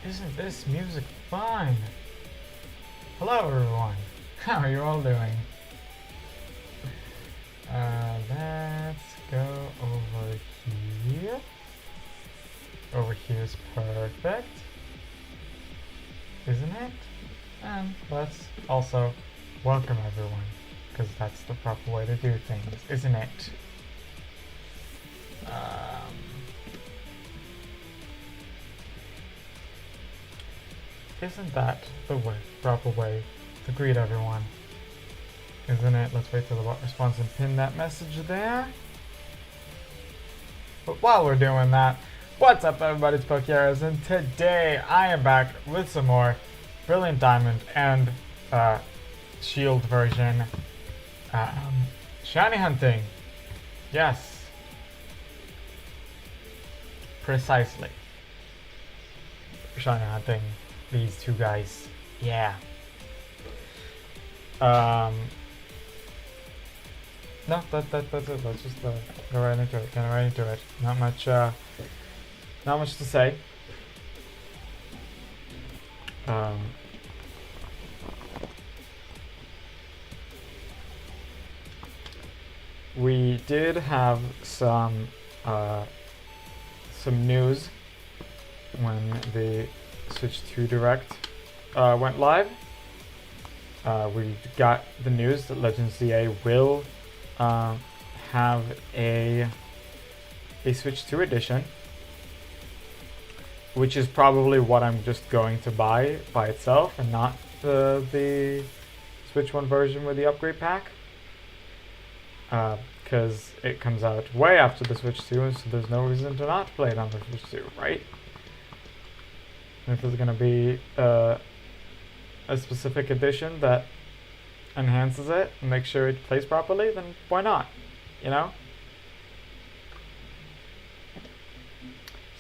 Isn't this music fun? Hello everyone, how are you all doing? Let's go over here. Over here is perfect, isn't it? And let's also welcome everyone, because that's the proper way to do things, isn't it? Isn't that the proper way to greet everyone? Isn't it? Let's wait till the bot responds and pin that message there. But while we're doing that, what's up everybody, it's Pokémon, and today I am back with some more Brilliant Diamond and Shield version shiny hunting. Yes. Precisely. Shiny hunting these two guys. Yeah. No, that's it. Let's just go right into it. Get right into it. Not much to say. We did have some news when the Switch 2 Direct went live. We got the news that Legends ZA will have a Switch 2 edition, which is probably what I'm just going to buy by itself and not the Switch 1 version with the upgrade pack, because it comes out way after the Switch 2, so there's no reason to not play it on the Switch 2, right? If there's going to be a specific edition that enhances it and makes sure it plays properly, then why not? You know?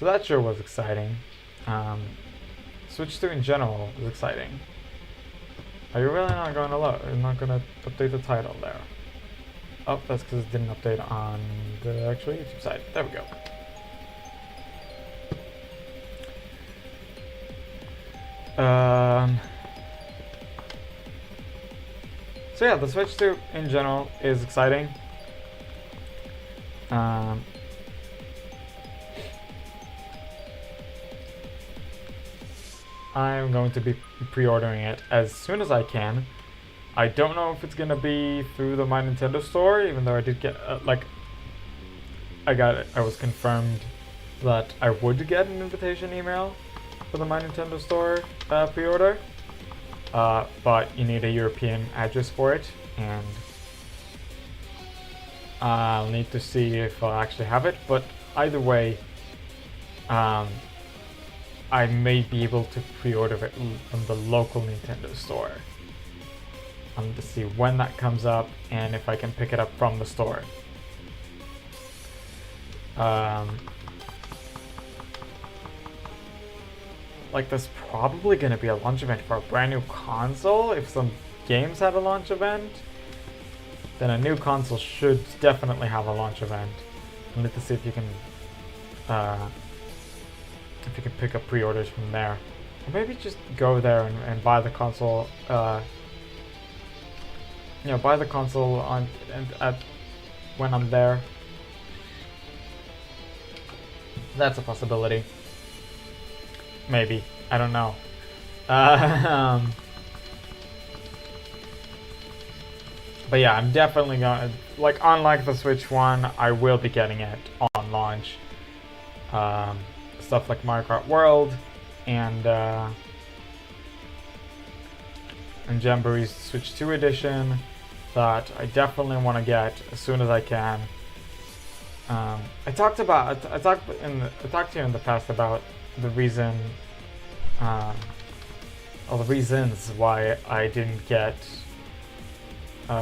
So that sure was exciting. Switch 2 in general was exciting. Are you really not going to load? You're not going to update the title there? Oh, that's because it didn't update on the actual YouTube site. There we go. So yeah, the Switch 2 in general is exciting. I'm going to be pre-ordering it as soon as I can. I don't know if it's gonna be through the My Nintendo store, even though I did get I was confirmed that I would get an invitation email for the My Nintendo store pre-order. But you need a European address for it, and I'll need to see if I'll actually have it. But either way, I may be able to pre-order it from the local Nintendo store. To see when that comes up and if I can pick it up from the store. Like, there's probably going to be a launch event for a brand new console. If some games had a launch event, then a new console should definitely have a launch event. I need to see if you can pick up pre-orders from there, or maybe just go there and buy the console. Buy the console when I'm there. That's a possibility. Maybe. I don't know. But yeah, I'm definitely gonna, like, unlike the Switch 1, I will be getting it on launch. Stuff like Mario Kart World and Jamboree's Switch 2 edition that I definitely want to get as soon as I can. I talked to you in the past about the reason, all the reasons why I didn't get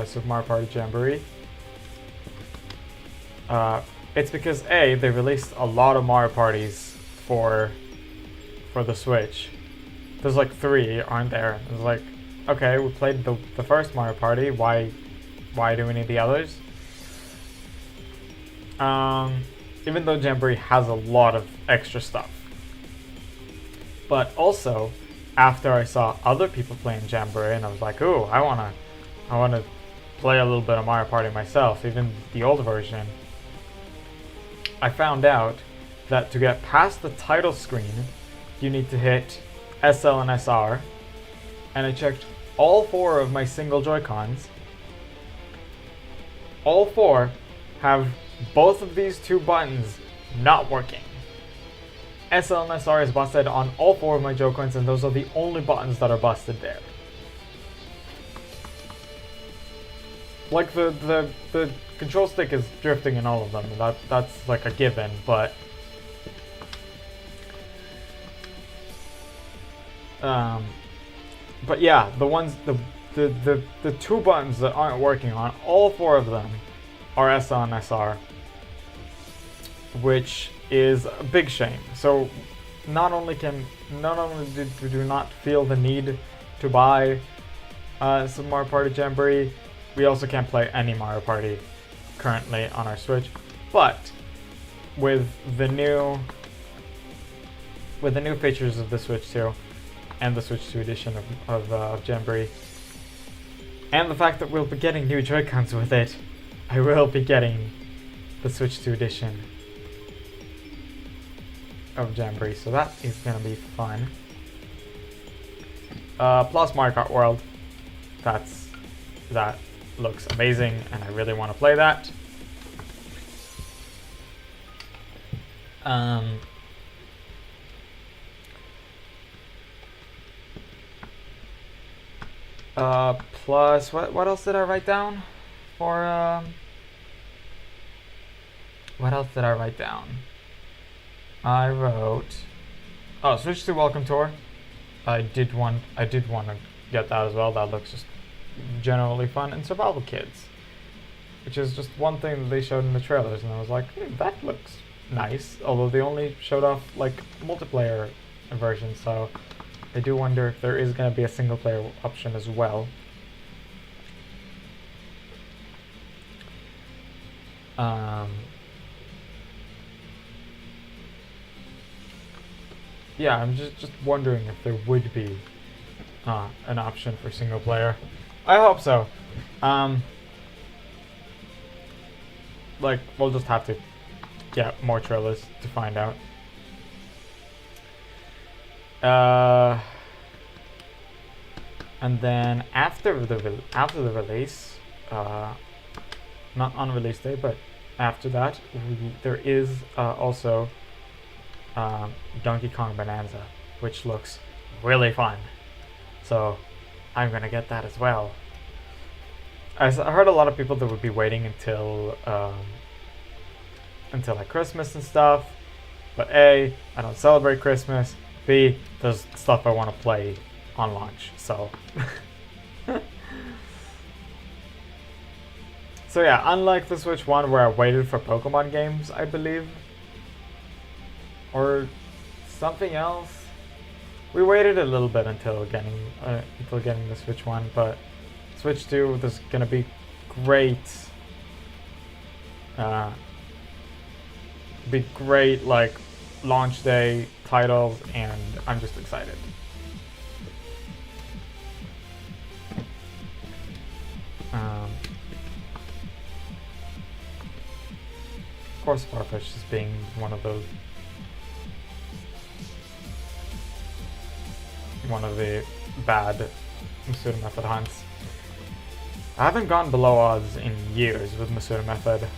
Super Mario Party Jamboree. It's because they released a lot of Mario Parties for the Switch. There's like 3, aren't there? It's like, okay, we played the first Mario Party. Why do we need the others? Even though Jamboree has a lot of extra stuff. But also, after I saw other people playing Jamboree, and I was like, ooh, I wanna play a little bit of Mario Party myself, even the old version. I found out that to get past the title screen, you need to hit SL and SR, and I checked all 4 of my single Joy-Cons. All 4 have both of these 2 buttons not working. SL and SR is busted on all 4 of my Joy-Cons, and those are the only buttons that are busted there. Like the control stick is drifting in all of them. That's like a given, but yeah, the ones the 2 buttons that aren't working on all 4 of them are SL and SR, which is a big shame. So not only do we not feel the need to buy some Mario Party Jamboree, we also can't play any Mario Party currently on our Switch. But with the new features of the Switch 2 and the Switch 2 edition of Jamboree, and the fact that we'll be getting new Joy-Cons with it, I will be getting the Switch 2 edition of Jamboree, so that is gonna be fun. Plus Mario Kart World, that looks amazing, and I really want to play that. Plus, what else did I write down for? What else did I write down? I wrote, Switch to Welcome Tour. I did want to get that as well. That looks just generally fun. And Survival Kids, which is just one thing that they showed in the trailers, and I was like, that looks nice. Although they only showed off like multiplayer version, so I do wonder if there is going to be a single player option as well. Yeah, I'm just wondering if there would be an option for single player. I hope so. Like, we'll just have to get more trailers to find out. And then after the release, not on release day, but after that, there is also Donkey Kong Bonanza, which looks really fun. So I'm gonna get that as well. I heard a lot of people that would be waiting until like Christmas and stuff, but A, I don't celebrate Christmas. B, there's stuff I want to play on launch. So so yeah, unlike the Switch 1 where I waited for Pokemon games, I believe, or something else. We waited a little bit until getting the Switch 1, but Switch 2, there's gonna be great like launch day titles, and I'm just excited. Of course, Farfetch is being one of the bad Masuda Method hunts. I haven't gone below odds in years with Masuda Method.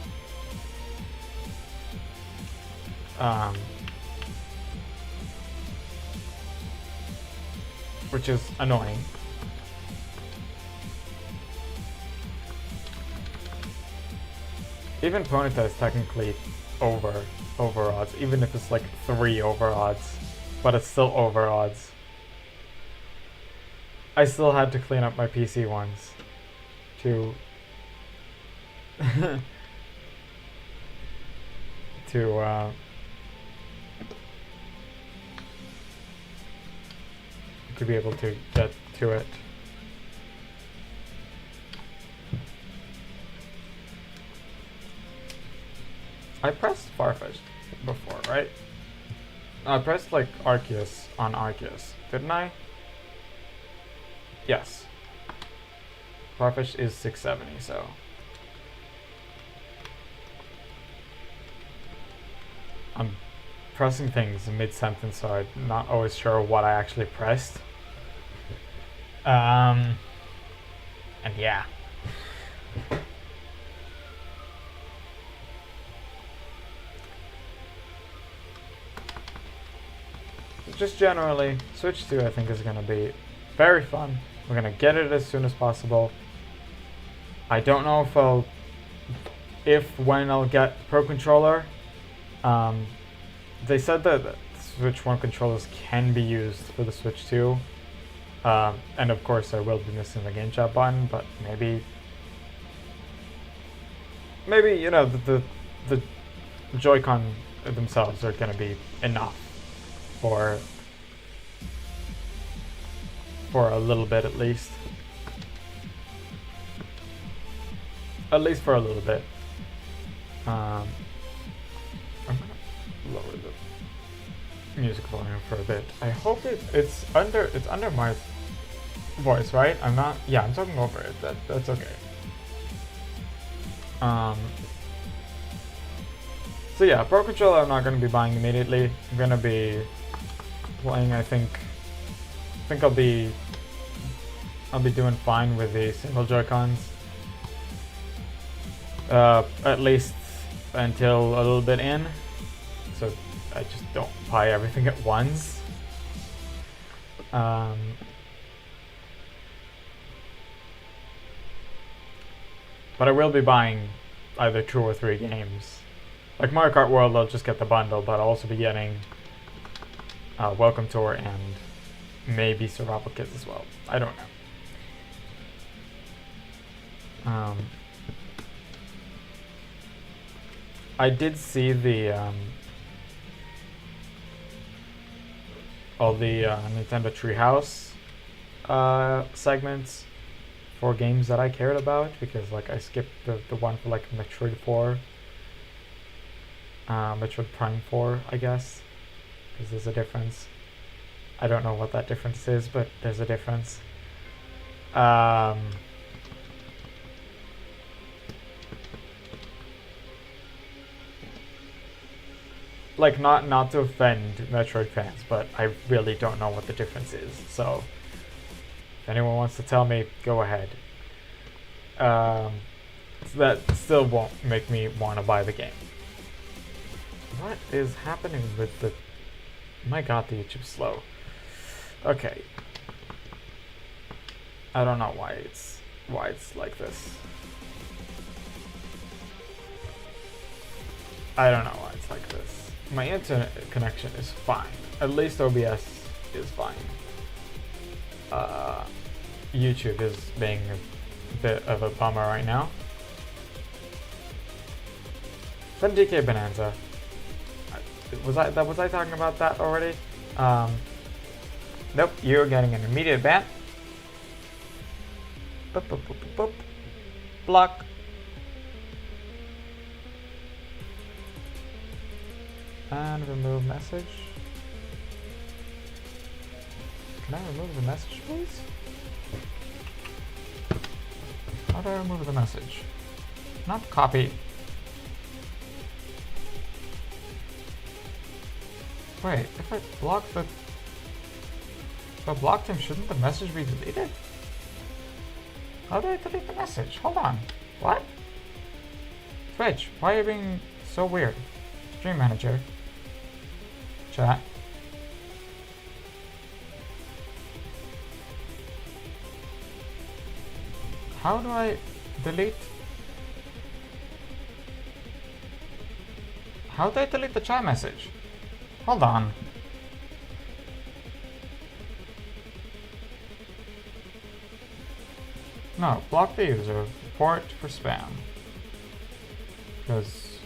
Which is annoying. Even Ponyta is technically over odds, even if it's like 3 over odds, but it's still over odds. I still had to clean up my PC ones to be able to get to it. I pressed Farfetch before, right? I pressed like Arceus on Arceus, didn't I? Yes. Farfetch is 670, so. I'm pressing things mid-sentence, so I'm not always sure what I actually pressed. And yeah. Just generally, Switch 2 I think is going to be very fun. We're going to get it as soon as possible. I don't know when I'll get Pro Controller. They said that Switch 1 controllers can be used for the Switch 2. And of course I will be missing the Game Chat button, but maybe you know, the Joy-Con themselves are going to be enough for a little bit at least. At least for a little bit. I'm gonna lower the music volume for a bit. I hope it's under my voice, right? I'm talking over it. That's okay. So yeah, Pro Controller I'm not going to be buying immediately. I'm going to be playing, I think I'll be doing fine with the single Joy-Cons. At least until a little bit in. So I just don't buy everything at once. But I will be buying either 2 or 3 games. Like Mario Kart World, I'll just get the bundle, but I'll also be getting Welcome Tour and maybe Survival Kits as well. I don't know. I did see the all the Nintendo Treehouse segments for games that I cared about, because like I skipped the one for like Metroid 4, Metroid Prime 4, I guess, because there's a difference. I don't know what that difference is, but there's a difference. Like not to offend Metroid fans, but I really don't know what the difference is. So if anyone wants to tell me, go ahead. So that still won't make me want to buy the game. What is happening with the... My god, the YouTube's slow. Okay. I don't know why it's like this. I don't know why it's like this. My internet connection is fine. At least OBS is fine. YouTube is being a bit of a bummer right now. 70k Bonanza. Was I talking about that already? Nope, you're getting an immediate ban. Boop, boop, boop, boop, boop. Block. And remove message. Can I remove the message, please? How do I remove the message? Not copy. Wait, if I blocked him, shouldn't the message be deleted? How do I delete the message? Hold on. What? Twitch, why are you being so weird? Stream manager. Chat. How do I delete? How do I delete the chat message? Hold on. No, block the user. Report for spam. Because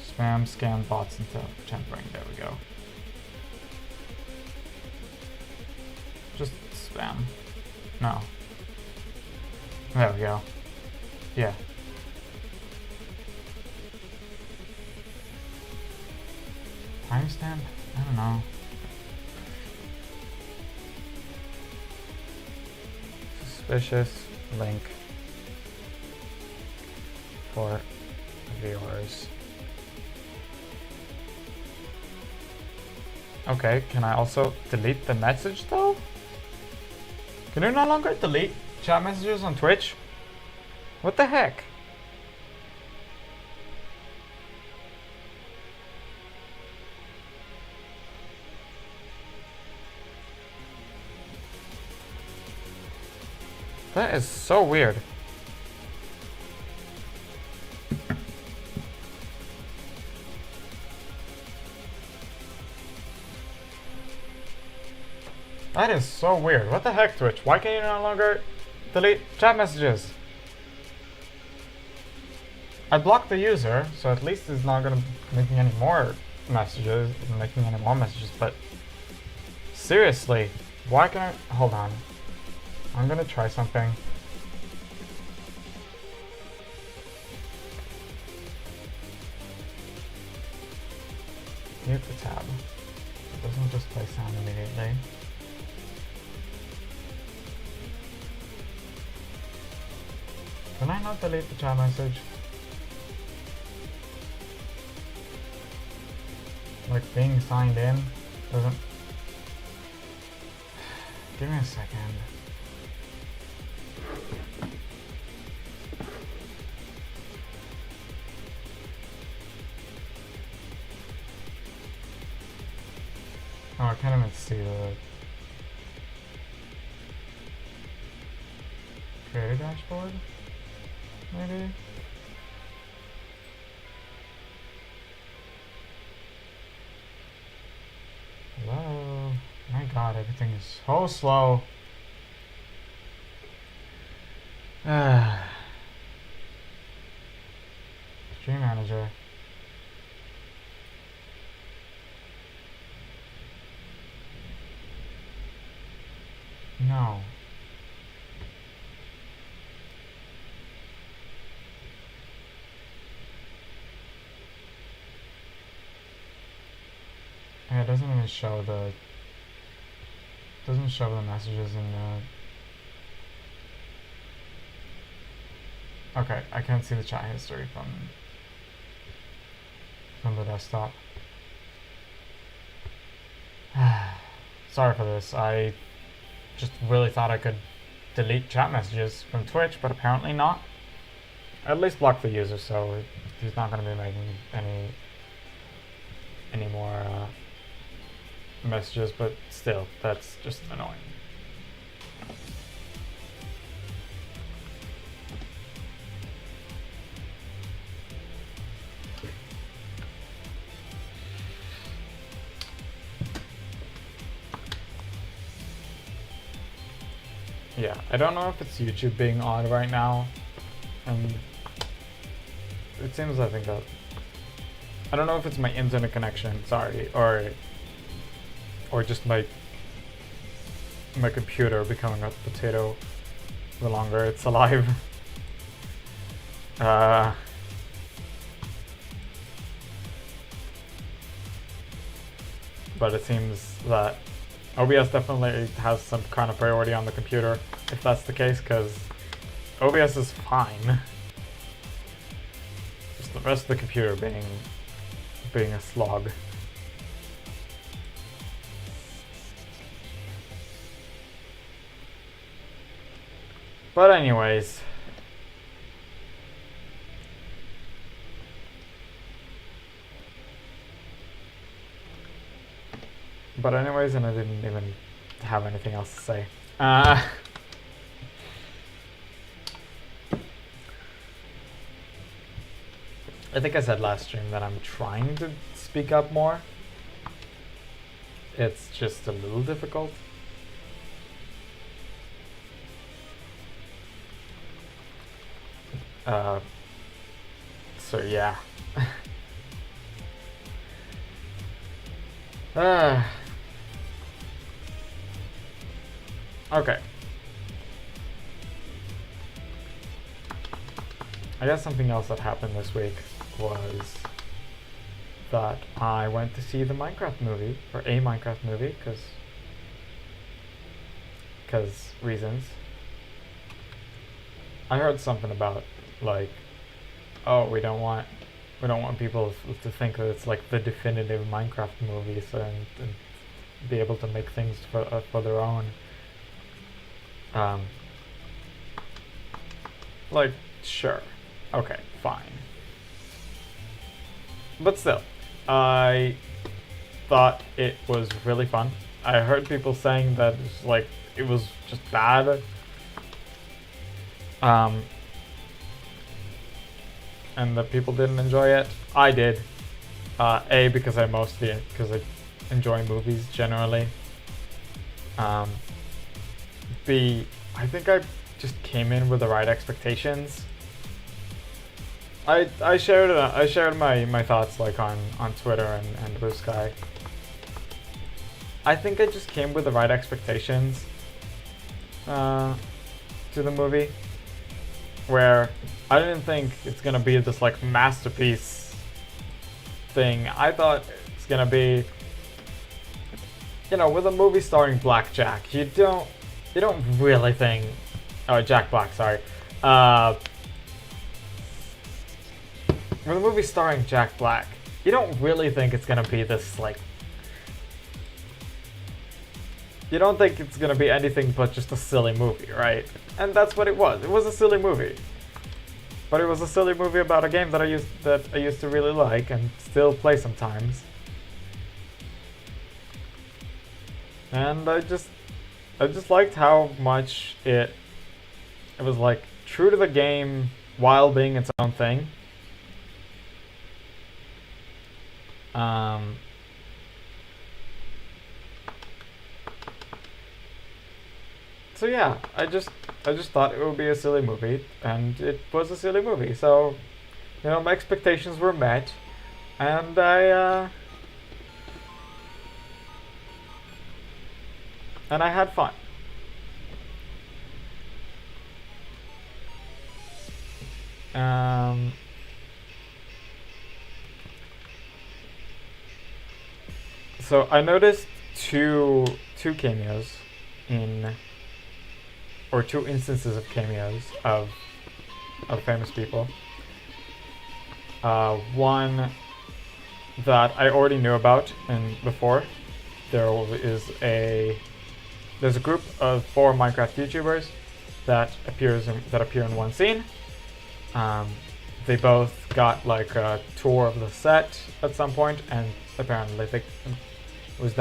spam, scam, bots, and tampering. There we go. Just spam. No. There we go. Yeah. timestamp? I don't know. Suspicious link for viewers. Okay, can I also delete the message though? Can you no longer delete chat messages on Twitch? What the heck? That is so weird. That is so weird. What the heck, Twitch? Why can you no longer delete chat messages? I blocked the user, so at least it's not gonna be making any more messages, but seriously, why can't I, hold on. I'm gonna try something. Mute the tab. It doesn't just play sound immediately. Can I not delete the chat message? Like being signed in doesn't... Give me a second. Oh, I can't even see the creator dashboard, maybe? Hello? My god, everything is so slow. Stream manager. No. Yeah, it doesn't even show the... doesn't show the messages in the... Okay, I can't see the chat history from the desktop. Sorry for this. I just really thought I could delete chat messages from Twitch, but apparently not. At least block the user, so he's not going to be making any more messages, but still, that's just annoying. Yeah, I don't know if it's YouTube being odd right now, and it seems I think that I don't know if it's my internet connection, sorry, or just my computer becoming a potato the longer it's alive. But it seems that OBS definitely has some kind of priority on the computer, if that's the case, because OBS is fine. Just the rest of the computer being a slog. But anyways. And I didn't even have anything else to say. I think I said last stream that I'm trying to speak up more. It's just a little difficult. So yeah. Okay. I guess something else that happened this week was that I went to see the Minecraft movie, or a Minecraft movie, because reasons. I heard something about, like, oh, we don't want people to think that it's like the definitive Minecraft movie, so and be able to make things for their own. Like, sure, okay, fine. But still, I thought it was really fun. I heard people saying that it was just bad. And that people didn't enjoy it. I did. A, because I enjoy movies generally. B, I think I just came in with the right expectations. I shared my thoughts like on Twitter and Blue Sky. I think I just came with the right expectations to the movie, where I didn't think it's gonna be this like masterpiece thing. I thought it's gonna be, with a movie starring Blackjack, you don't really think, Jack Black, sorry. With a movie starring Jack Black, you don't really think it's gonna be this like. You don't think it's gonna be anything but just a silly movie, right? And that's what it was. It was a silly movie. But it was a silly movie about a game that I used to really like and still play sometimes. And I just liked how much it was like true to the game while being its own thing. So yeah, I just thought it would be a silly movie, and it was a silly movie. So, my expectations were met, and I had fun. So I noticed two cameos or two instances of cameos of famous people. One that I already knew about and before. There's a group of 4 Minecraft YouTubers that appear in one scene. They both got like a tour of the set at some point, and apparently it was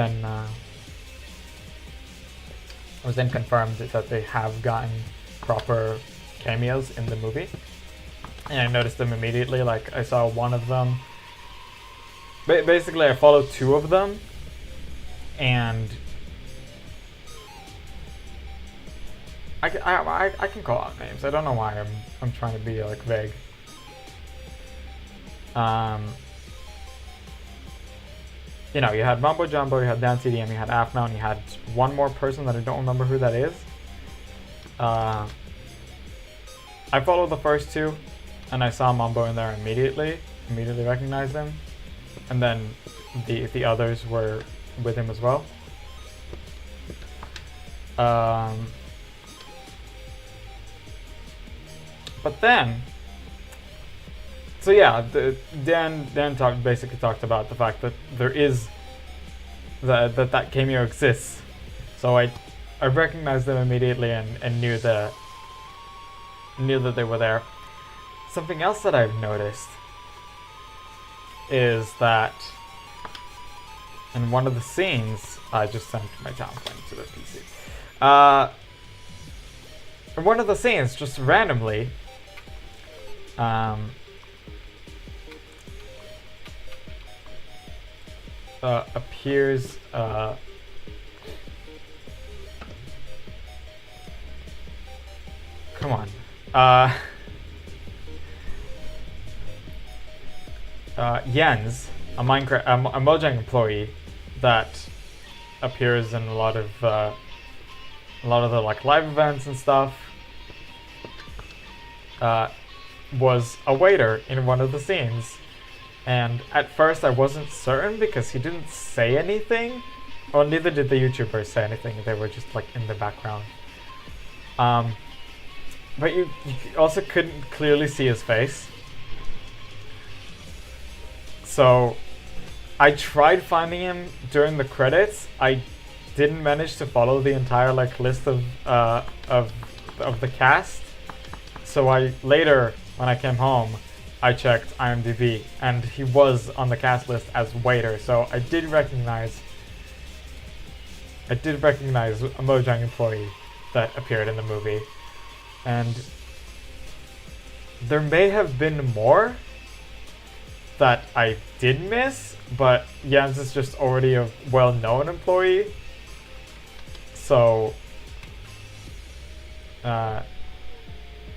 then confirmed that they have gotten proper cameos in the movie. And I noticed them immediately. Like, I saw one of them. Basically, I followed 2 of them, and I can call out names. I don't know why I'm trying to be like vague. You had Mumbo Jumbo, you had Dan CDM, you had Afno, and you had one more person that I don't remember who that is. I followed the first 2, and I saw Mumbo in there immediately recognized him, and then the others were with him as well. But then, so yeah, Dan basically talked about the fact that there is that cameo exists. So I recognized them immediately and knew that they were there. Something else that I've noticed is that in one of the scenes, I just sent my town plan to the PC. In one of the scenes, just randomly, appears come on, Jens, a Mojang employee that appears in a lot of the like live events and stuff, was a waiter in one of the scenes, And at first I wasn't certain because he didn't say anything. Well, neither did the YouTubers say anything. They were just like in the background. But you also couldn't clearly see his face. So I tried finding him during the credits. I didn't manage to follow the entire like list of the cast. So I later, when I came home, I checked IMDb, and he was on the cast list as waiter. So I did recognize a Mojang employee that appeared in the movie, and there may have been more that I did miss, but Jens is just already a well-known employee, so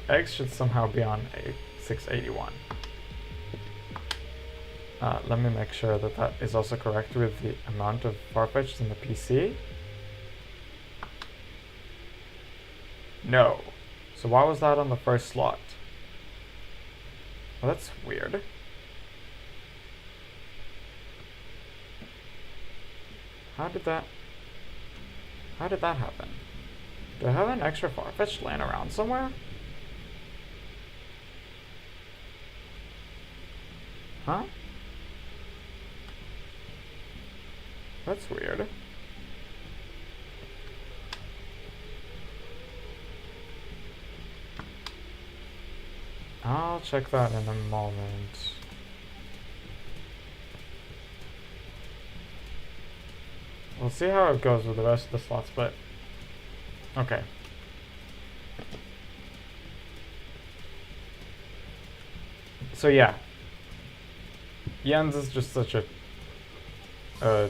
eggs should somehow be on a 681. Let me make sure that that is also correct with the amount of Farfetch'd in the PC. No. So why was that on the first slot? Well, that's weird. How did that happen? Do I have an extra Farfetch'd laying around somewhere? Huh? That's weird. I'll check that in a moment. We'll see how it goes with the rest of the slots, but okay. So yeah, Jens is just such a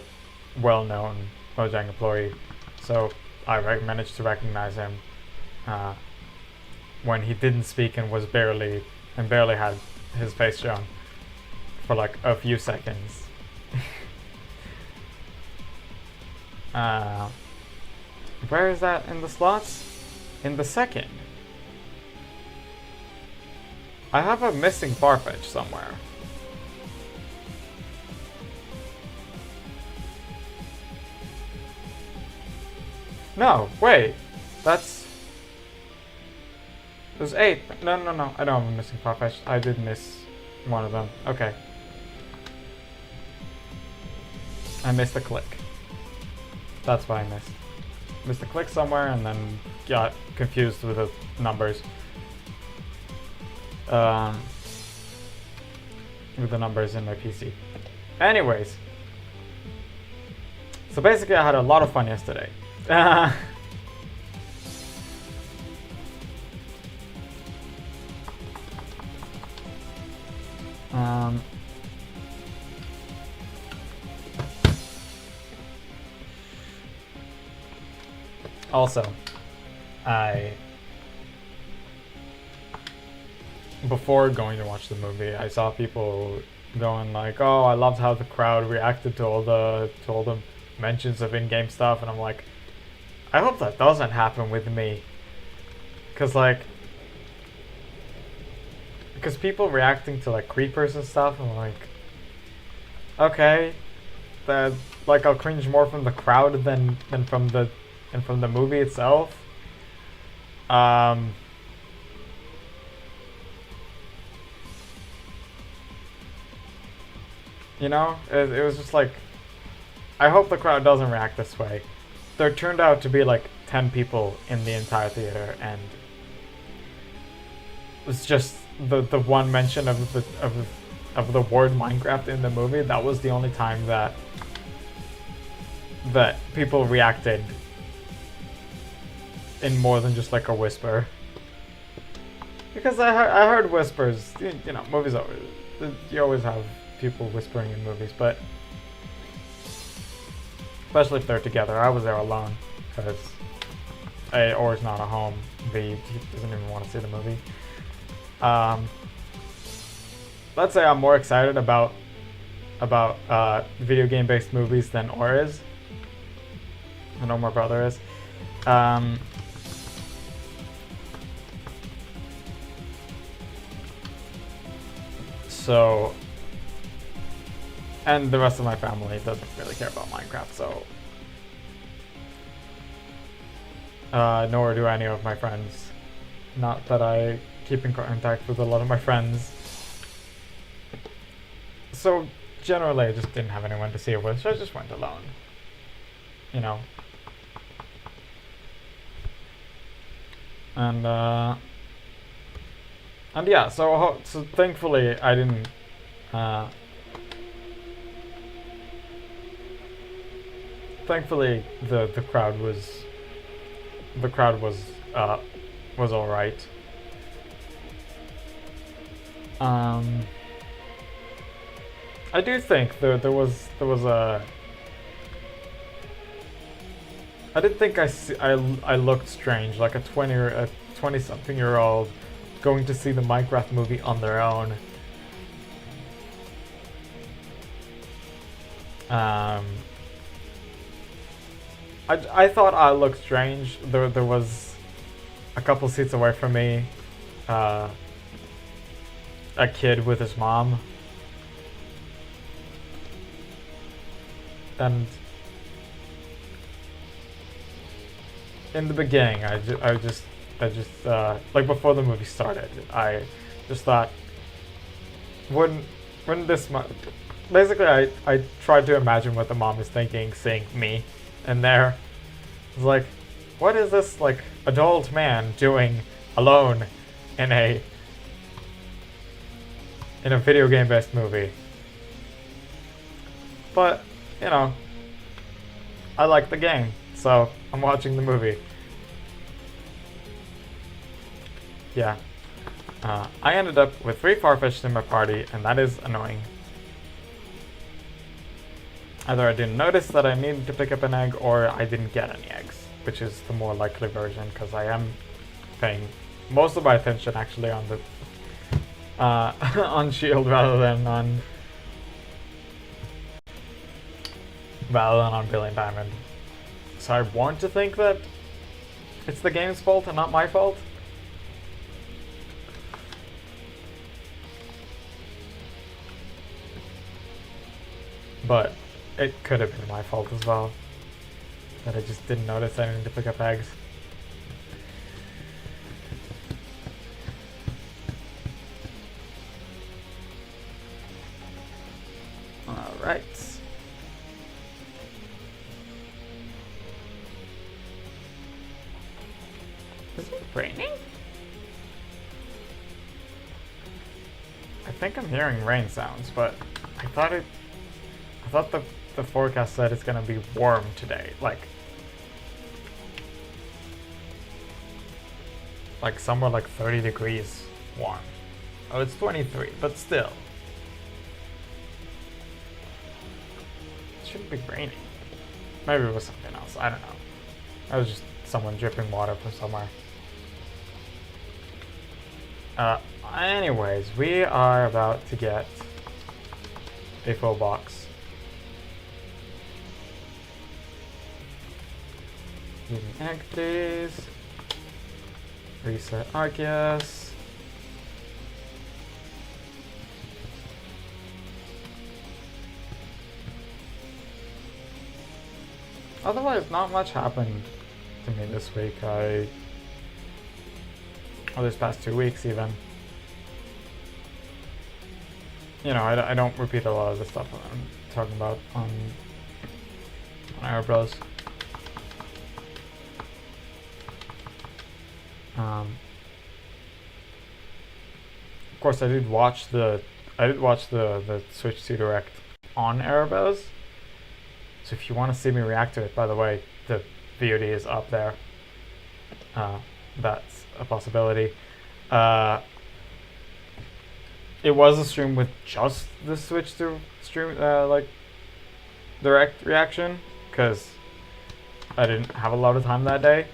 well-known Mojang employee, so I managed to recognize him when he didn't speak and was barely had his face shown for like a few seconds. Where is that in the slots? In the second. I have a missing Farfetch somewhere. No, wait. There's 8. No. I don't have a missing Farfetch. I did miss one of them. Okay. I missed the click. That's what I missed. Missed the click somewhere and then got confused with the numbers. With the numbers in my PC. Anyways. So basically I had a lot of fun yesterday. Also, before going to watch the movie, I saw people going like, "Oh, I loved how the crowd reacted to all the mentions of in-game stuff," and I'm like, I hope that doesn't happen with me, because people reacting to like creepers and stuff, I'm like, okay, that like I'll cringe more from the crowd than from the movie itself. You know, it was just like, I hope the crowd doesn't react this way. There turned out to be like 10 people in the entire theater, and it's just the one mention of the word Minecraft in the movie. That was the only time that people reacted in more than just like a whisper. Because I heard whispers. You know, movies always, you always have people whispering in movies, but especially if they're together. I was there alone because A, Or's not at home. B, he doesn't even want to see the movie. Let's say I'm more excited about video game based movies than Or is. I know my brother is. So And the rest of my family doesn't really care about Minecraft, so... nor do any of my friends. Not that I keep in contact with a lot of my friends. So, generally I just didn't have anyone to see it with, so I just went alone. You know. And yeah, so thankfully I didn't, thankfully the crowd was all right. I do think there was a. I did think I looked strange, like a 20-something year old going to see the Minecraft movie on their own. I thought I looked strange. There was a couple seats away from me, a kid with his mom, and in the beginning, I just like before the movie started, I just thought, wouldn't this basically I tried to imagine what the mom is thinking, seeing me in there. It's like, what is this like adult man doing alone in a video game based movie? But you know, I like the game, so I'm watching the movie. Yeah. I ended up with 3 Farfetch'd in my party, and that is annoying. Either I didn't notice that I needed to pick up an egg, or I didn't get any eggs, which is the more likely version, because I am paying most of my attention actually on the on Shield rather than on Billion Diamond. So I want to think that it's the game's fault and not my fault. But it could have been my fault as well, that I just didn't notice I needed to pick up eggs. Alright. Is it raining? I think I'm hearing rain sounds, but I thought the forecast said it's gonna be warm today, like somewhere like 30 degrees warm. Oh, it's 23, but still. It shouldn't be raining. Maybe it was something else, I don't know. That was just someone dripping water from somewhere. Anyways, we are about to get a full box. Give me egg, please. Reset Arceus. Otherwise, not much happened to me this week. Or this past 2 weeks even. You know, I don't repeat a lot of the stuff I'm talking about on Air Bros. Of course, I did watch the Switch 2 Direct on Erebos. So if you want to see me react to it, by the way, the VOD is up there. That's a possibility. It was a stream with just the Switch 2 stream, like Direct reaction, because I didn't have a lot of time that day.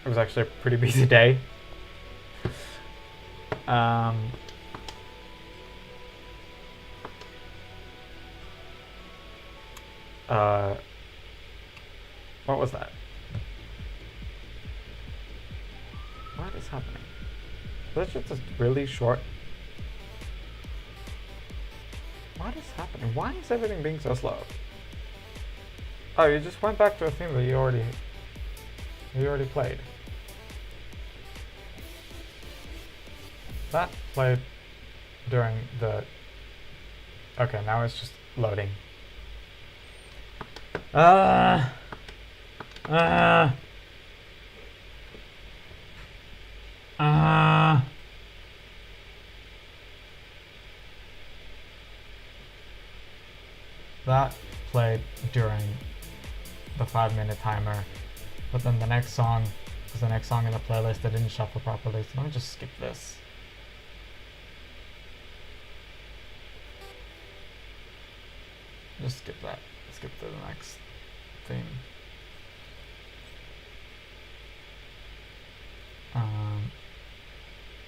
It was actually a pretty busy day. What was that? What is happening? That's just really short. What is happening? Why is everything being so slow? Oh, you just went back to a theme that you already played. That played during the... Okay, now it's just loading. That played during the 5-minute timer, but then the next song was the next song in the playlist that didn't shuffle properly, so let me just skip this. Just skip that. Skip to the next theme.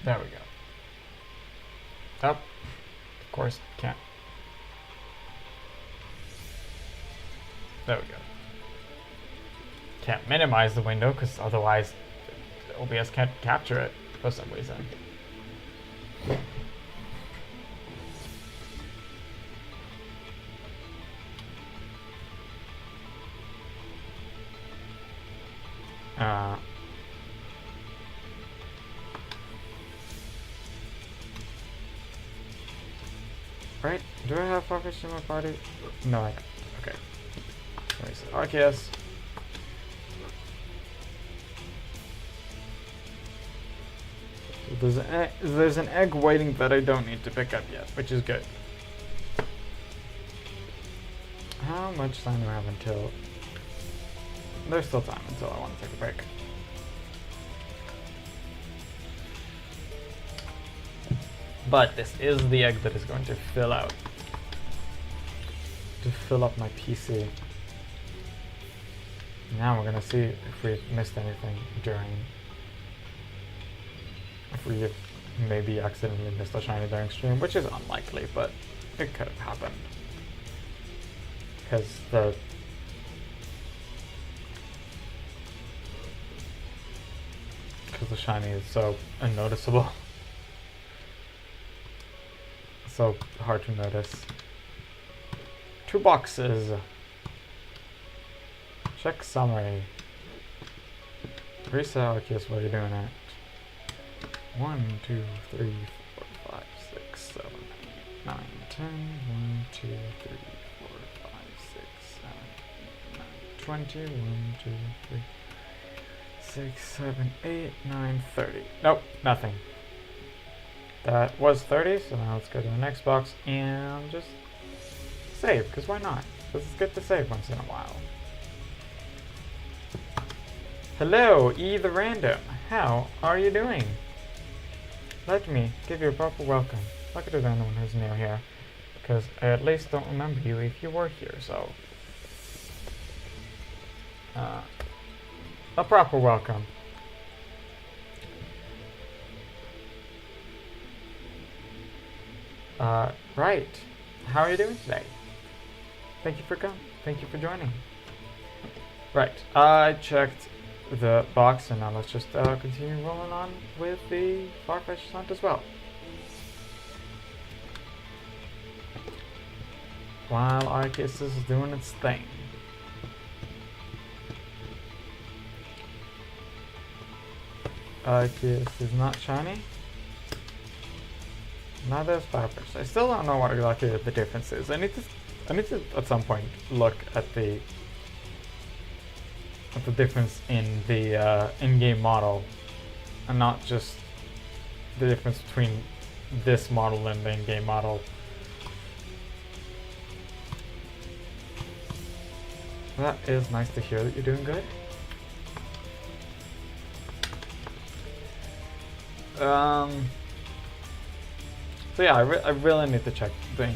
There we go. Oh, of course, can't. There we go. Can't minimize the window because otherwise OBS can't capture it for some reason. Right? Do I have Farfetch'd in my party? No, I don't. Okay. Let me see. Arceus. So there's an egg waiting that I don't need to pick up yet, which is good. How much time do I have until... There's still time until I want to take a break. But this is the egg that is going to fill out. To fill up my PC. Now we're gonna see if we've missed anything during... If we maybe accidentally missed a shiny during stream, which is unlikely, but it could have happened. Because the shiny is so unnoticeable. So hard to notice. 2 boxes. Check summary. Reset Arceus, what are you doing at? 1, 2, 3, 4, 5, 6, 7, 8, 9, 10. 1, 2, 3, 4, 5, 6, 7, 8, 9, 20. 1, 2, 3, 6, 7, 8, 9, 30. Nope, nothing. That was 30, so now let's go to the next box and just save, because why not? This is good to save once in a while. Hello, E the Random. How are you doing? Let me give you a proper welcome. Look at the random one who's new here, because I at least don't remember you if you were here, so... a proper welcome. Right. How are you doing today? Thank you for coming. Thank you for joining. Right. I checked the box, and now let's just continue rolling on with the Farfetch'd hunt as well. While Arceus is doing its thing. Arceus is not shiny. Neither is Farfetch'd. I still don't know what exactly the difference is. I need to at some point look at the difference in the in-game model, and not just the difference between this model and the in-game model. That is nice to hear that you're doing good. So yeah, I really need to check the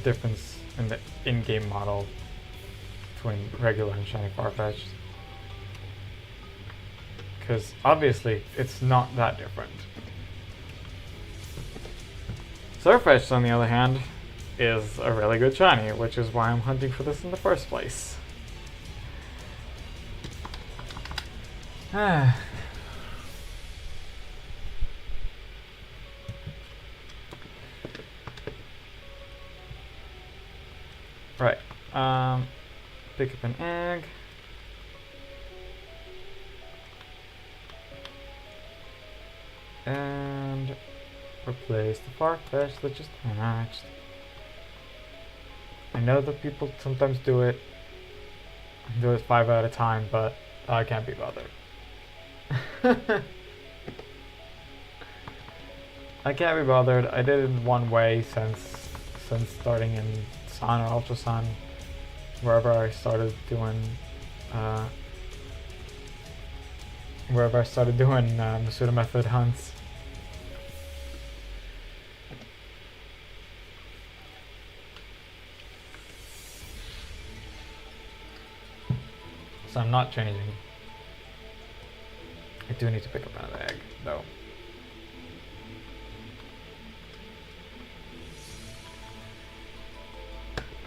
difference in the in-game model between regular and shiny Farfetch'd. Because obviously it's not that different. Surfetch'd, on the other hand, is a really good shiny, which is why I'm hunting for this in the first place. Right. Pick up an egg. And replace the farfish that just hatched. I know that people sometimes do it 5 at a time, but I can't be bothered. I can't be bothered. I did it one way since starting in Sun or Ultra Sun, wherever I started doing Masuda method hunts. So I'm not changing. I do need to pick up another egg, though.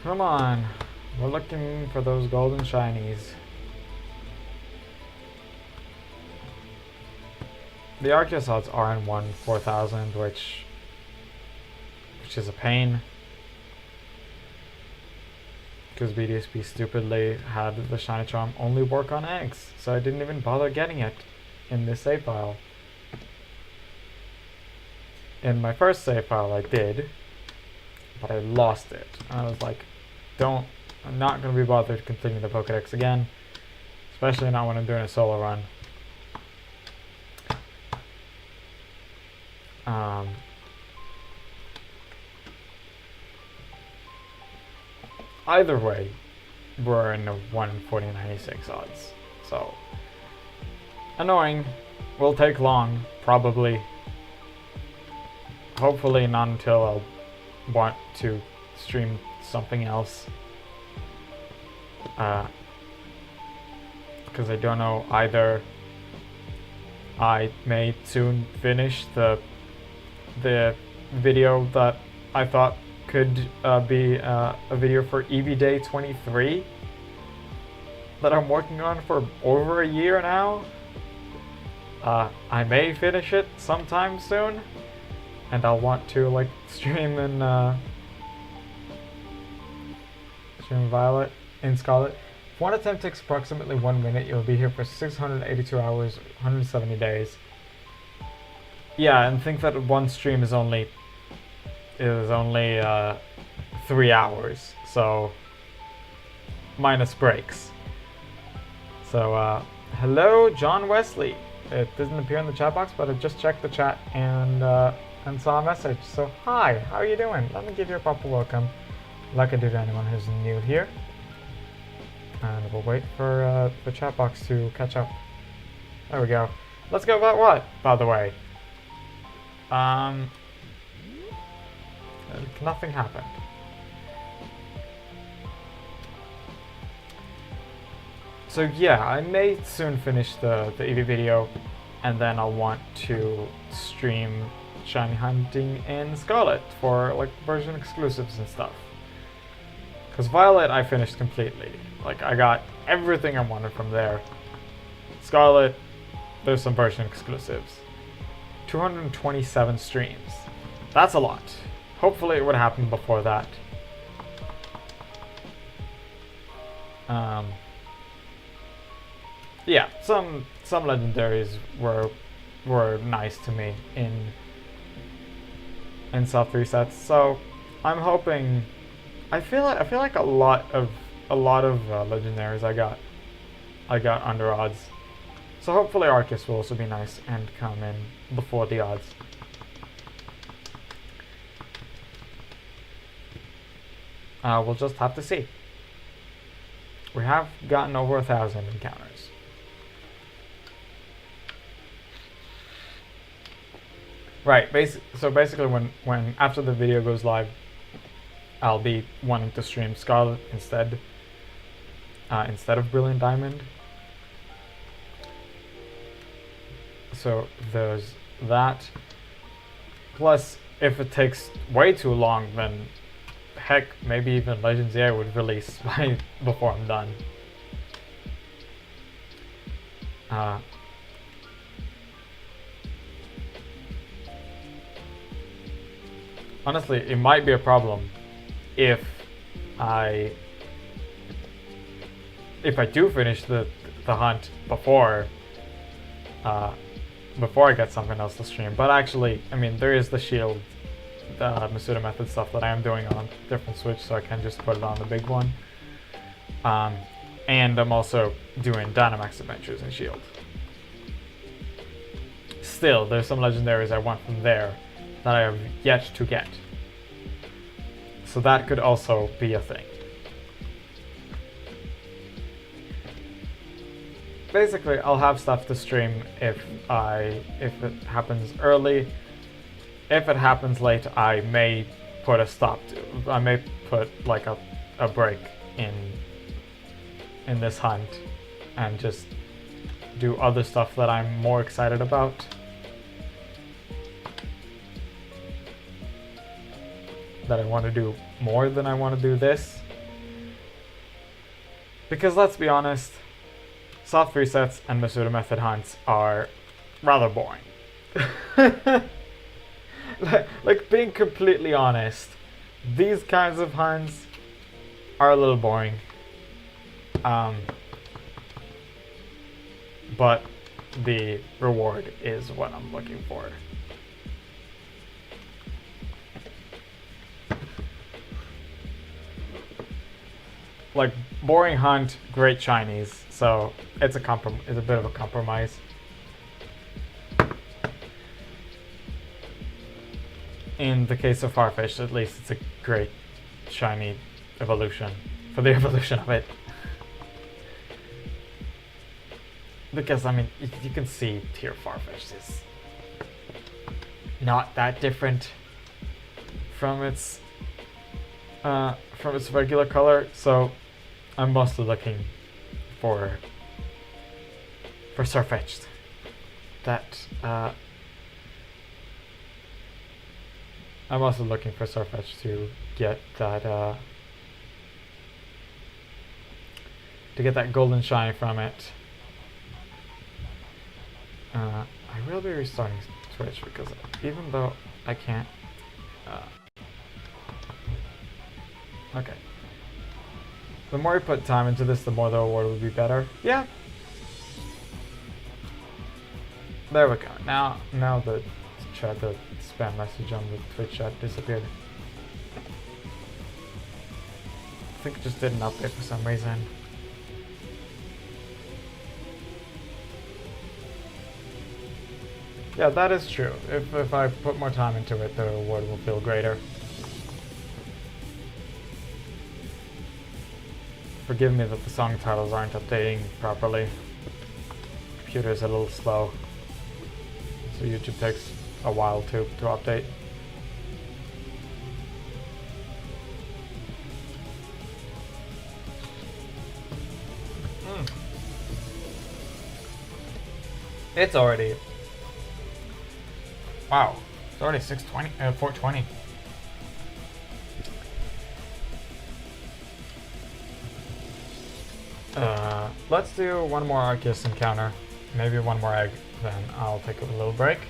Come on. We're looking for those golden shinies. The Arceus odds are in 1/4000, which is a pain. Because BDSP stupidly had the shiny charm only work on eggs, so I didn't even bother getting it in this save file. In my first save file I did, but I lost it. And I was like, I'm not going to be bothered completing the Pokédex again, especially not when I'm doing a solo run. Either way, we're in the 1/4096 odds, so annoying. Will take long, probably. Hopefully not until I'll want to stream something else, because I don't know, either I may soon finish the video that I thought could be a video for EV Day 23 that I'm working on for over a year now. I may finish it sometime soon, and I'll want to like stream in Violet in Scarlet. If one attempt takes approximately 1 minute, you'll be here for 682 hours, 170 days. Yeah, and think that one stream is only 3 hours, so minus breaks. So hello, John Wesley. It doesn't appear in the chat box, but I just checked the chat and saw a message. So hi, how are you doing? Let me give you a proper welcome, like I do to anyone who's new here. And we'll wait for the chat box to catch up. There we go. Let's go about what, by the way? Nothing happened. So yeah, I may soon finish the EV video, and then I'll want to stream shiny hunting in Scarlet for like version exclusives and stuff. Because Violet I finished completely. Like I got everything I wanted from there. Scarlet, there's some version exclusives. 227 streams. That's a lot. Hopefully it would happen before that. Yeah, some legendaries were nice to me in soft resets. So I'm hoping. I feel like a lot of legendaries I got under odds. So hopefully Arceus will also be nice and come in before the odds. We'll just have to see. We have gotten over 1,000 encounters. Right, so basically when after the video goes live, I'll be wanting to stream Scarlet instead of Brilliant Diamond. So there's that. Plus, if it takes way too long, then heck, maybe even Legends EA would release before I'm done. Honestly, it might be a problem if if I do finish the hunt before I get something else to stream. But actually, I mean, there is the shield, the Masuda method stuff that I am doing on a different Switch, so I can just put it on the big one. And I'm also doing Dynamax Adventures in Shield. Still, there's some legendaries I want from there that I have yet to get. So that could also be a thing. Basically, I'll have stuff to stream if it happens early. If it happens late, I may put a stop to. I may put like a break in this hunt and just do other stuff that I'm more excited about. That I want to do more than I want to do this. Because let's be honest, soft resets and Masuda method hunts are rather boring. like being completely honest, these kinds of hunts are a little boring. But the reward is what I'm looking for. Like boring hunt, great shinies. So it's a bit of a compromise. In the case of Farfetch'd, at least it's a great shiny evolution for the evolution of it. Because I mean, you can see here Farfetch'd is not that different from its regular color, so I'm mostly looking for Farfetch'd. That I'm also looking for Farfetch'd to get that golden shine from it. I will be restarting Twitch because even though I can't. Okay. The more you put time into this, the more the reward will be better. Yeah. There we go. Now the chat, the spam message on the Twitch chat disappeared. I think it just did an update for some reason. Yeah, that is true. If I put more time into it, the reward will feel greater. Forgive me that the song titles aren't updating properly. Computer's a little slow, so YouTube takes a while to update. It's already... Wow, it's already 4:20. Let's do one more Arceus encounter, maybe one more egg, then I'll take a little break.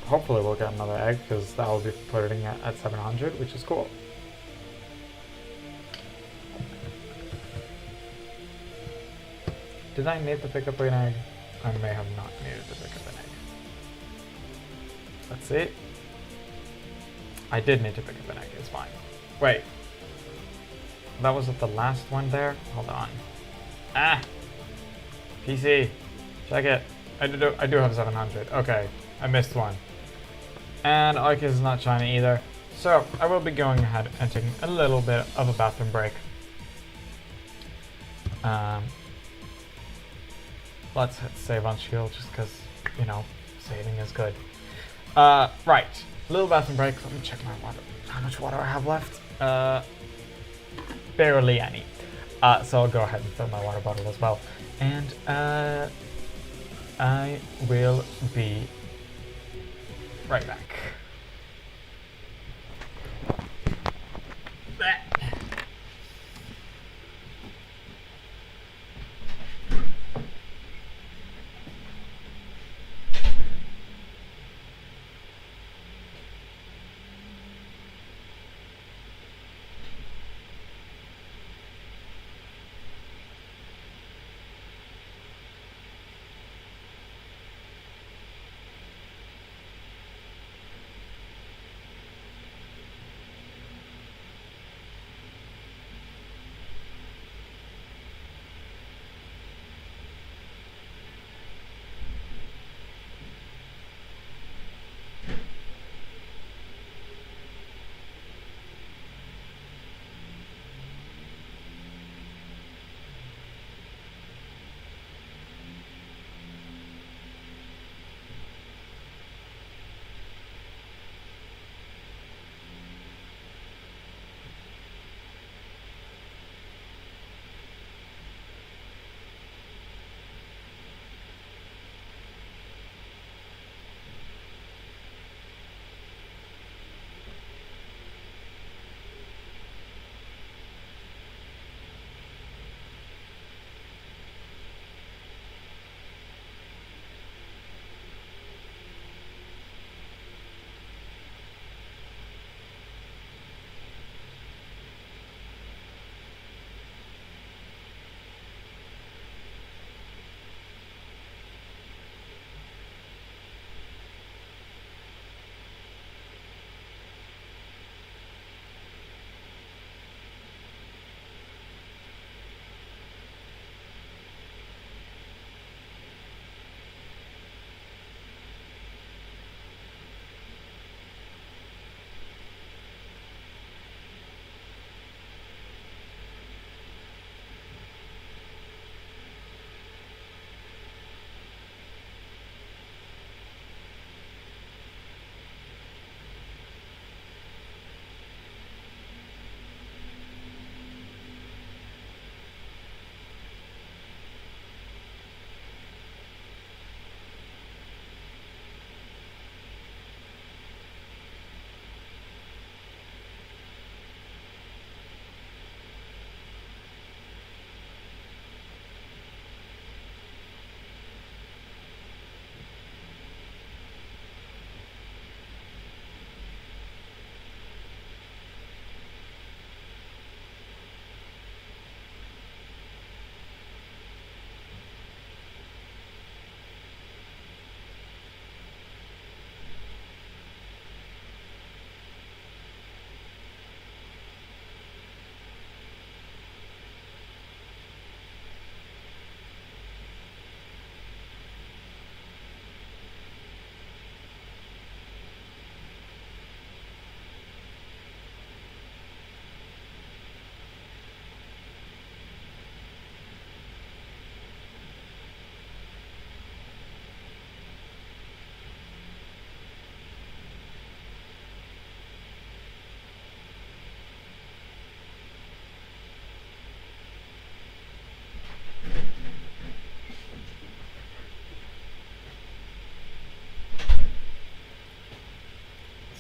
Hopefully we'll get another egg, because that will be putting it at 700, which is cool. Did I need to pick up an egg? I may have not needed to pick up an egg. Let's see. I did need to pick up an egg, it's fine. Wait. That was at the last one there? Hold on. Ah! PC. Check it. I do have 700. Okay. I missed one. And Arceus is not shiny either. So, I will be going ahead and taking a little bit of a bathroom break. Let's hit save on shield just because, you know, saving is good. Right. Little bathroom break. Let me check my water. How much water I have left? Barely any. So I'll go ahead and fill my water bottle as well. And I will be right back.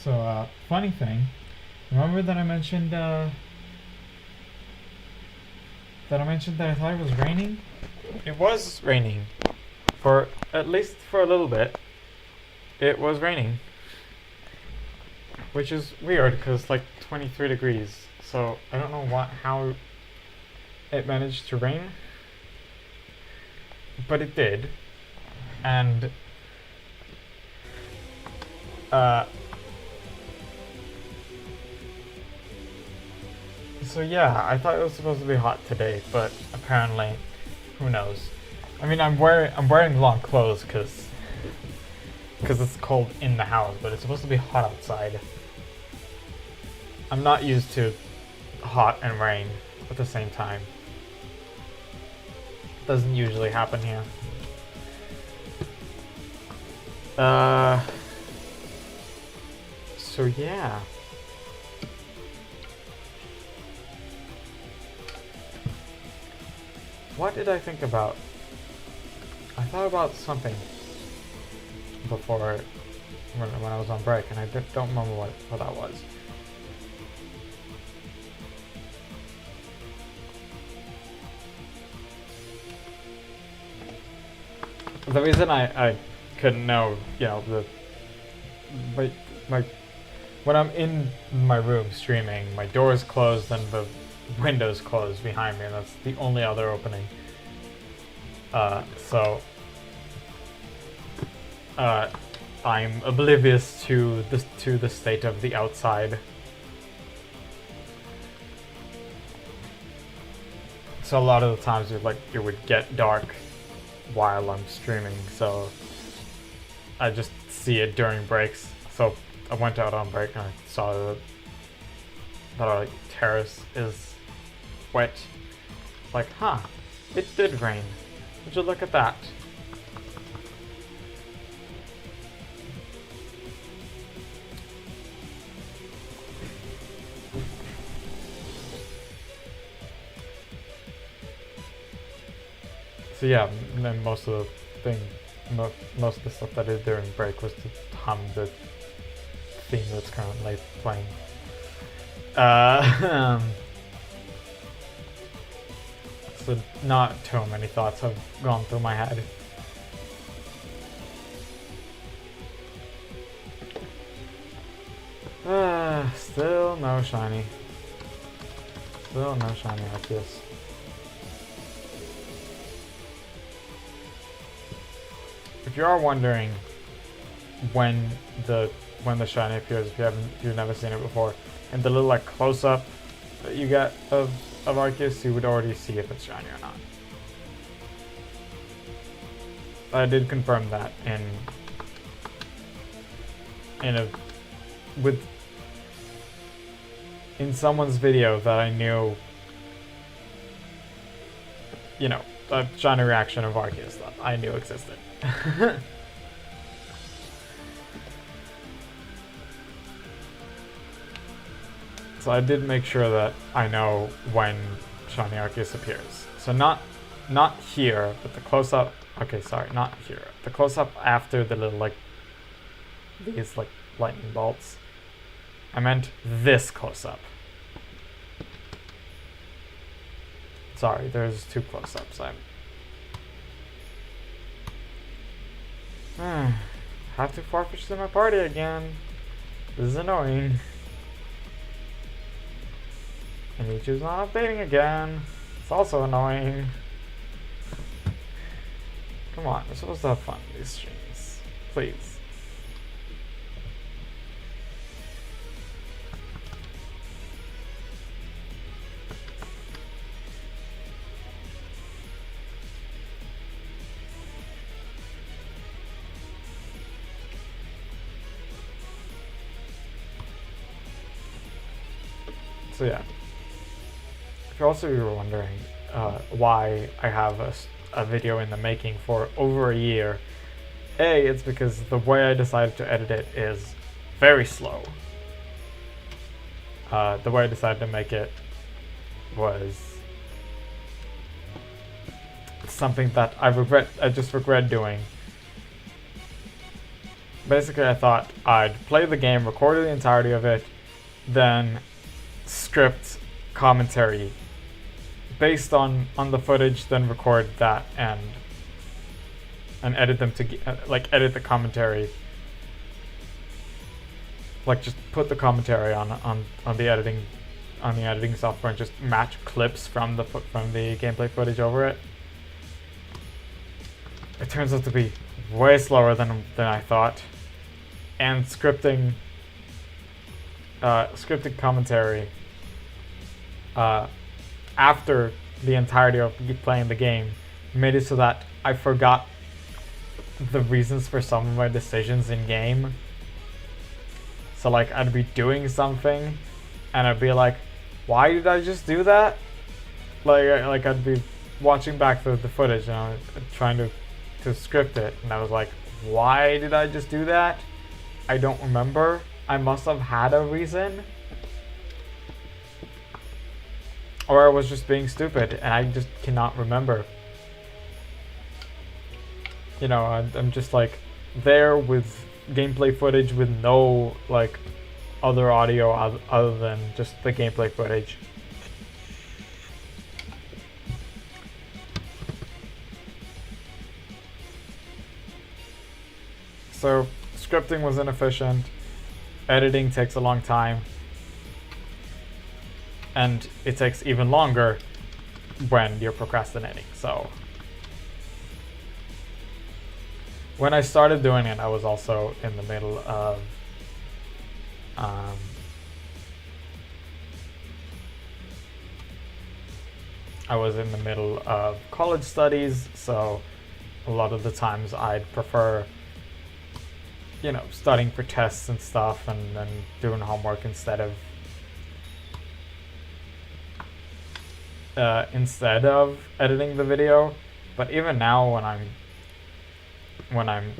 So, funny thing, remember that I mentioned that I thought it was raining? It was raining. For at least for a little bit, it was raining. Which is weird because it's like 23 degrees. So I don't know how it managed to rain. But it did. And so yeah, I thought it was supposed to be hot today, but apparently, who knows? I mean, I'm wearing long clothes because it's cold in the house, but it's supposed to be hot outside. I'm not used to hot and rain at the same time. Doesn't usually happen here. So yeah. What did I think about? I thought about something before when I was on break, and I don't remember what that was. The reason I couldn't know, you know, when I'm in my room streaming, my door is closed and the window's closed behind me, and that's the only other opening. So I'm oblivious to the state of the outside. So a lot of the times it would get dark while I'm streaming, so I just see it during breaks. So I went out on break and I saw that our terrace is wet. Like, huh, it did rain. Would you look at that? So yeah, and then most of the stuff that I did during break was to hum the theme that's currently playing. So not too many thoughts have gone through my head. Still no shiny. Still no shiny Arceus. If you are wondering when the shiny appears, if you've never seen it before, and the little like close up that you get of Arceus, you would already see if it's shiny or not. I did confirm that in someone's video that I knew, you know, a shiny reaction of Arceus that I knew existed. So I did make sure that I know when shiny Arceus appears. So not here, but the close up. Okay, sorry, not here. The close up after the little like these like lightning bolts. I meant this close up. Sorry, there's two close ups. Have to farfish to my party again. This is annoying. And YouTube's not updating again. It's also annoying. Come on, we're supposed to have fun with these streams. Please. So yeah. If you were wondering why I have a video in the making for over a year, it's because the way I decided to edit it is very slow. The way I decided to make it was something that I just regret doing. basically I thought I'd play the game, record the entirety of it, then script commentary based on the footage, then record that and edit them to like edit the commentary, like just put the commentary on the editing software and just match clips from the gameplay footage over it. It turns out to be way slower than I thought, and scripting commentary after the entirety of playing the game made it so that I forgot the reasons for some of my decisions in game. So like I'd be doing something and I'd be like, why did I just do that? Like I'd be watching back the footage and I was trying to script it, and I was like, why did I just do that? I don't remember. I must have had a reason. Or I was just being stupid and I just cannot remember. You know, I'm just like there with gameplay footage with no like other audio other than just the gameplay footage. So scripting was inefficient, editing takes a long time, and it takes even longer when you're procrastinating. So when I started doing it, I was also in the middle of college studies, so a lot of the times I'd prefer, you know, studying for tests and stuff and doing homework instead of editing the video. But even now when I'm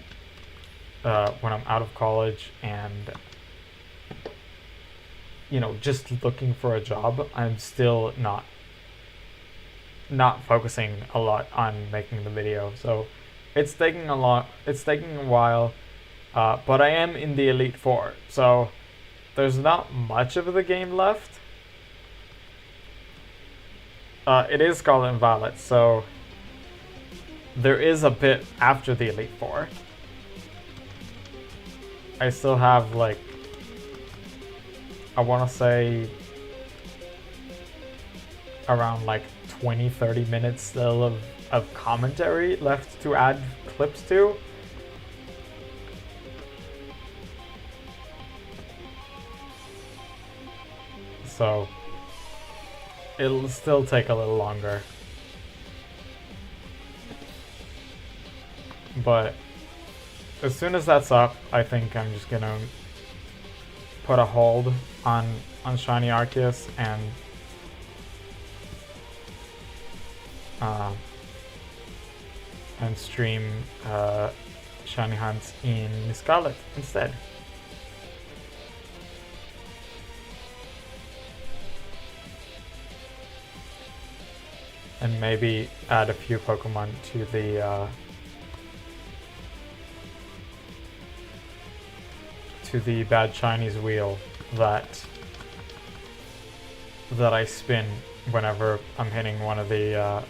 out of college and, you know, just looking for a job, I'm still not focusing a lot on making the video. So it's taking a while, but I am in the Elite Four, so there's not much of the game left. It is Scarlet and Violet, so there is a bit after the Elite Four. I still have, like, I want to say around like 20-30 minutes still of commentary left to add clips to. So it'll still take a little longer. But as soon as that's up, I think I'm just gonna put a hold on Shiny Arceus and stream Shiny Hunts in Scarlet instead. And maybe add a few Pokemon to the Bad Chinese wheel that I spin whenever I'm hitting one of the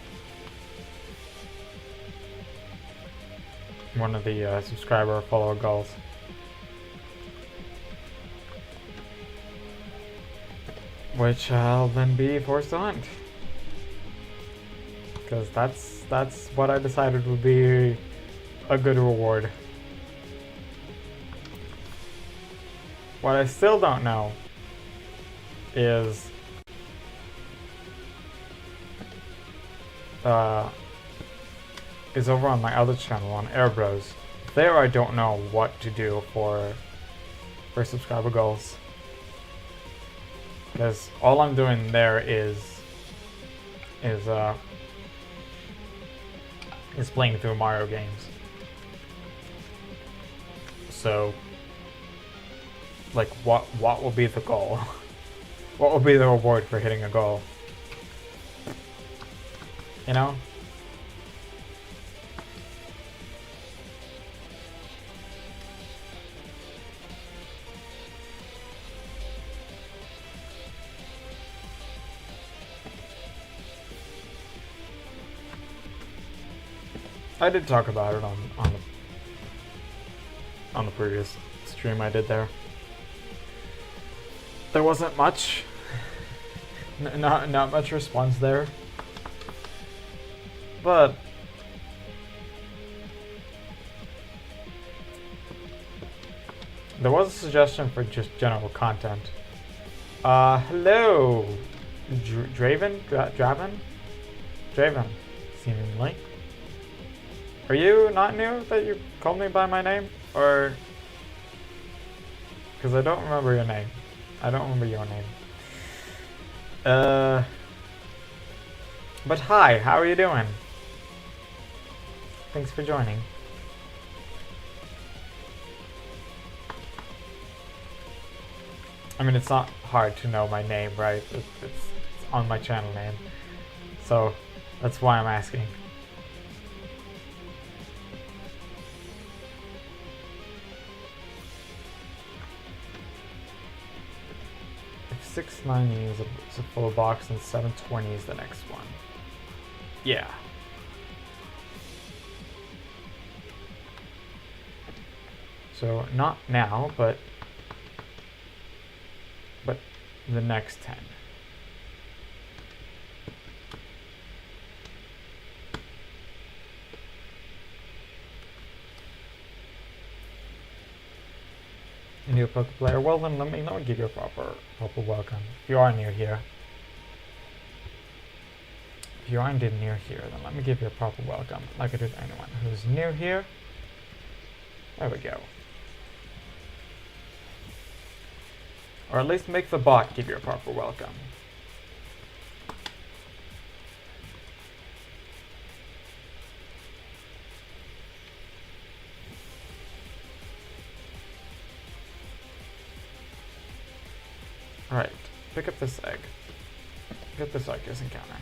subscriber or follower goals. Which I'll then be forced to hunt. Because that's what I decided would be a good reward. What I still don't know is over on my other channel on Airbros. There I don't know what to do for subscriber goals, because all I'm doing there is playing through Mario games. So, like, what will be the goal? What will be the reward for hitting a goal? You know? I did talk about it on the previous stream I did there. There wasn't much, not much response there, but there was a suggestion for just general content. Hello, Draven, seemingly. Are you not new that you called me by my name, or? Because I don't remember your name. I don't remember your name. But hi, how are you doing? Thanks for joining. I mean, it's not hard to know my name, right? It's on my channel name. So, that's why I'm asking. If 690 is a full box and 720 is the next one. Yeah. So, not now, but the next 10. A new Poké player. Well then, let me give you a proper welcome. If you are new here. If you are indeed new here, then let me give you a proper welcome, like I do to anyone who's new here. There we go. Or at least make the bot give you a proper welcome. Alright, pick up this egg. Pick up this Arceus encounter.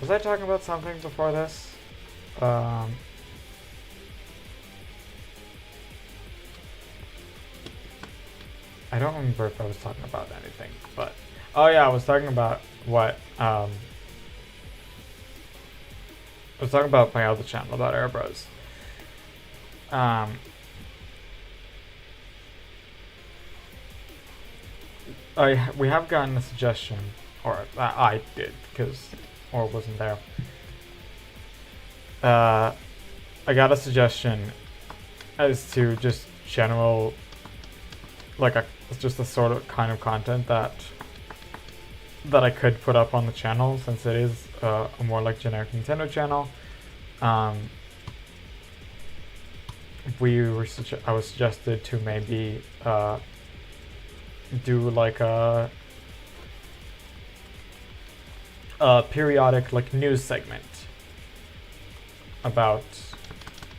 Was I talking about something before this? I don't remember if I was talking about anything, but oh yeah, I was talking about what I was talking about my other channel about Airbros. We have gotten a suggestion, or I did, because or wasn't there. I got a suggestion as to just general, like just a sort of kind of content that I could put up on the channel, since it is a more like generic Nintendo channel. I was suggested to maybe do like a periodic like news segment about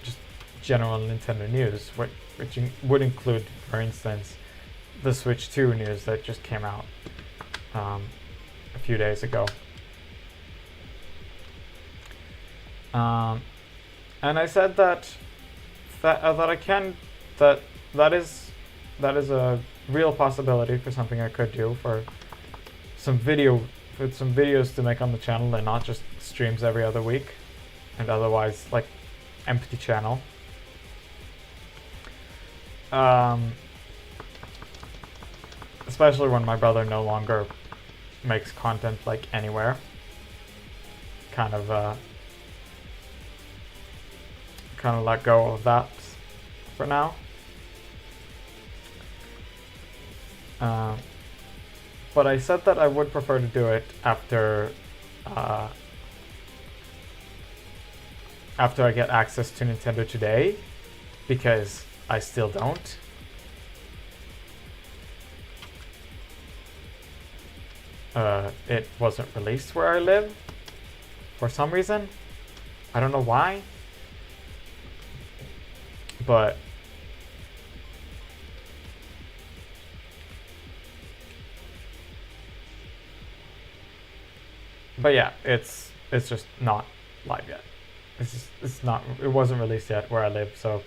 just general Nintendo news, which would include, for instance, the Switch 2 news that just came out a few days ago. And I said that is a real possibility for something I could do, for some videos to make on the channel, and not just streams every other week and otherwise like empty channel. Especially when my brother no longer makes content like anywhere. Kind of let go of that for now. But I said that I would prefer to do it after I get access to Nintendo Today, because I still don't. It wasn't released where I live for some reason. I don't know why. But yeah, it's just not live yet. It wasn't released yet where I live, so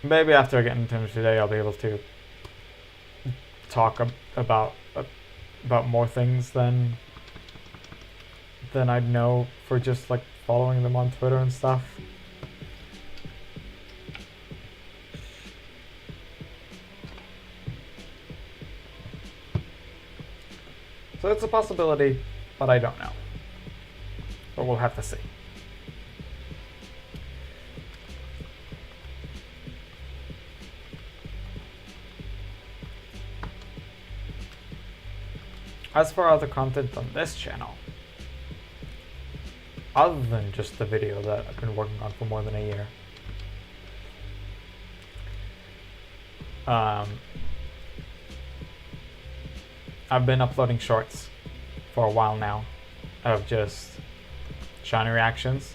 maybe after I get into it today, I'll be able to talk about more things than I'd know for just like following them on Twitter and stuff. So it's a possibility, but I don't know. But we'll have to see. As for other content on this channel, other than just the video that I've been working on for more than a year, I've been uploading shorts for a while now of just shiny reactions.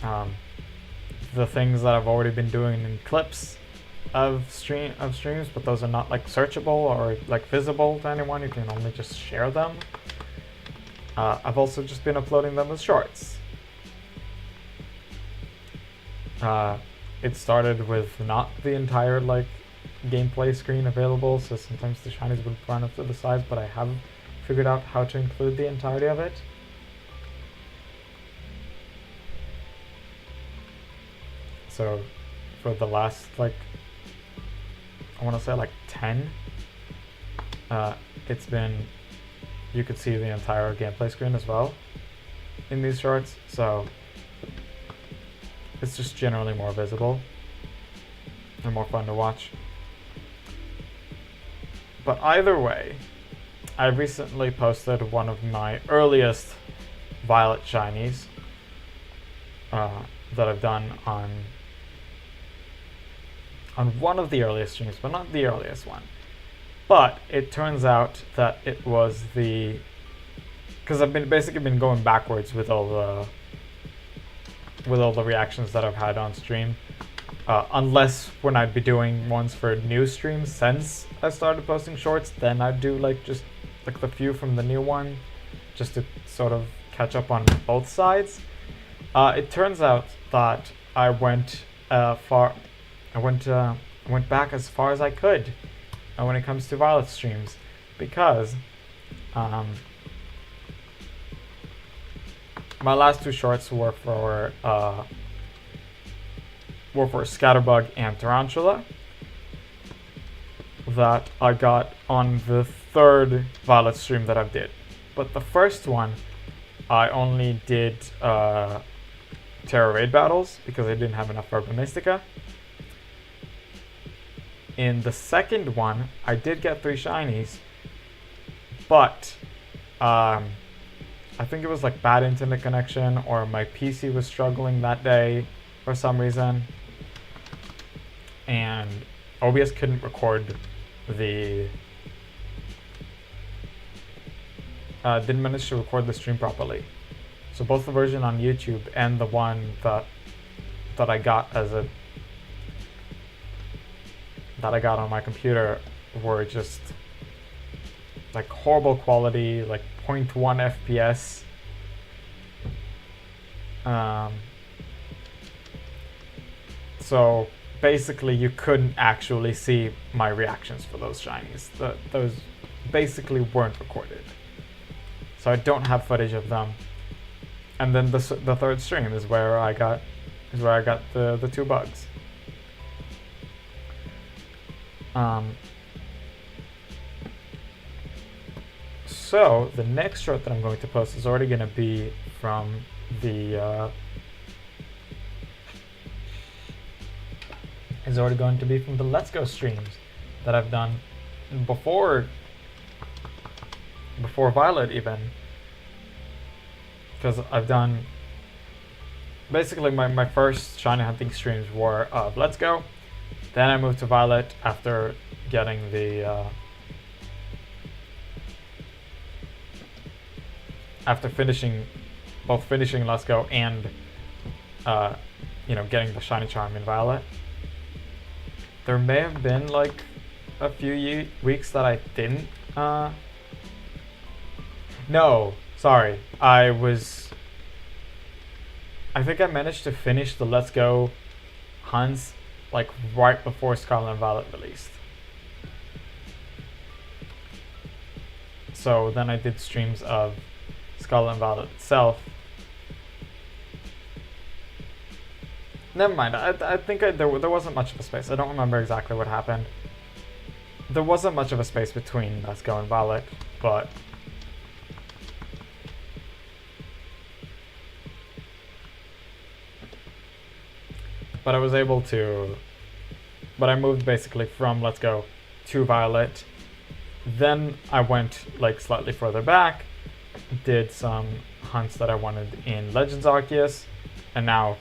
The things that I've already been doing in clips of streams, but those are not like searchable or like visible to anyone. You can only just share them. I've also just been uploading them as shorts. It started with not the entire like gameplay screen available, so sometimes the shinies would run up to the sides, but I have figured out how to include the entirety of it. So for the last like, I want to say like 10, it's been, you could see the entire gameplay screen as well in these shorts, so it's just generally more visible and more fun to watch. But either way, I recently posted one of my earliest Violet shinies that I've done on one of the earliest streams, but not the earliest one. But it turns out that it was the, because I've basically been going backwards with all the reactions that I've had on stream, unless when I'd be doing ones for new streams since I started posting shorts, then I'd do like just like the few from the new one, just to sort of catch up on both sides. It turns out that I went went back as far as I could when it comes to Violet streams, because my last two shorts were for Scatterbug and Tarantula that I got on the third Violet stream that I did. But the first one, I only did Terra Raid battles because I didn't have enough Urban Mystica. In the second one, I did get 3 shinies, but I think it was like bad internet connection, or my PC was struggling that day for some reason, and OBS couldn't record the didn't manage to record the stream properly. So both the version on YouTube and the one that I got on my computer were just like horrible quality, like 0.1 FPS. So basically you couldn't actually see my reactions for those shinies. Those basically weren't recorded. So I don't have footage of them. And then the third stream is where I got the 2 bugs. So the next short that I'm going to post is already going to be from the Let's Go streams that I've done before Violet even, because I've done basically my first shiny hunting streams were Let's Go. Then I moved to Violet after getting the after finishing Let's Go and getting the shiny charm in Violet. There may have been like a few weeks that I didn't. No, sorry. I think I managed to finish the Let's Go hunts like right before Scarlet and Violet released. So then I did streams of Scarlet and Violet itself. Never mind, I think there wasn't much of a space. I don't remember exactly what happened. There wasn't much of a space between Let's Go and Violet, but I was able to, but I moved basically from Let's Go to Violet. Then I went like slightly further back, did some hunts that I wanted in Legends Arceus, and now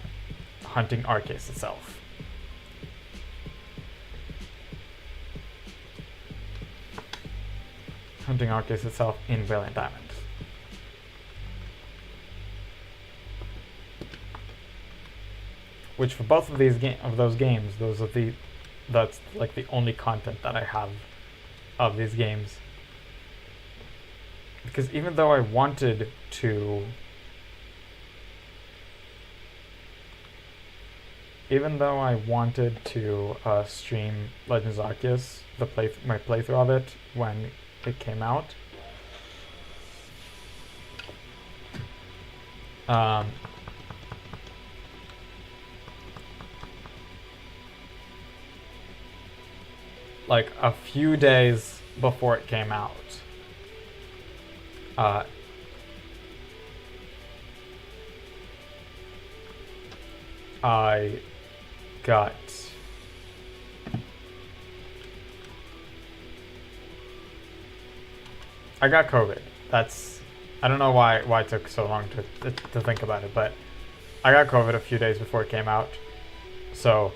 hunting Arceus itself. Hunting Arceus itself in Brilliant Diamond. Which for both of these those games, that's like the only content that I have of these games. Because even though I wanted to stream Legends Arceus, my playthrough of it when it came out, like a few days before it came out, I got COVID. I don't know why it took so long to think about it, but I got COVID a few days before it came out. So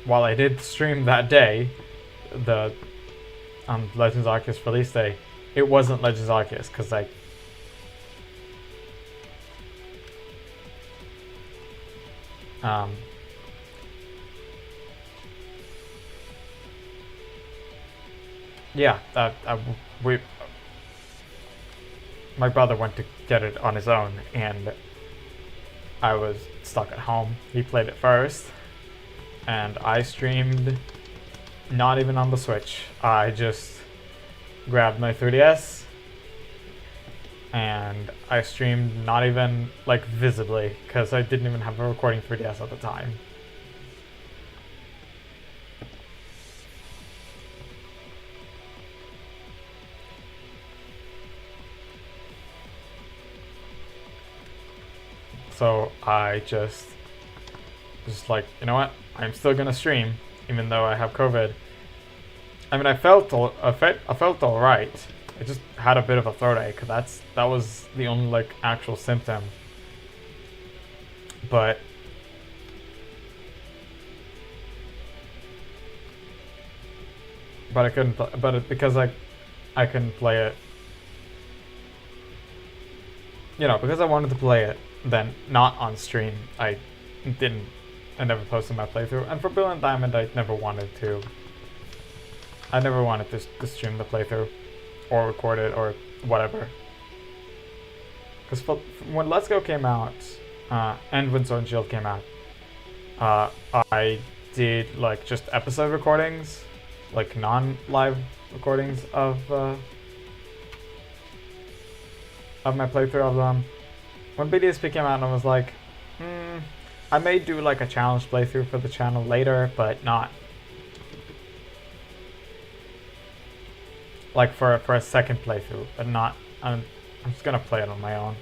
while I did stream that day, the Legends Arceus release day, it wasn't Legends Arceus because yeah, my brother went to get it on his own, and I was stuck at home. He played it first, and I streamed not even on the Switch. I just grabbed my 3DS, and I streamed not even like visibly, because I didn't even have a recording 3DS at the time. So I just like, you know what? I'm still gonna stream, even though I have COVID. I mean, I felt all right. I just had a bit of a throat ache. That was the only like actual symptom. But I couldn't. Because I couldn't play it. You know, because I wanted to play it, then not on stream. I never posted my playthrough. And for Brilliant Diamond, I never wanted to to stream the playthrough or record it or whatever. Because when Let's Go came out, and when Sword and Shield came out, I did like just episode recordings, like non-live recordings of my playthrough of them. When BDSP came out, I was like, I may do like a challenge playthrough for the channel later, but not like for a second playthrough, but not. I'm just gonna play it on my own.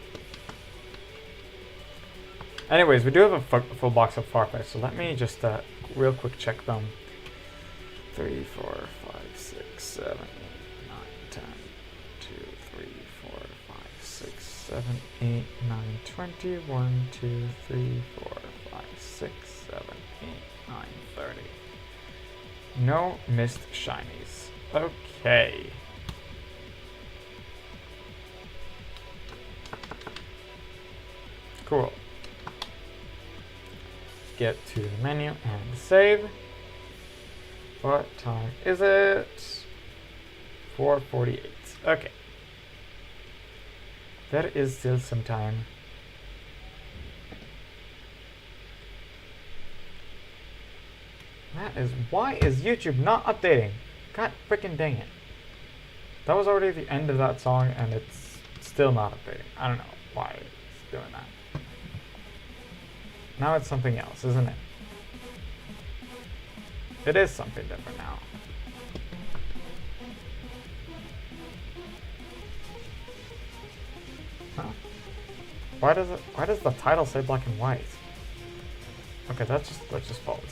Anyways, we do have a full box of Farfetch, so let me just real quick check them. 3, 4, 5, 6, 7, 8, 9, 10, 2, 3, 4, 5, 6, 7, 8, 9, 20, 1, 2, 3, 4, 5, 6, 7, 8, 9, 30. No missed shinies. Okay. Cool. Get to the menu and save. What time is it? 4:48. Okay. There is still some time. Why is YouTube not updating? God freaking dang it. That was already the end of that song and it's still not updating. I don't know why it's doing that. Now it's something else, isn't it? It is something different now. Huh? Why does the title say black and white? Okay, that's just fault.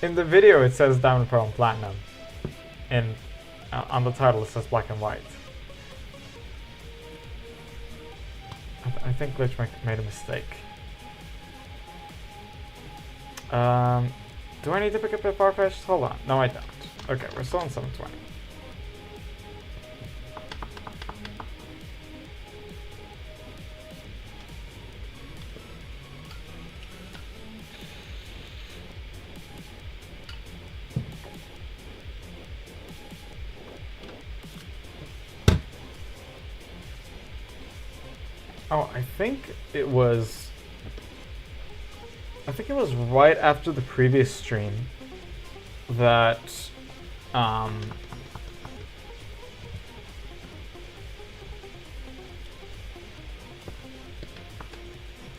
In the video it says Diamond, Pearl, and Platinum. And on the title it says black and white. I think Glitch made a mistake. Do I need to pick up a Farfetch'd? Hold on. No, I don't. Okay, we're still on 720. Oh, I think it was right after the previous stream that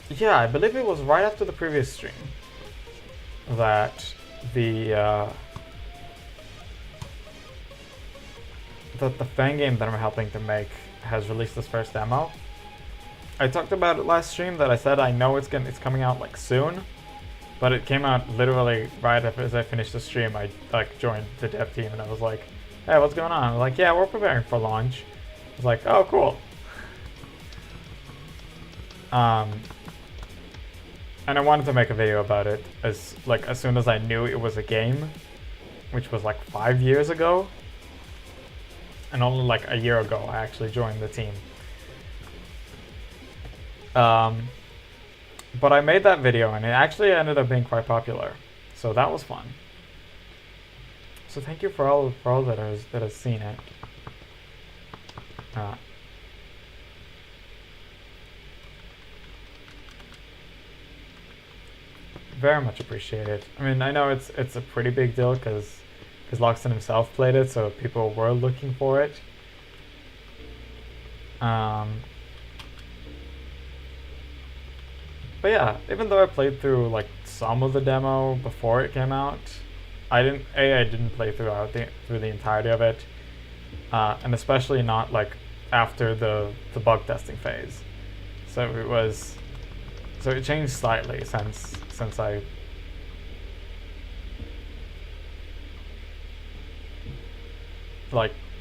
yeah, I believe it was right after the previous stream that the fan game that I'm helping to make has released its first demo. I talked about it last stream that I said I know it's coming out like soon, but it came out literally right as I finished the stream. I like joined the dev team and I was like, "Hey, what's going on?" I was like, "Yeah, we're preparing for launch." I was like, "Oh, cool." And I wanted to make a video about it as soon as I knew it was a game, which was like 5 years ago, and only like a year ago I actually joined the team. But I made that video and it actually ended up being quite popular, so that was fun. So thank you for all that has seen it. Very much appreciated. I mean, I know it's a pretty big deal because Loxton himself played it, so people were looking for it. But yeah, even though I played through like some of the demo before it came out, I didn't play through the entirety of it, and especially not like after the bug testing phase. So it changed slightly since I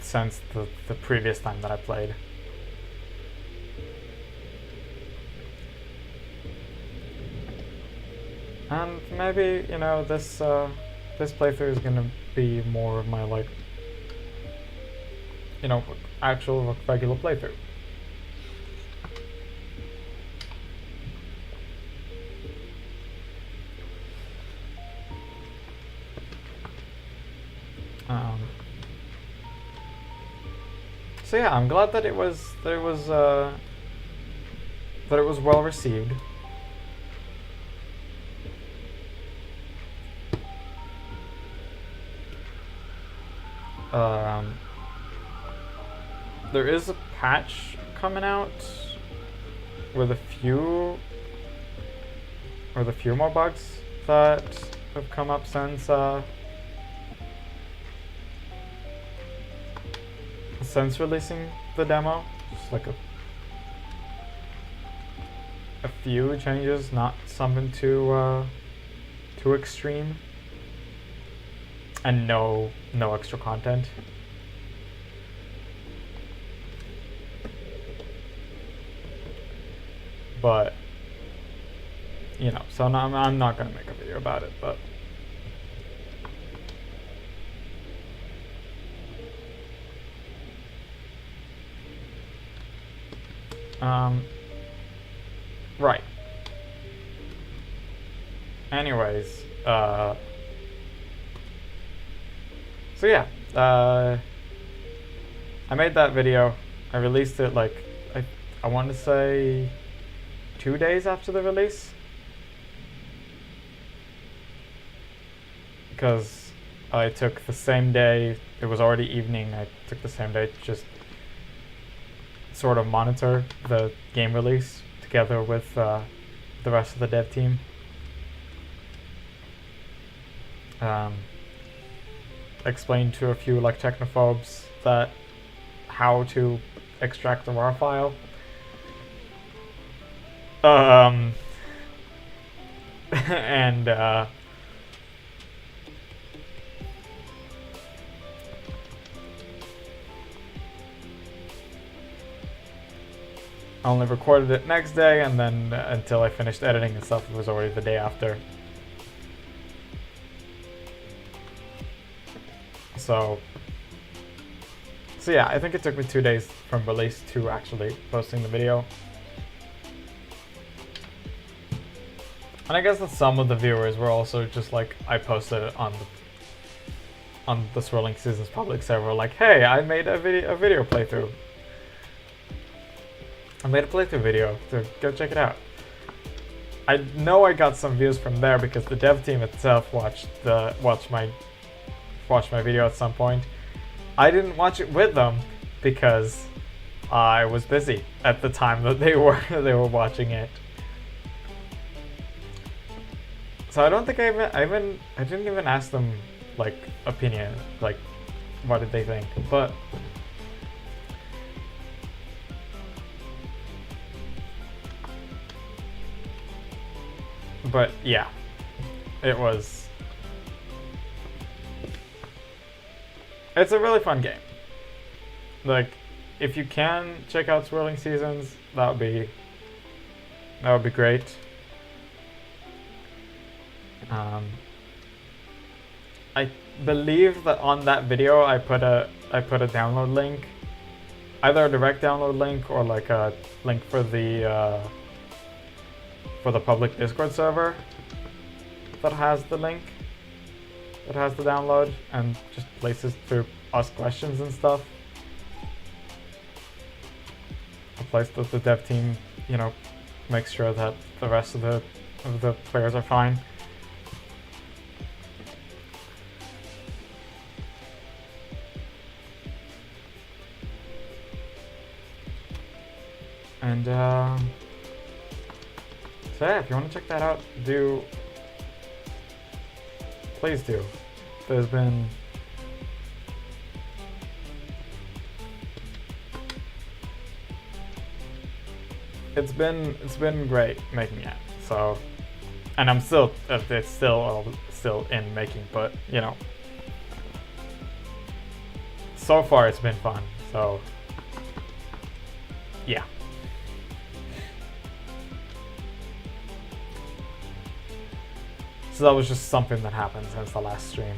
since the previous time that I played. And maybe, you know, this playthrough is gonna be more of my like, you know, actual regular playthrough. So yeah, I'm glad that it was well received. There is a patch coming out with a few more bugs that have come up since releasing the demo. Just like a few changes, not something too extreme, and no extra content. But you know, so I'm not gonna make a video about it, but right. Anyways, so yeah, I made that video. I released it like I want to say 2 days after the release. Because I took the same day, it was already evening, I took the same day to just sort of monitor the game release together with the rest of the dev team. Explained to a few like technophobes that how to extract the RAR file. And I only recorded it next day, and then until I finished editing and stuff, it was already the day after. So yeah, I think it took me 2 days from release to actually posting the video. And I guess that some of the viewers were also just like, I posted it on the Swirling Seasons public server, like, hey, I made a video playthrough. I made a playthrough video, so go check it out. I know I got some views from there because the dev team itself watched my video at some point. I didn't watch it with them because I was busy at the time that they were watching it. So I don't think I didn't even ask them like opinion, like what did they think, but yeah, it's a really fun game. Like, if you can check out Swirling Seasons, that would be great. I believe that on that video I put a download link, either a direct download link or like a link for the public Discord server that has the link, that has the download, and just places to ask questions and stuff. A place that the dev team, makes sure that the rest of the players are fine. And so yeah, if you want to check that out, please do. It's been great making it. So, and I'm still it's still in making, but so far it's been fun. So yeah. So that was just something that happened since the last stream.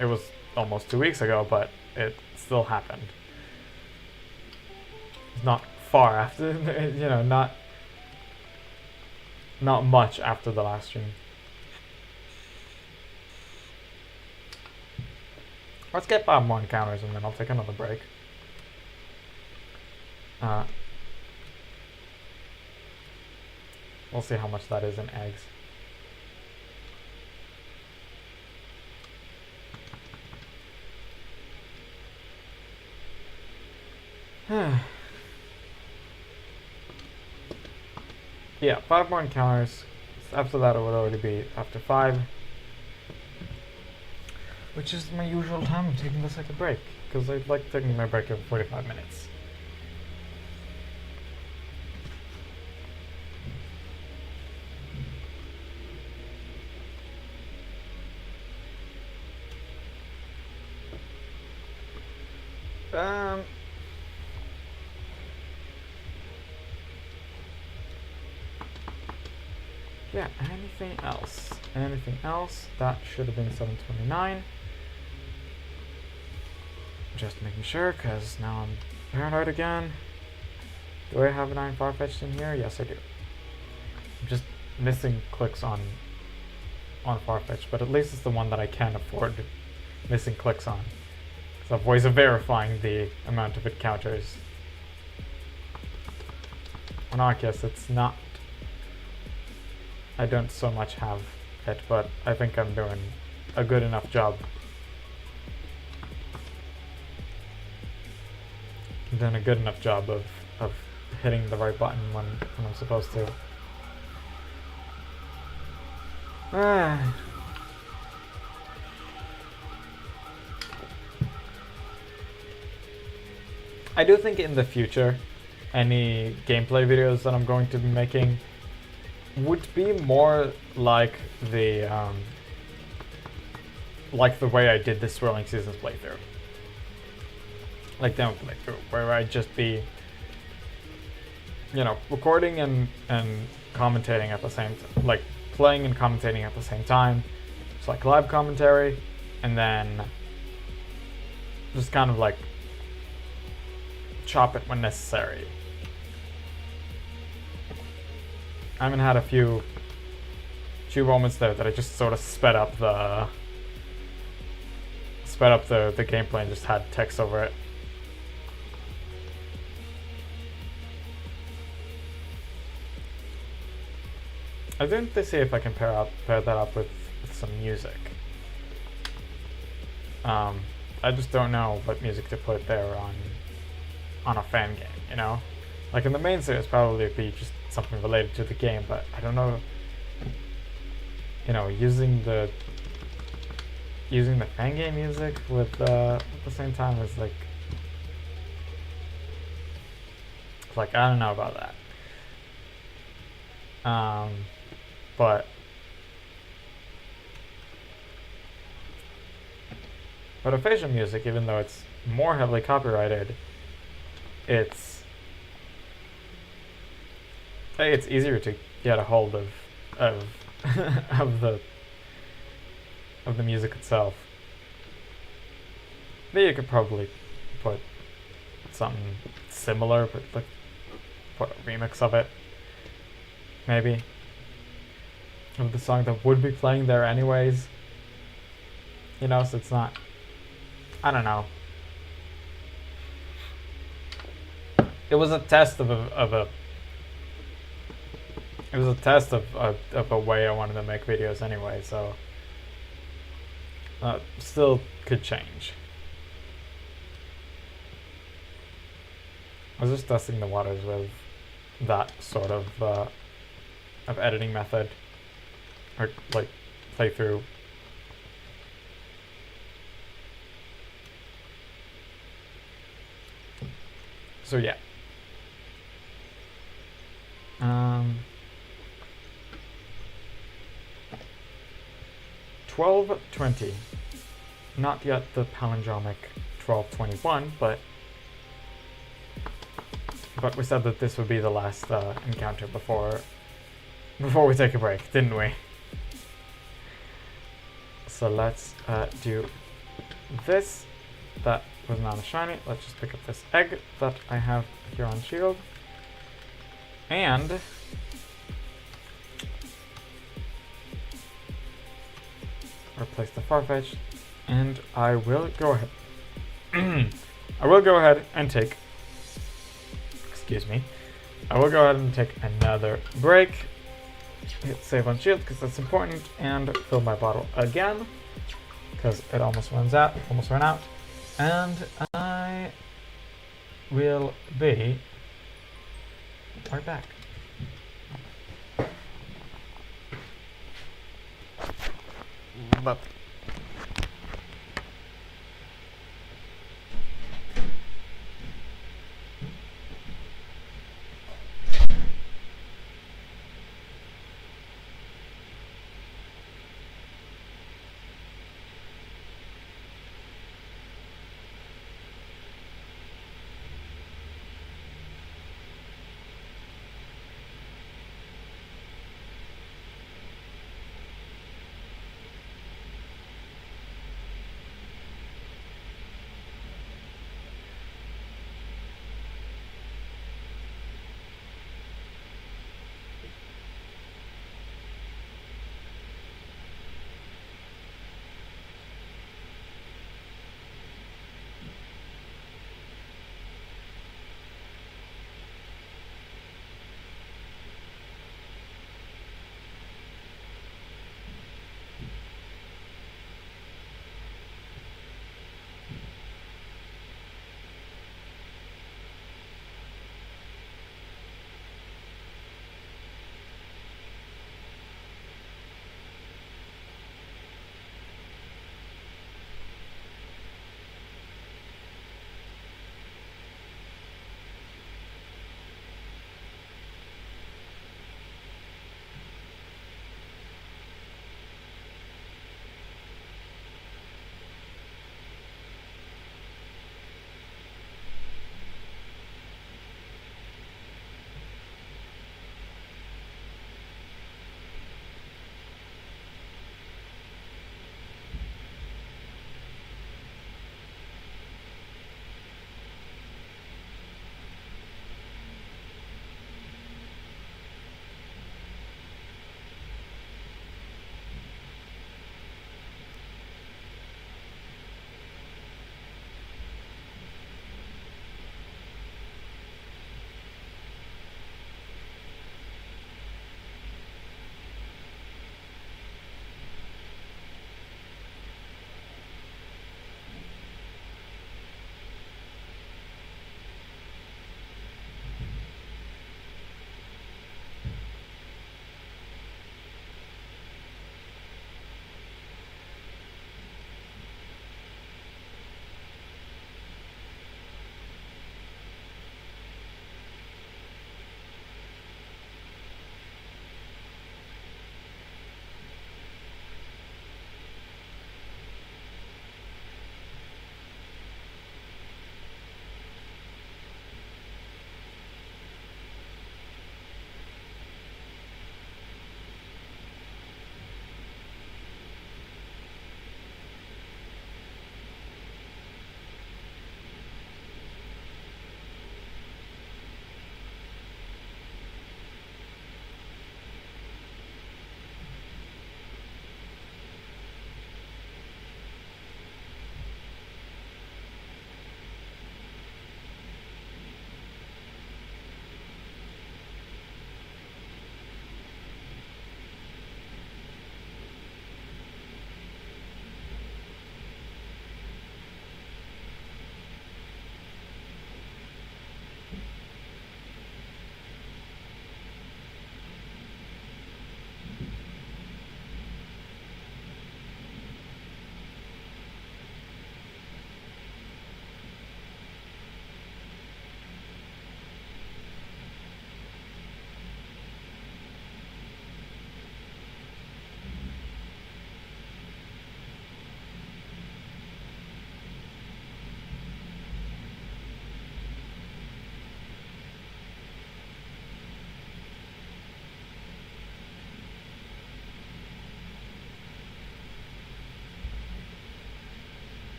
It was almost 2 weeks ago, but it still happened. Not far after, not much after the last stream. Let's get 5 more encounters and then I'll take another break. We'll see how much that is in eggs. Yeah, 5 more encounters. After that it would already be after 5. Which is my usual time of taking the second break. Because I like taking my break every 45 minutes. Yeah, anything else? Anything else? That should have been 729. Just making sure, because now I'm paranoid again. Do I have an Iron Farfetch'd in here? Yes, I do. I'm just missing clicks on Farfetch, but at least it's the one that I can afford missing clicks on. So voice of verifying the amount of encounters. On Arceus, it's not. I don't so much have it, but I think I'm doing a good enough job. I'm doing a good enough job of hitting the right button when I'm supposed to. I do think in the future, any gameplay videos that I'm going to be making would be more like the way I did the Swirling Seasons playthrough. Like demo playthrough, where I'd just be, you know, recording and commentating at the same time, like playing and commentating at the same time. It's like live commentary, and then just kind of like chop it when necessary. I haven't had a few moments there that I just sort of sped up the gameplay and just had text over it. I think to see if I can pair that up with some music. I just don't know what music to put there on a fan game, you know? Like in the main series, probably it'd be just something related to the game, but I don't know. You know, using the fan game music with at the same time is like I don't know about that. But aphasia music, even though it's more heavily copyrighted, it's easier to get a hold of of the music itself. Then you could probably put something similar, but like put a remix of it, maybe, of the song that would be playing there anyways. You know, so it's not. I don't know. It was a test of a way I wanted to make videos anyway, so still could change. I was just testing the waters with that sort of editing method, or like playthrough. So yeah. 12:20. Not yet the palindromic 12:21, but we said that this would be the last encounter before we take a break, didn't we? So let's do this. That was not a shiny. Let's just pick up this egg that I have here on shield. And replace the Farfetch, and I will go ahead. I will go ahead and take. Excuse me. I will go ahead and take another break. Hit save on shield because that's important, and fill my bottle again because it almost ran out, and I will be right back. But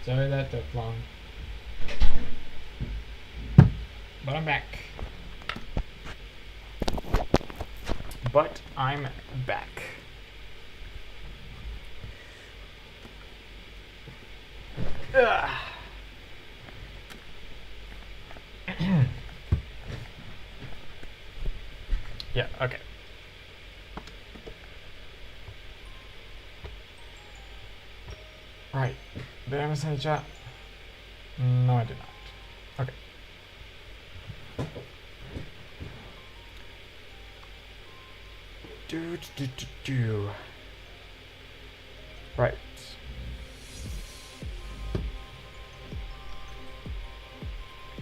Sorry that took long. But I'm back. But I'm back. Ugh. Yeah, okay. Right. Did I miss any chat? No, I did not. Okay. Do. Right.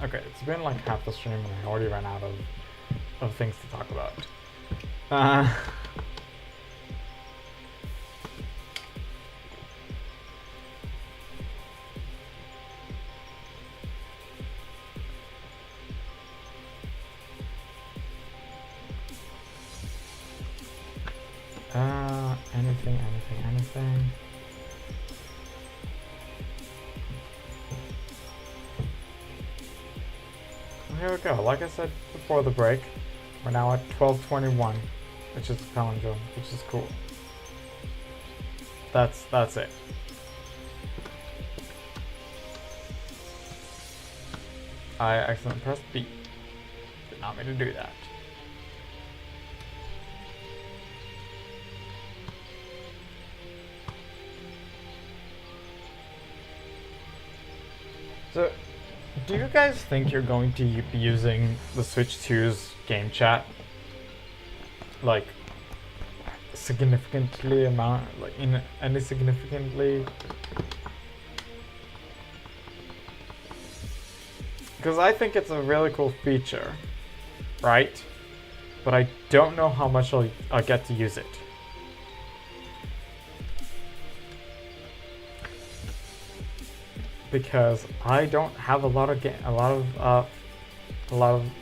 Okay, it's been like half the stream and I already ran out of things to talk about. Anything. Well, here we go. Like I said before the break, we're now at 12:21, which is the palindrome, which is cool. That's it. I accidentally pressed B. Did not mean to do that. So, do you guys think you're going to be using the Switch 2's game chat like significantly in any significantly? Because I think it's a really cool feature, right? But I don't know how much I'll get to use it. Because I don't have a lot of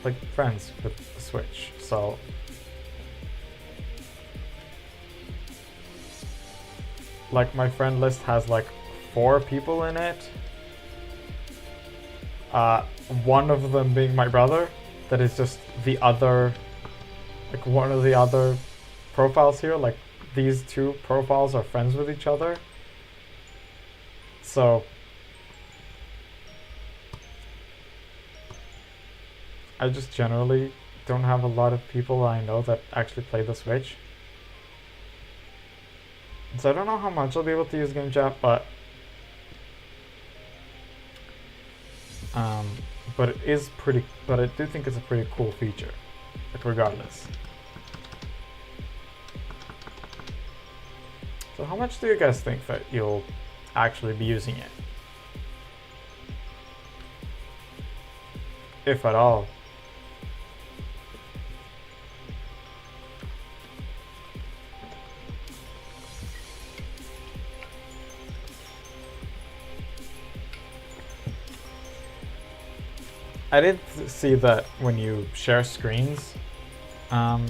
like friends with the Switch, so like my friend list has like 4 people in it. One of them being my brother, that is just the other, like one of the other profiles here. Like these 2 profiles are friends with each other, so I just generally don't have a lot of people I know that actually play the Switch. So I don't know how much I'll be able to use game chat, but it is pretty, but I do think it's a pretty cool feature, like regardless. So how much do you guys think that you'll actually be using it? If at all. I did see that when you share screens, on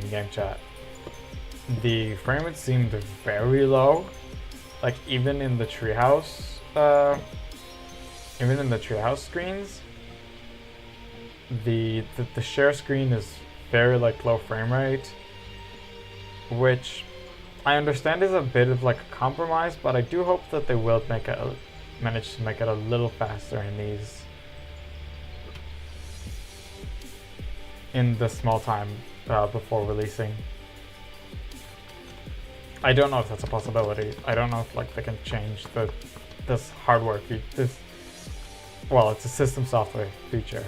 game chat, the frame rate seemed very low. Like even in the treehouse, screens, the share screen is very like low frame rate, which I understand is a bit of like a compromise, but I do hope that they will manage to make it a little faster in the small time before releasing. I don't know if that's a possibility. I don't know if like they can change this hardware well, it's a system software feature.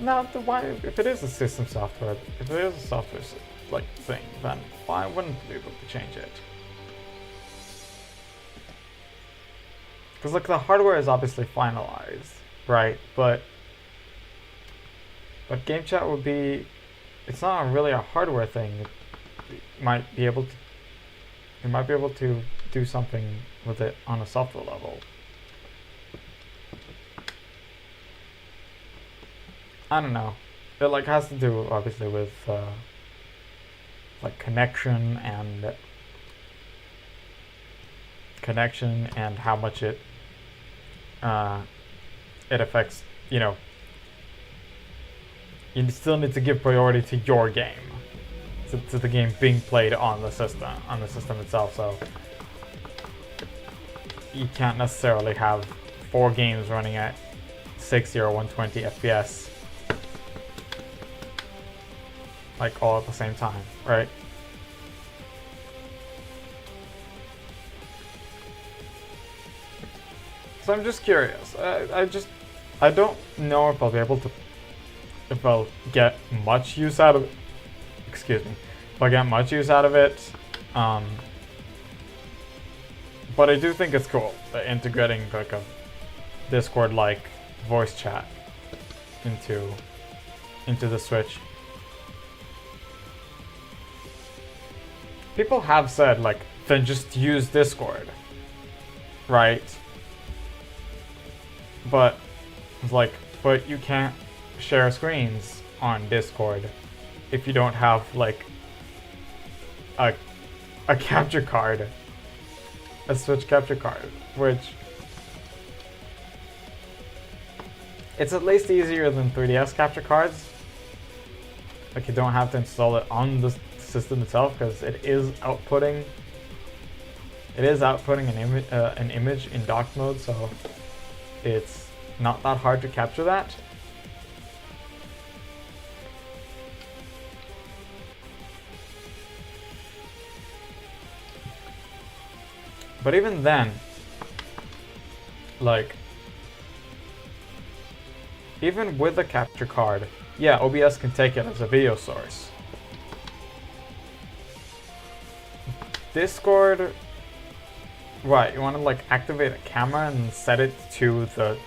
Now, if it is a system software, if it is a software like thing, then why wouldn't they be able to change it? Because like the hardware is obviously finalized, right? But game chat would be, it's not really a hardware thing. It might be able to do something with it on a software level. I don't know. It like has to do obviously with like connection and how much it affects, you know, you still need to give priority to your game, to the game being played on the system itself. So you can't necessarily have 4 games running at 60 or 120 FPS like all at the same time, right? So I'm just curious. I don't know if I'll be able to, if I'll get much use out of it. Excuse me. If I'll get much use out of it. But I do think it's cool integrating like a Discord-like voice chat into the Switch. People have said like, then just use Discord, right? But it's like, but you can't share screens on Discord if you don't have like a capture card, a Switch capture card, which it's at least easier than 3DS capture cards. Like you don't have to install it on the system itself because it is outputting an image in dock mode, so it's not that hard to capture that. But even then, like, even with the capture card, yeah, OBS can take it as a video source. Discord, what, you want to like activate a camera and set it to the,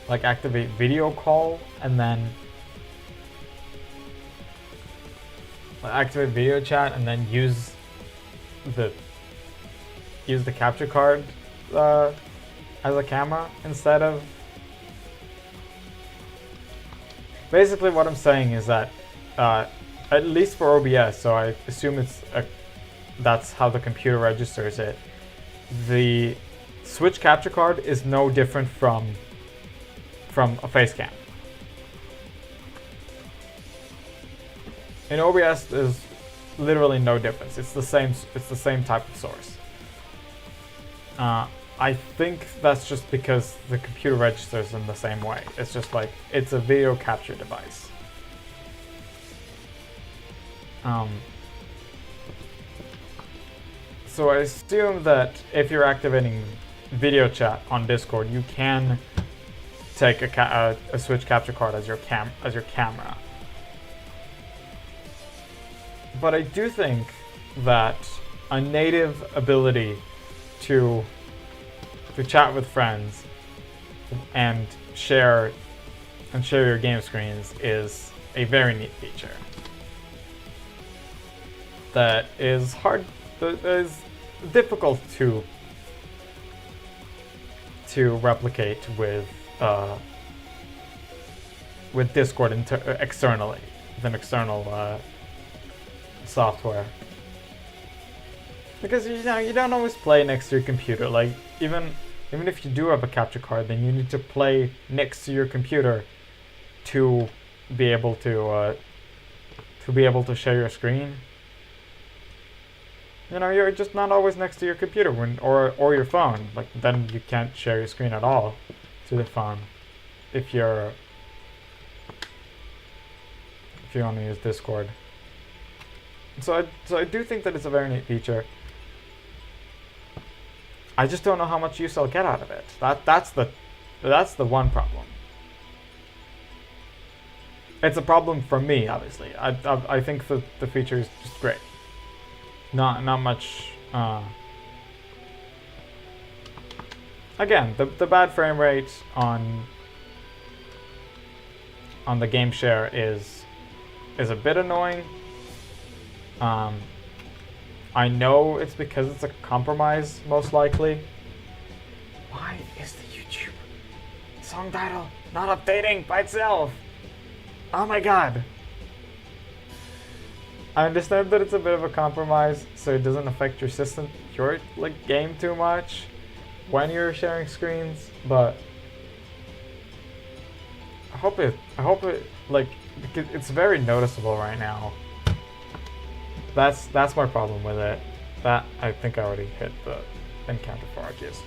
like activate video call and then activate video chat and then use the capture card as a camera instead of. Basically what I'm saying is that at least for OBS, so I assume that's how the computer registers it, the Switch capture card is no different from a face cam. In OBS, there's literally no difference. It's the same type of source. I think that's just because the computer registers in the same way. It's just like, it's a video capture device. So I assume that if you're activating video chat on Discord, you can take a Switch capture card as your camera. But I do think that a native ability to chat with friends and share your game screens is a very neat feature that is difficult to replicate with Discord externally, with an external software, because you don't always play next to your computer. Like even if you do have a capture card, then you need to play next to your computer to be able to share your screen. You know, you're just not always next to your computer or your phone. Like then you can't share your screen at all to the phone if you only use Discord. So I do think that it's a very neat feature. I just don't know how much use I'll get out of it. That's the one problem. It's a problem for me, obviously. I think the feature is just great. Not much. Again, the bad frame rate on the game share is a bit annoying. I know it's because it's a compromise, most likely. Why is the YouTube song title not updating by itself? Oh my god. I understand that it's a bit of a compromise, so it doesn't affect your like game too much when you're sharing screens, but I hope it like, because it's very noticeable right now. That's my problem with it. That I think I already hit the encounter for Arceus.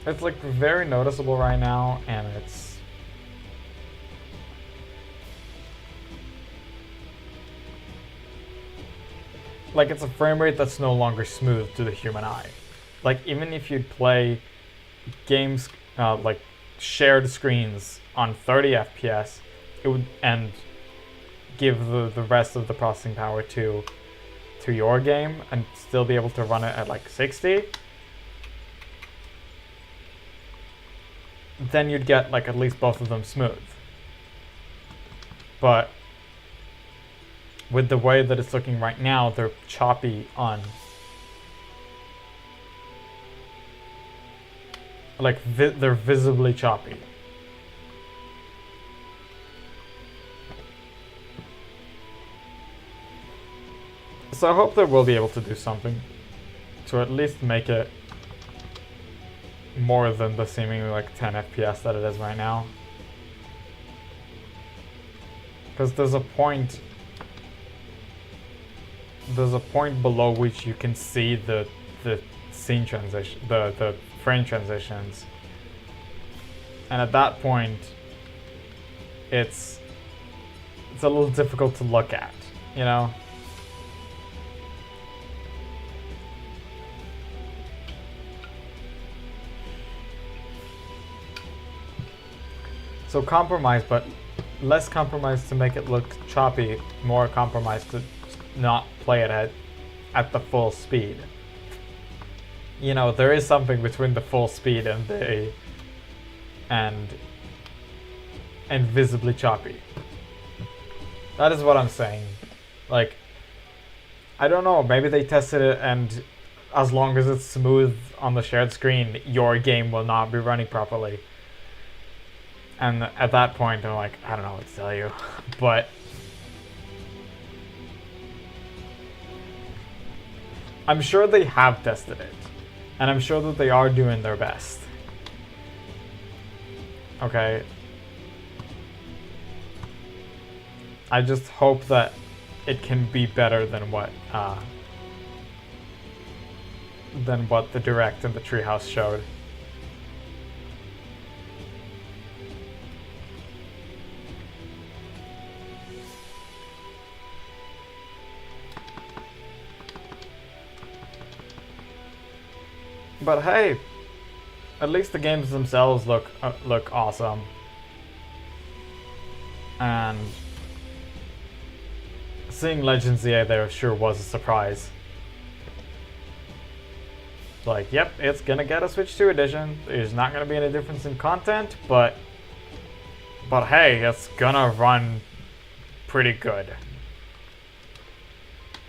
It's like very noticeable right now, and it's like it's a frame rate that's no longer smooth to the human eye. Like even if you play games like shared screens on 30 FPS, it would and give the rest of the processing power to your game and still be able to run it at like 60. Then you'd get like at least both of them smooth. But with the way that it's looking right now, they're choppy on like they're visibly choppy. So I hope they will be able to do something to at least make it more than the seemingly like 10 FPS that it is right now. Because there's a point below which you can see the scene transition, the frame transitions, and at that point it's a little difficult to look at, you know. So compromise, but less compromise to make it look choppy, more compromise to not play it at the full speed. You know, there is something between the full speed and and visibly choppy. That is what I'm saying. Like, I don't know, maybe they tested it and as long as it's smooth on the shared screen, your game will not be running properly. And at that point, I'm like, I don't know what to tell you. But I'm sure they have tested it. And I'm sure that they are doing their best. Okay? I just hope that it can be better than what the Direct and the Treehouse showed. But hey, at least the games themselves look awesome, and seeing Legends ZA there sure was a surprise. Like, yep, it's gonna get a Switch 2 edition. There's not gonna be any difference in content, but hey, it's gonna run pretty good.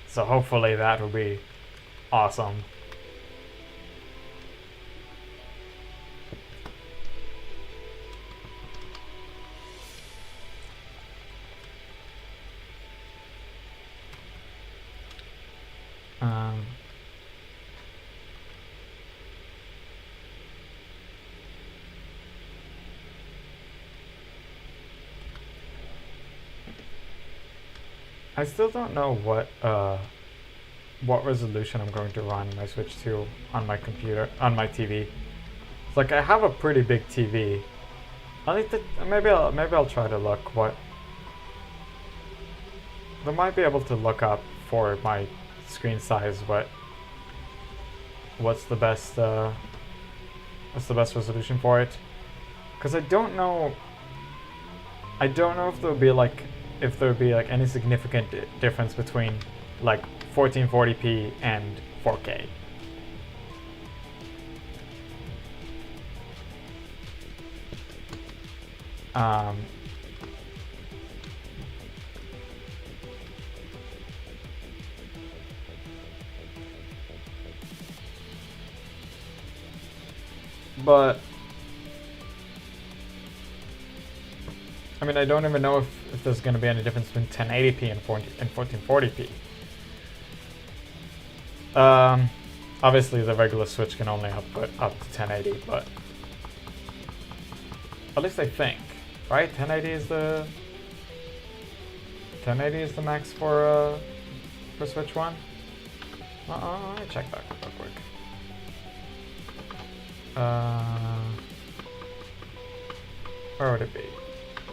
So hopefully that will be awesome. I still don't know what resolution I'm going to run my Switch 2 on my computer, on my TV. It's like I have a pretty big TV. I need to maybe I'll try to look what I might be able to look up for my screen size. What's the best resolution for it? Because I don't know if there'll be like any significant difference between like 1440p and 4K. But I mean, I don't even know if there's going to be any difference between 1080p and 1440p. Obviously, the regular Switch can only output up to 1080, but at least I think, right? 1080 is the max for Switch One. Let me check that real quick. Where would it be?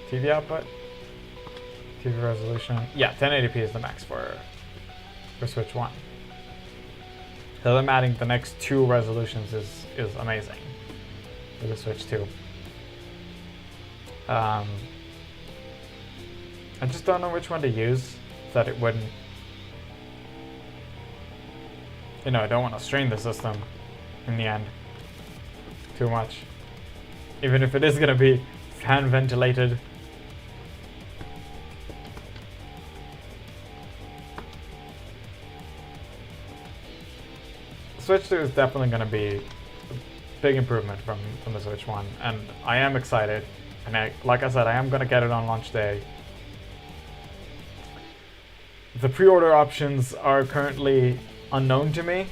TV output? TV resolution? Yeah, 1080p is the max for Switch One. So them adding the next 2 resolutions is amazing for the Switch 2. I just don't know which one to use, that it wouldn't... You know, I don't want to strain the system in the end too much. Even if it is going to be fan ventilated. Switch 2 is definitely going to be a big improvement from the Switch 1, and I am excited. And like I said, I am going to get it on launch day. The pre-order options are currently unknown to me.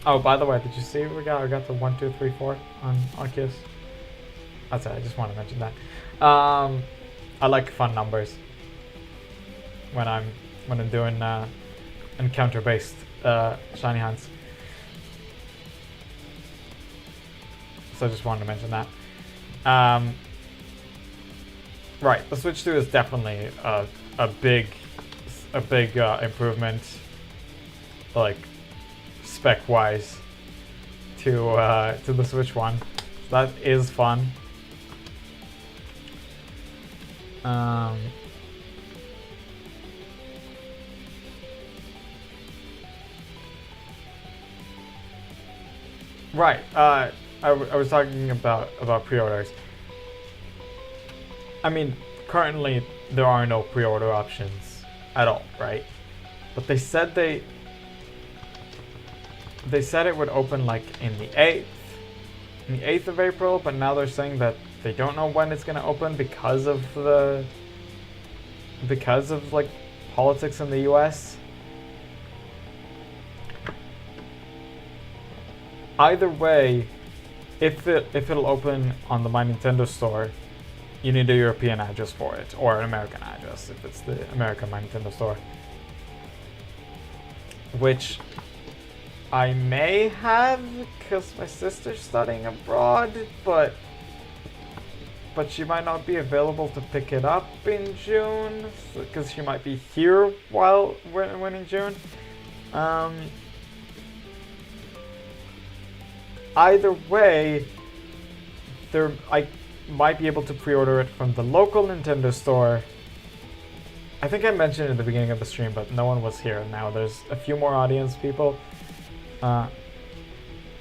Oh, by the way, did you see we got the 1, 2, 3, 4 on Arceus? That's it. I just want to mention that. I like fun numbers when I'm doing encounter-based shiny hunts. So I just wanted to mention that. Right, the Switch 2 is definitely a big improvement, like spec-wise, to the Switch 1. That is fun. Right. I was talking about pre-orders. I mean, currently there are no pre-order options at all, right? But they said it would open like in the 8th of April, but now they're saying that they don't know when it's gonna open because of like politics in the US. Either way, if it'll open on the My Nintendo store, you need a European address for it, or an American address if it's the American My Nintendo store. Which I may have, because my sister's studying abroad, but she might not be available to pick it up in June, because she might be here when in June. Either way, I might be able to pre-order it from the local Nintendo store. I think I mentioned it at the beginning of the stream, but no one was here. Now there's a few more audience people.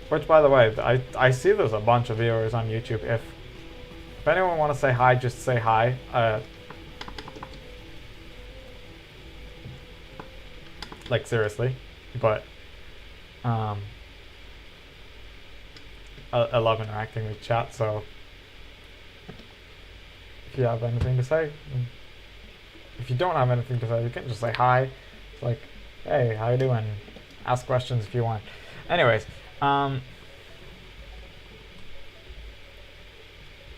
Which, by the way, I see there's a bunch of viewers on YouTube. If anyone want to say hi, just say hi. Like, seriously. But I love interacting with chat, so if you have anything to say, if you don't have anything to say, you can just say hi. It's like, hey, how you doing? Ask questions if you want. Anyways, so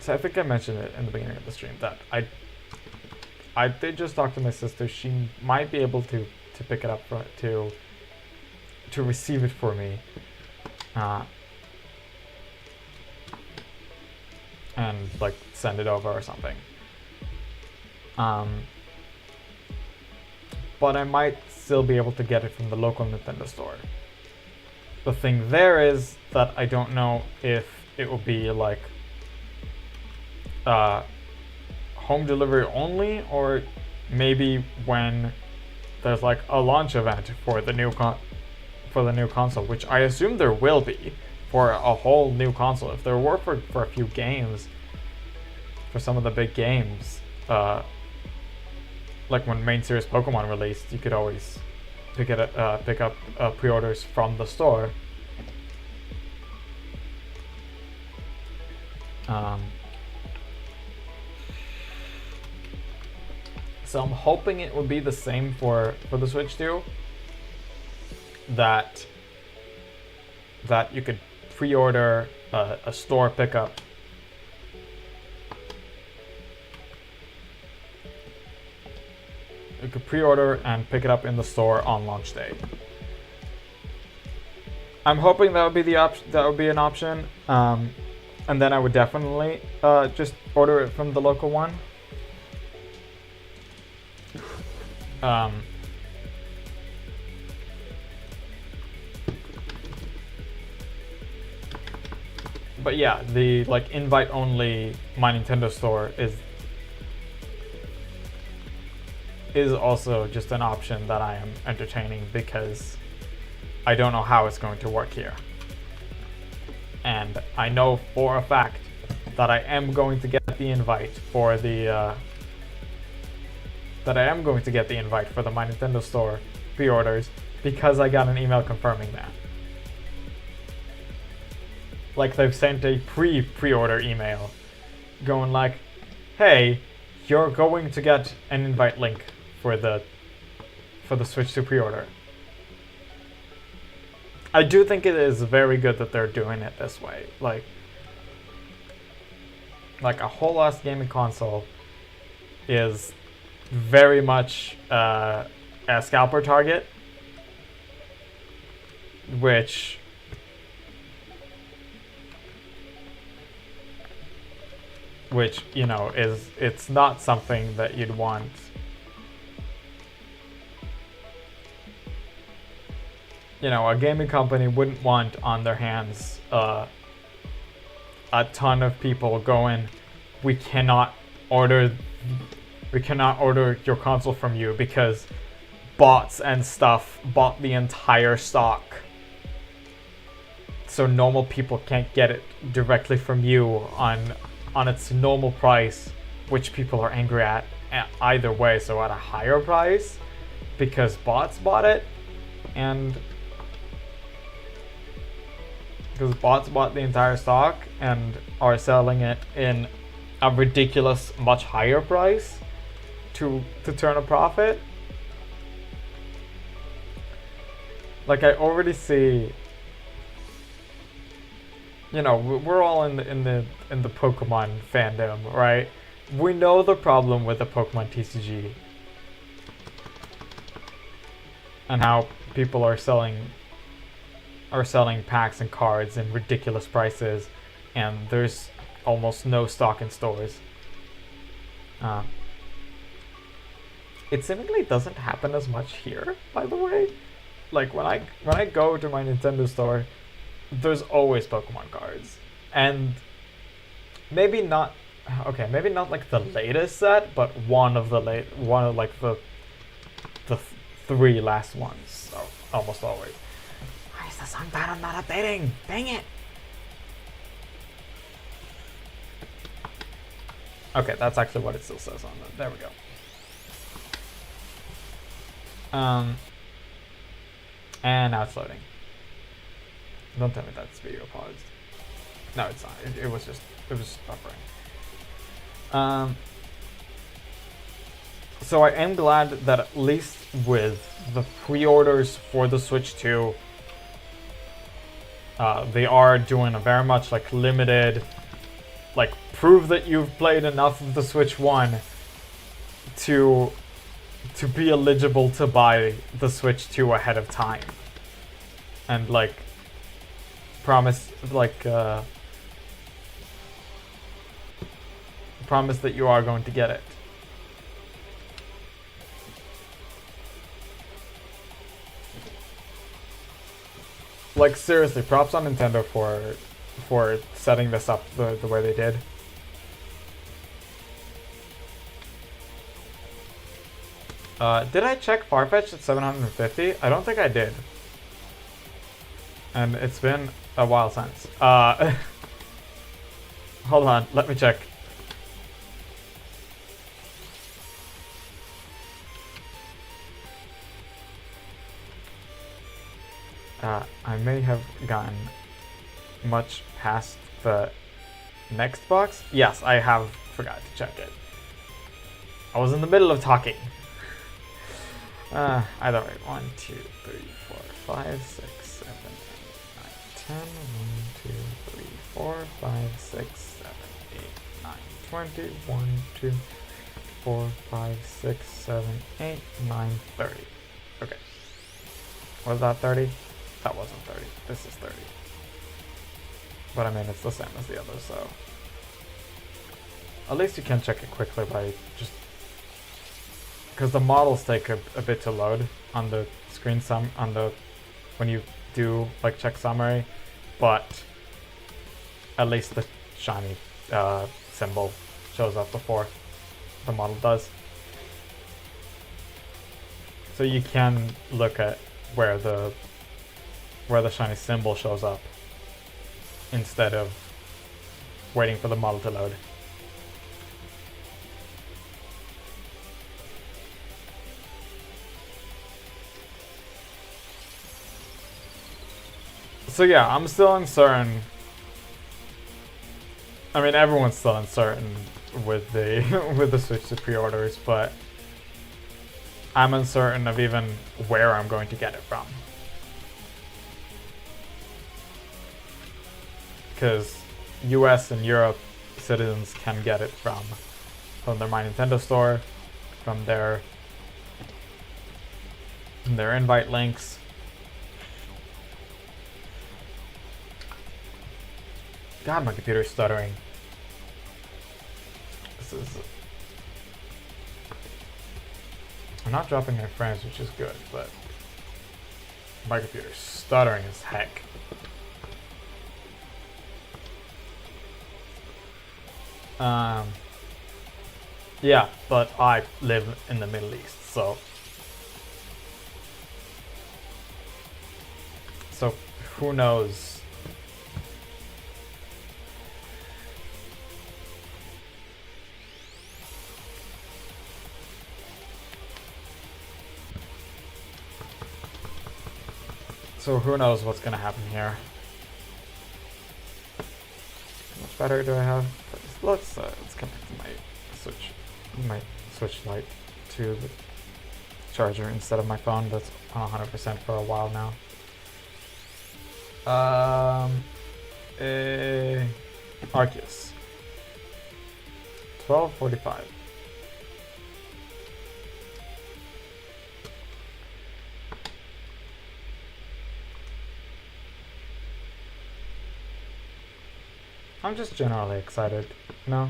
I think I mentioned it in the beginning of the stream that I did just talk to my sister. She might be able to pick it up to receive it for me. And like send it over or something. But I might still be able to get it from the local Nintendo store. The thing there is that I don't know if it will be like home delivery only, or maybe when there's like a launch event for the new console, which I assume there will be for a whole new console. If there were for a few games, for some of the big games, like when main series Pokemon released, you could always pick up pre-orders from the store. So I'm hoping it would be the same for the Switch 2. That you could pre-order a store pickup. You could pre-order and pick it up in the store on launch day. I'm hoping that would be the option. That would be an option, and then I would definitely just order it from the local one. But yeah, the like invite only My Nintendo Store is also just an option that I am entertaining because I don't know how it's going to work here. And I know for a fact that I am going to get the invite for the My Nintendo Store pre-orders because I got an email confirming that. Like they've sent a pre-order email going like, hey, you're going to get an invite link for the Switch 2 pre-order. I do think it is very good that they're doing it this way. Like a whole ass gaming console is very much a scalper target, which you know it's not something that you'd want. You know, a gaming company wouldn't want on their hands a ton of people going, we cannot order your console from you because bots and stuff bought the entire stock. So normal people can't get it directly from you on its normal price, which people are angry at either way, so at a higher price because bots bought it, and because bots bought the entire stock and are selling it in a ridiculous much higher price to turn a profit. Like I already see, you know, we're all in the Pokemon fandom, right? We know the problem with the Pokemon TCG and how people are selling packs and cards in ridiculous prices, and there's almost no stock in stores. It seemingly doesn't happen as much here, by the way. Like when I go to my Nintendo Store, there's always Pokemon cards, and maybe not like the latest set, but one of like the three last ones. So almost always. Why is the song title not updating? Dang it! Okay, that's actually what it still says on the. There we go. And now it's loading. Don't tell me that's video paused. No, it's not. It was just buffering. So I am glad that at least with the pre-orders for the Switch 2, they are doing a very much like limited, like prove that you've played enough of the Switch 1 to be eligible to buy the Switch 2 ahead of time, and like promise that you are going to get it. Like seriously, props on Nintendo for setting this up the way they did. Did I check Farfetch at 750? I don't think I did. And it's been a while since. Hold on, let me check. I may have gotten much past the next box. Yes, I have forgot to check it. I was in the middle of talking. Either way, 1, 2, 3, 4, 5, 6, 7, 8, 9, 10. 1, 2, 3, 4, 5, 6, 7, 8, 9, 20. 1, 2, 4, 5, 6, 7, 8, 9, 30. Okay. Was that 30? That wasn't 30. This is 30. But I mean, it's the same as the others, so. At least you can check it quickly by just. Because the models take a bit to load on the screen when you do like check summary, but at least the shiny symbol shows up before the model does. So you can look at where the shiny symbol shows up instead of waiting for the model to load. So yeah, I'm still uncertain. I mean, everyone's still uncertain with the with the switch to pre-orders, but I'm uncertain of even where I'm going to get it from. Because US and Europe citizens can get it from their My Nintendo store, from their invite links. God, my computer's stuttering. This is... I'm not dropping any frames, which is good, but my computer's stuttering as heck. Yeah, but I live in the Middle East, so who knows? So who knows what's gonna happen here? How much battery do I have? Let's connect my Switch Lite to the charger instead of my phone. That's on 100% for a while now. Arceus. 12:45. I'm just generally excited, you know?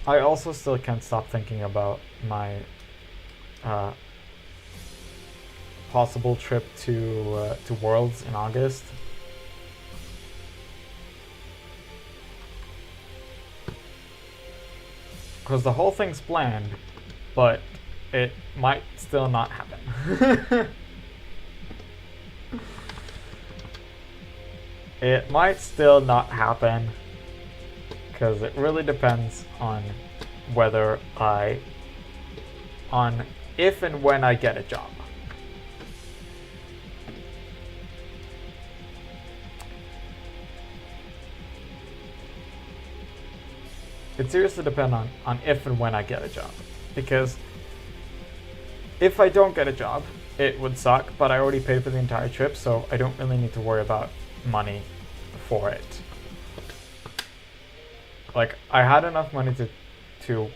I also still can't stop thinking about my possible trip to Worlds in August. Because the whole thing's planned, but it might still not happen. It might still not happen, because it really depends on if and when I get a job. It seriously depends on if and when I get a job, because if I don't get a job, it would suck, but I already paid for the entire trip, so I don't really need to worry about money for it. Like, I had enough money to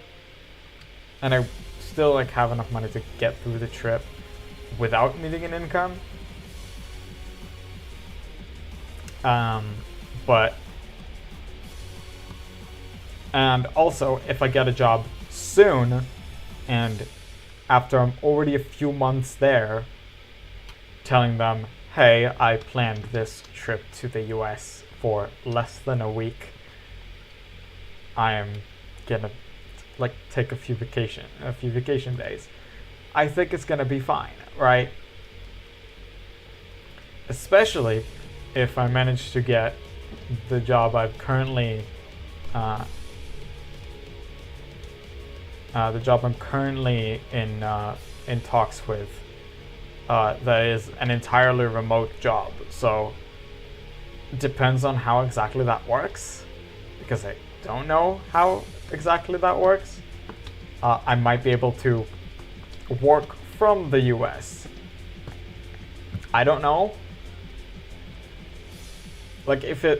and I still like have enough money to get through the trip without needing an income. But and also if I get a job soon and after I'm already a few months there, telling them, hey, I planned this trip to the US for less than a week. I am gonna like take a few vacation days. I think it's gonna be fine, right? Especially if I manage to get the job I'm currently in talks with that is an entirely remote job. So depends on how exactly that works, because I don't know how exactly that works. I might be able to work from the US. I don't know. Like if you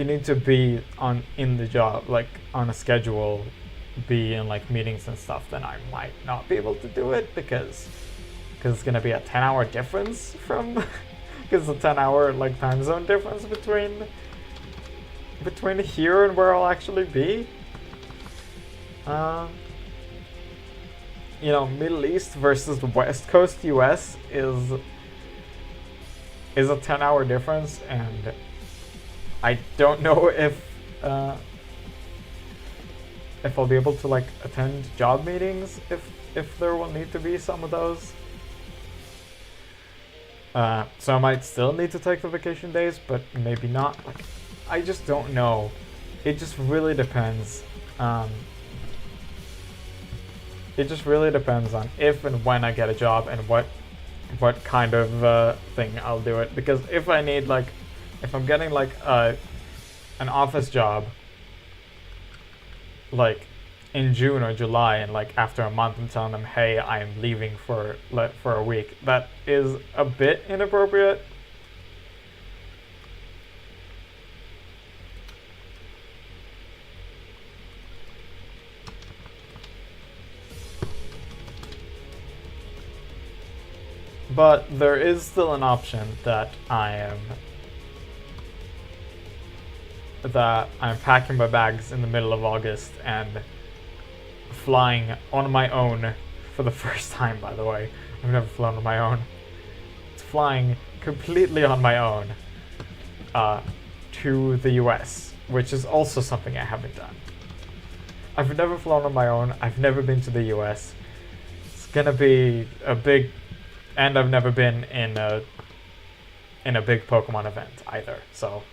need to be in the job, like on a schedule, be in like meetings and stuff, then I might not be able to do it because it's gonna be a 10-hour difference from because a 10-hour like time zone difference between here and where I'll actually be. You know, Middle East versus West Coast US is a 10-hour difference, and I don't know if I'll be able to like attend job meetings if there will need to be some of those. So I might still need to take the vacation days, but maybe not. Like, I just don't know. It just really depends. It just really depends on if and when I get a job and what kind of thing I'll do it. Because if I need like, if I'm getting like an office job, like in June or July, and like after a month I'm telling them, hey, I'm leaving for a week, that is a bit inappropriate. But there is still an option that I'm packing my bags in the middle of August and flying on my own for the first time, by the way. I've never flown on my own. It's flying completely on my own to the US, which is also something I haven't done. I've never flown on my own. I've never been to the US. It's gonna be a big... And I've never been in a big Pokemon event either, so...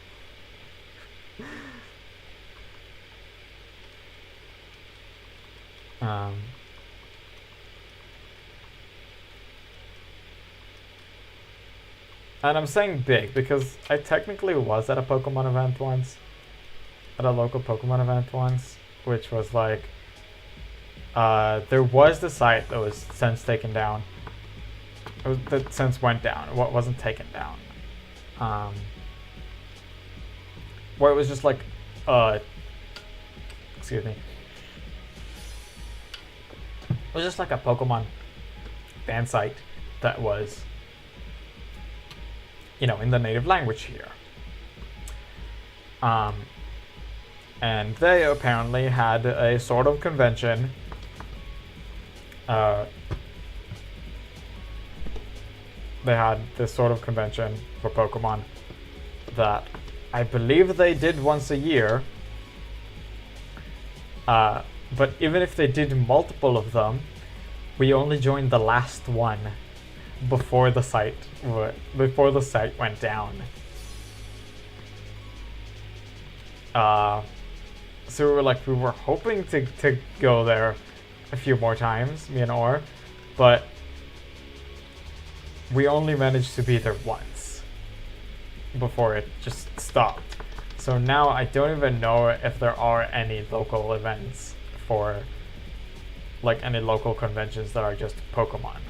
And I'm saying big because I technically was at a Pokemon event once. At a local Pokemon event once, which was like... there was the site that was since taken down. That since went down. What wasn't taken down. Where it was just like... excuse me. It was just like a Pokemon fan site that was, you know, in the native language here. And they apparently had a sort of convention. They had this sort of convention for Pokemon that I believe they did once a year. But even if they did multiple of them, we only joined the last one before the site went down. So we were hoping to go there a few more times, me and Or, but we only managed to be there once before it just stopped. So now I don't even know if there are any local events for like any local conventions that are just Pokemon.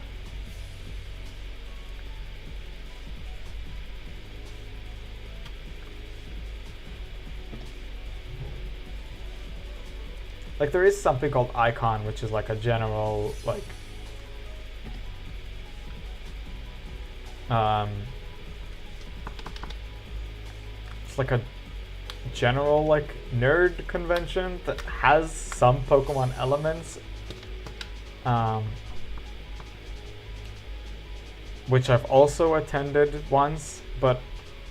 Like there is something called Icon, which is like a general like it's like a general like nerd convention that has some Pokemon elements, which I've also attended once, but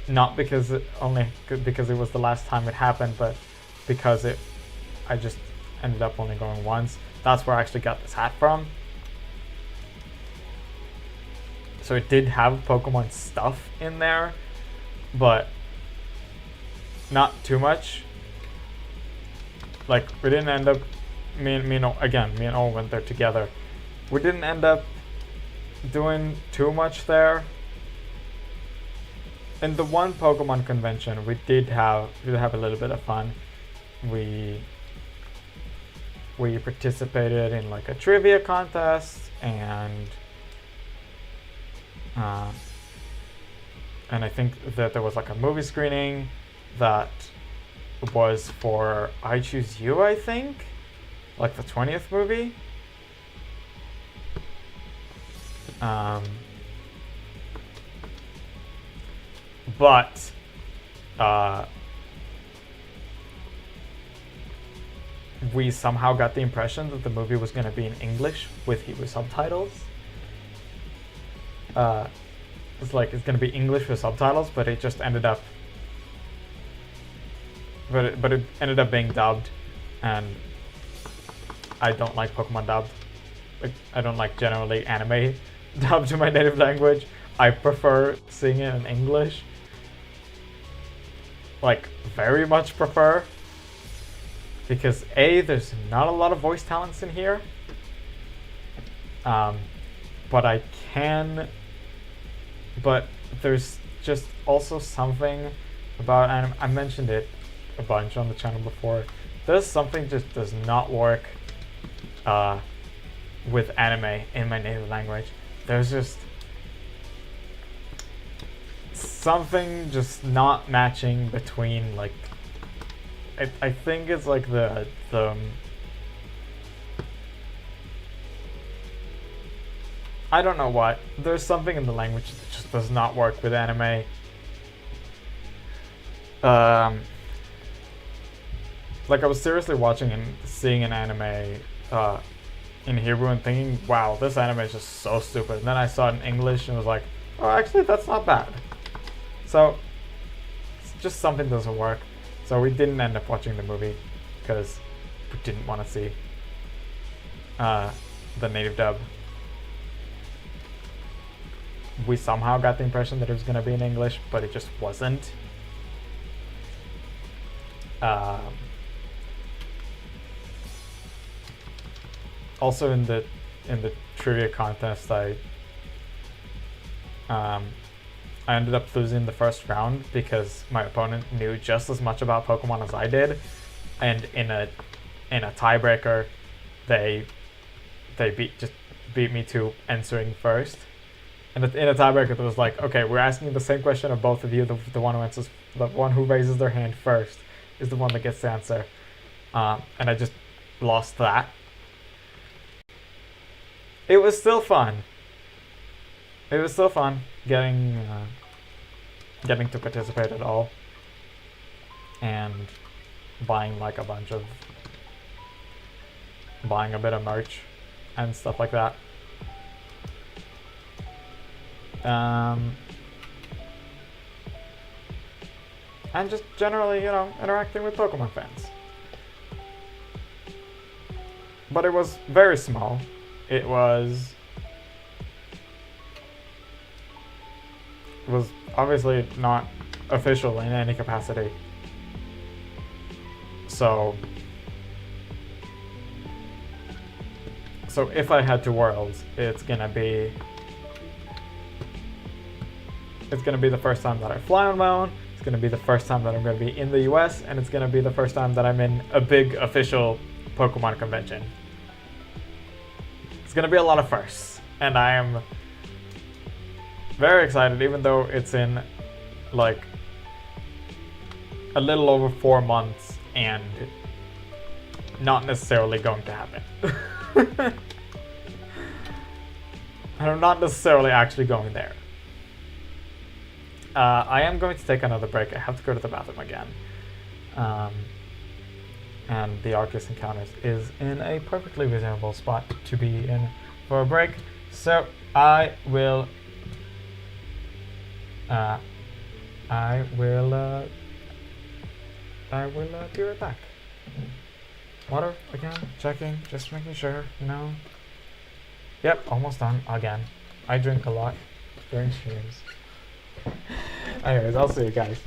not because it was the last time it happened, but because I just ended up only going once. That's where I actually got this hat from. So it did have Pokemon stuff in there, but not too much. Like we didn't end up. Me and O went there together, we didn't end up doing too much there. In the one Pokemon convention, we did have a little bit of fun. We participated in like a trivia contest, and I think that there was like a movie screening that was for I Choose You, I think, like the 20th movie. But we somehow got the impression that the movie was going to be in English with Hebrew subtitles. It's going to be English with subtitles, but it just ended up. But it ended up being dubbed, and I don't like Pokemon dubbed. Like, I don't like generally anime dubbed to my native language. I prefer seeing it in English. Like, very much prefer. Because A, there's not a lot of voice talents in here. But I can. But there's just also something about anime. I mentioned it a bunch on the channel before. There's something just does not work with anime in my native language. There's just something just not matching between, like, I think it's like the I don't know what. There's something in the language that just does not work with anime. Like, I was seriously watching and seeing an anime in Hebrew and thinking, wow, this anime is just so stupid. And then I saw it in English and was like, oh, actually, that's not bad. So, it's just something doesn't work. So we didn't end up watching the movie because we didn't want to see the native dub. We somehow got the impression that it was going to be in English, but it just wasn't. Also in the trivia contest, I ended up losing the first round because my opponent knew just as much about Pokemon as I did, and in a tiebreaker, they beat me to answering first. And in a tiebreaker, it was like, okay, we're asking the same question of both of you. The one who answers, the one who raises their hand first, is the one that gets the answer. And I just lost that. It was still fun. It was still fun getting to participate at all, and buying a bit of merch and stuff like that. And just generally, interacting with Pokemon fans. But it was very small. It was obviously not official in any capacity. So if I head to Worlds, it's gonna be the first time that I fly on my own. It's gonna be the first time that I'm gonna be in the US, and it's gonna be the first time that I'm in a big official Pokemon convention. It's gonna be a lot of firsts, and I am very excited, even though it's in like a little over 4 months and not necessarily going to happen. And I'm not necessarily actually going there. I am going to take another break. I have to go to the bathroom again. And the Arceus Encounters is in a perfectly reasonable spot to be in for a break. So I will be right back. Water again, checking, just making sure, Yep, almost done again. I drink a lot during streams. Anyways, I'll see you guys.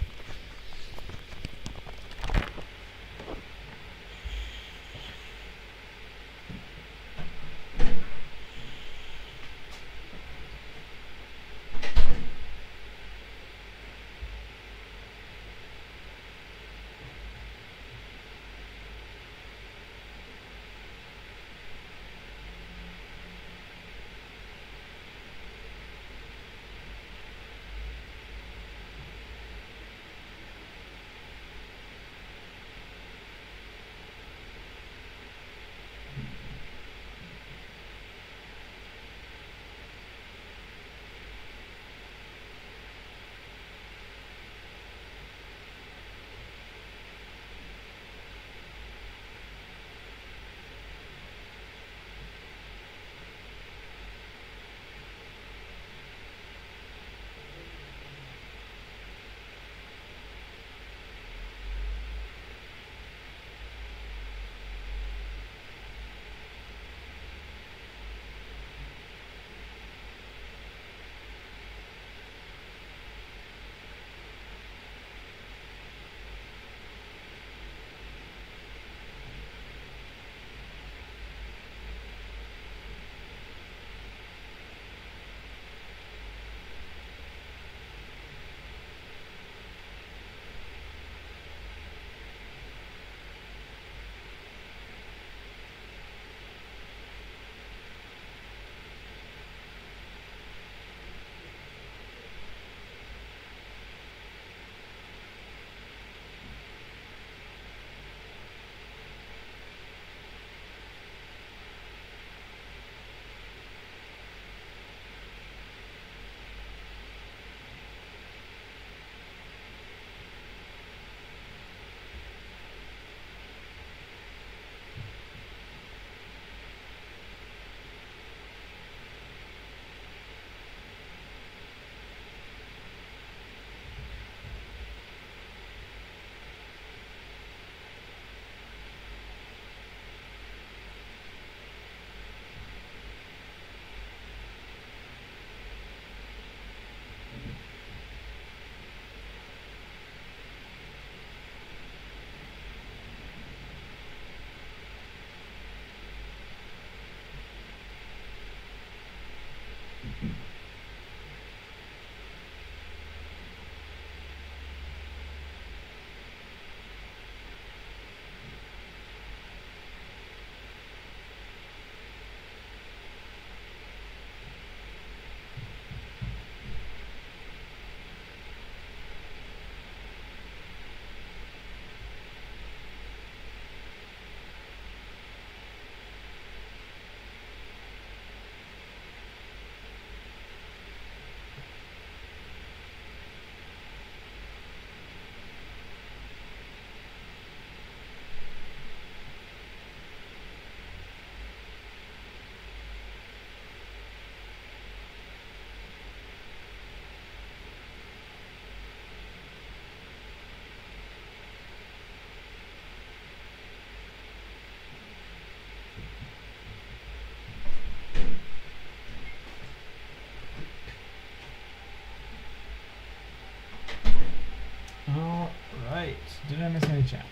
Alright. Did I miss any chat?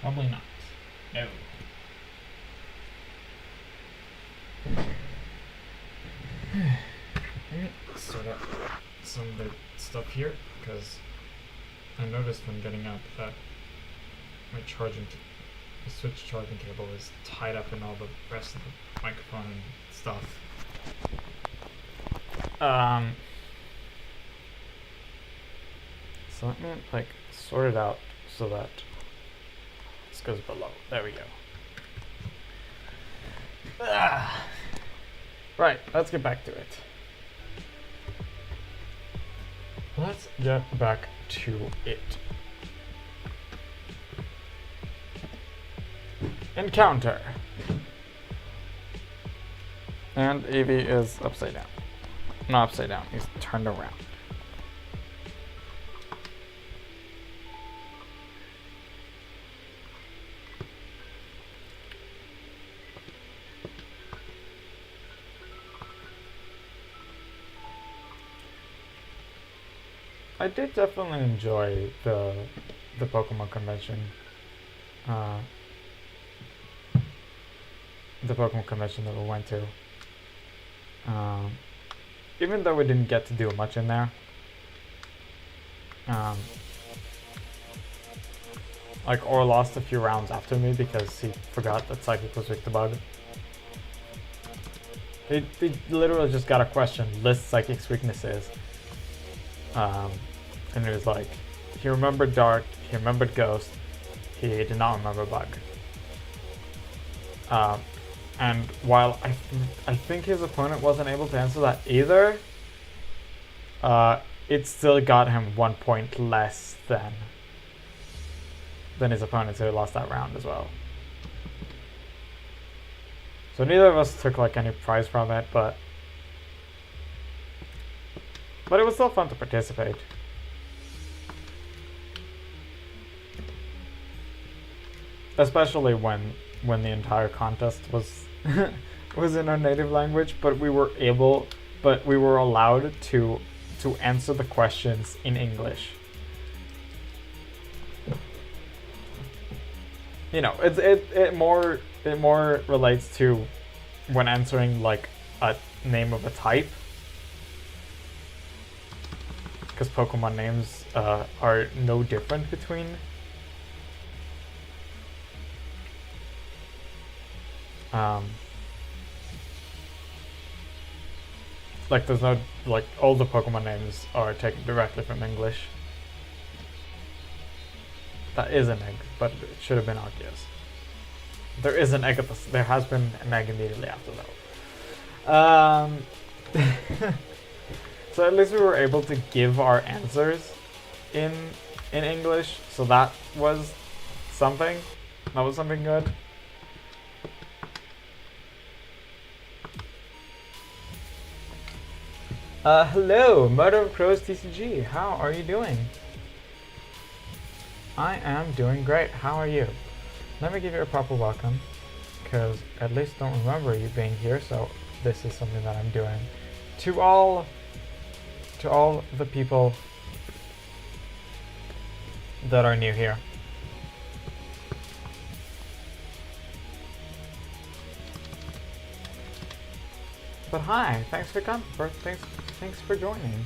Probably not. No. Sort out some of the stuff here, because I noticed when getting up that my the switch charging cable is tied up in all the rest of the microphone and stuff. So let me like sort it out so that this goes below. There we go. Right, let's get back to it. Let's get back to it. Encounter. And Evie is upside down. Not upside down, he's turned around. I did definitely enjoy the Pokemon convention. The Pokemon convention that we went to. Even though we didn't get to do much in there. Like, Or lost a few rounds after me because he forgot that Psychic was weak to Bug. He literally just got a question, list Psychic's weaknesses. And he was like, he remembered Dark, he remembered Ghost, he did not remember Bug. And while I think his opponent wasn't able to answer that either, it still got him 1 point less than his opponent, so he lost that round as well. So neither of us took like any prize from it, but it was still fun to participate. Especially when the entire contest was was in our native language, but we were allowed to answer the questions in English. You know, it more relates to when answering like a name of a type, because Pokemon names are no different between like there's no, like, all the Pokemon names are taken directly from English. That is an egg, but it should have been Arceus. There is an egg there has been an egg immediately after that. So at least we were able to give our answers in English, so that was something. That was something good. Hello, Murder of Crows TCG. How are you doing? I am doing great. How are you? Let me give you a proper welcome, because at least don't remember you being here, so this is something that I'm doing. To all the people that are new here. But hi, thanks for coming. Thanks for joining.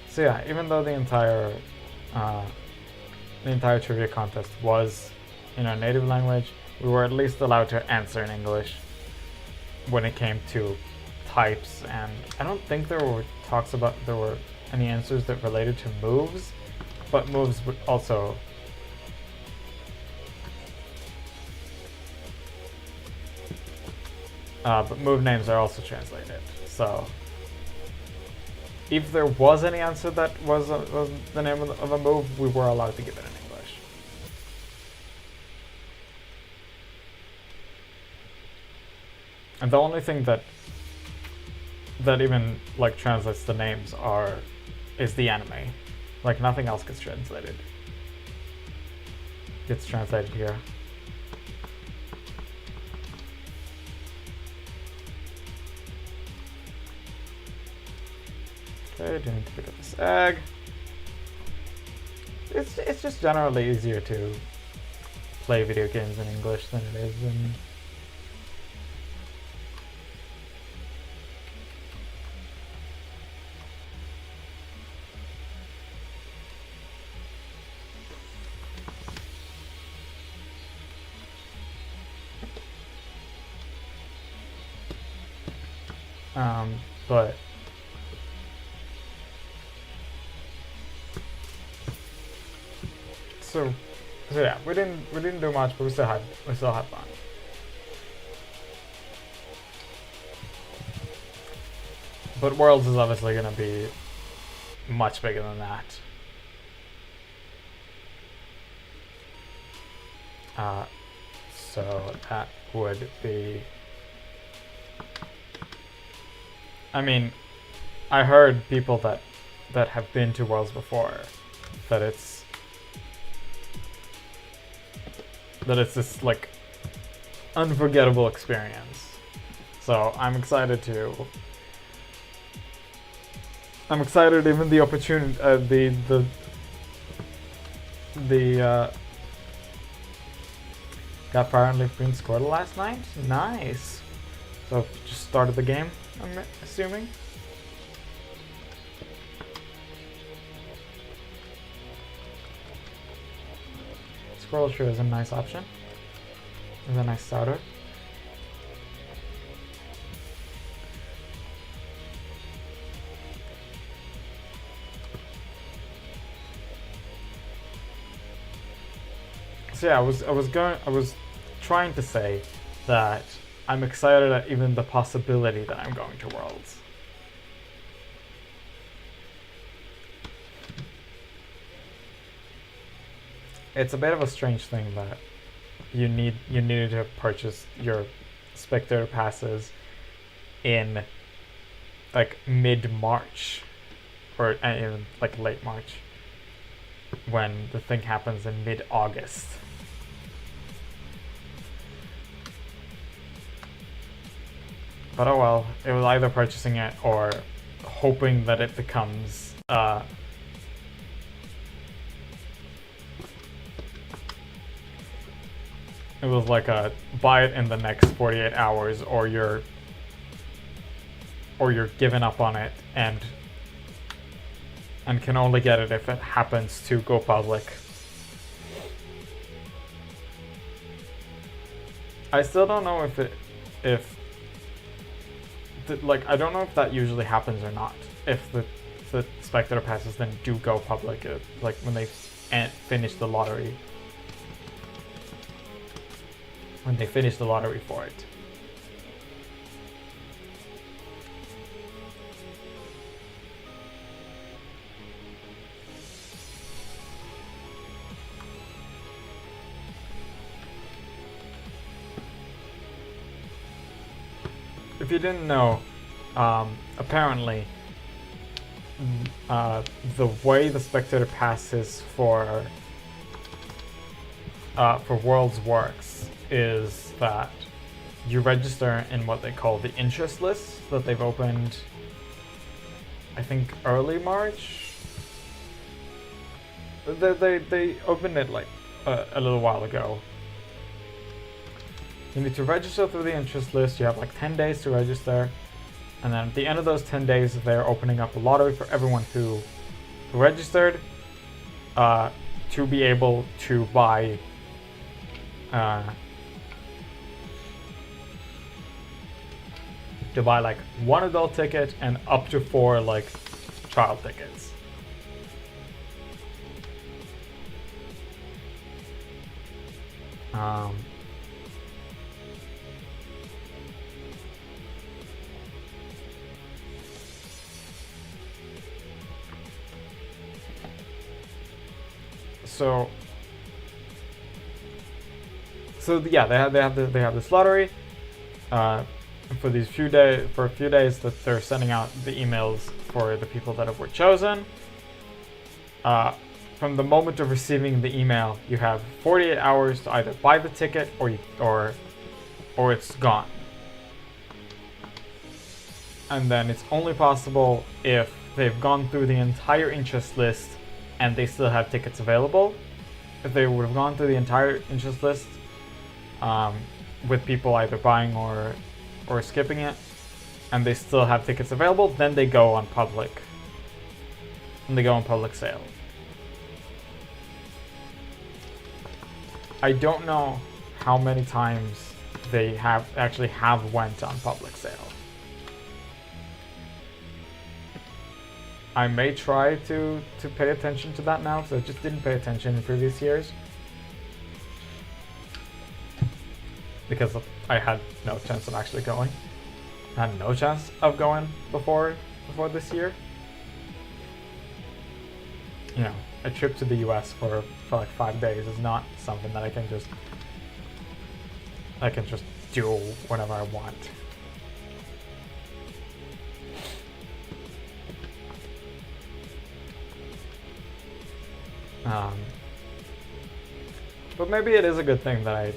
So yeah, even though the entire trivia contest was in our native language, we were at least allowed to answer in English when it came to types, and I don't think there were any answers that related to moves, but moves would also but move names are also translated. So if there was any answer that was the name of a move, we were allowed to give it in English. And the only thing that even like translates the names is the anime. Like nothing else gets translated. Gets translated here. Okay, do need to pick up this egg. It's just generally easier to play video games in English than it is in but so yeah, we didn't do much, but we still had fun. But Worlds is obviously gonna be much bigger than that. So that would be. I mean, I heard people that have been to Worlds before that it's this like unforgettable experience. So I'm excited even the opportunity got Fire and Leaf Green Squirtle last night. Nice. So just started the game, I'm assuming. Squirrel sure is a nice option. It's a nice starter. So yeah, I was trying to say that I'm excited at even the possibility that I'm going to Worlds. It's a bit of a strange thing that you needed to purchase your spectator passes in like mid-March or in like late March when the thing happens in mid-August. But oh well, it was either purchasing it or hoping that it becomes it was like a buy it in the next 48 hours or you're giving up on it and can only get it if it happens to go public. I still don't know I don't know if that usually happens or not. If the spectator passes then do go public, like when they finish the lottery. When they finish the lottery for it. If you didn't know, apparently the way the spectator passes for Worlds works is that you register in what they call the interest list that they've opened, I think early March. They opened it like a little while ago. You need to register through the interest list. You have like 10 days to register. And then at the end of those 10 days, they're opening up a lottery for everyone who registered to be able to buy like one adult ticket and up to 4 like child tickets. So yeah, they have this lottery for a few days that they're sending out the emails for the people that were chosen. From the moment of receiving the email, you have 48 hours to either buy the ticket or it's gone. And then it's only possible if they've gone through the entire interest list and they still have tickets available. If they would have gone through the entire interest list with people either buying or skipping it, and they still have tickets available, then they go on public. And they go on public sale. I don't know how many times they actually have went on public sale. I may try to pay attention to that now, because I just didn't pay attention in previous years. Because I had no chance of actually going. I had no chance of going before this year. You know, a trip to the US for like 5 days is not something that I can just do whenever I want. But maybe it is a good thing that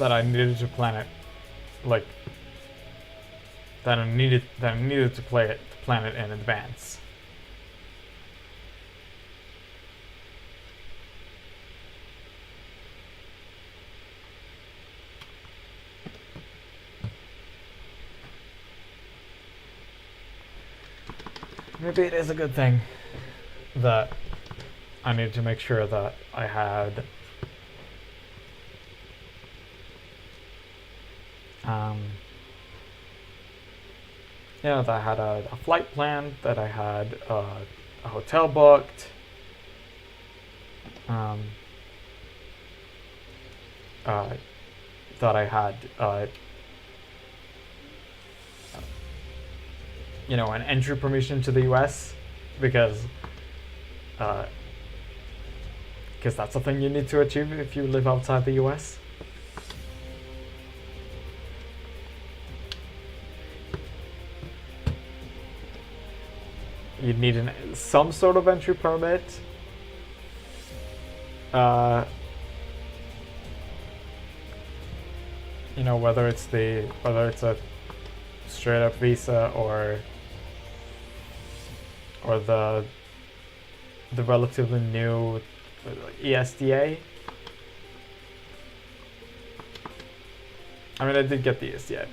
I needed to plan it, like that I needed to plan it in advance. Maybe it is a good thing that I needed to make sure that I had that I had a flight planned, that I had a hotel booked, that I had an entry permission to the US, because that's something you need to achieve if you live outside the US. You need some sort of entry permit. Whether it's a straight up visa or the relatively new ESDA. I mean, I did get the ESDA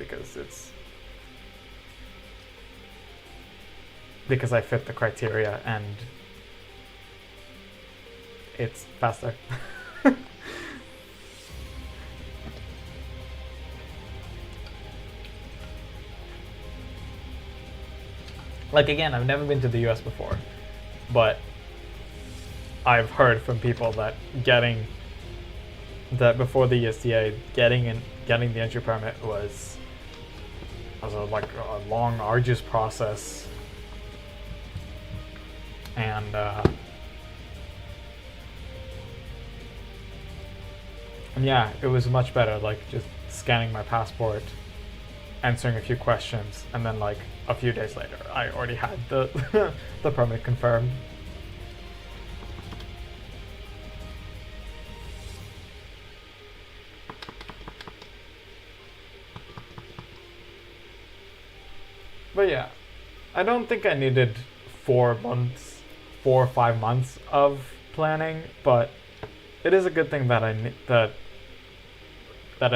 because I fit the criteria and it's faster. Like, again, I've never been to the US before, but I've heard from people that before the ESDA, getting the entry permit was a long, arduous process, and yeah, it was much better, like just scanning my passport, answering a few questions, and then like a few days later I already had the the permit confirmed. But yeah, I don't think I needed 4 or 5 months of planning, but it is a good thing that I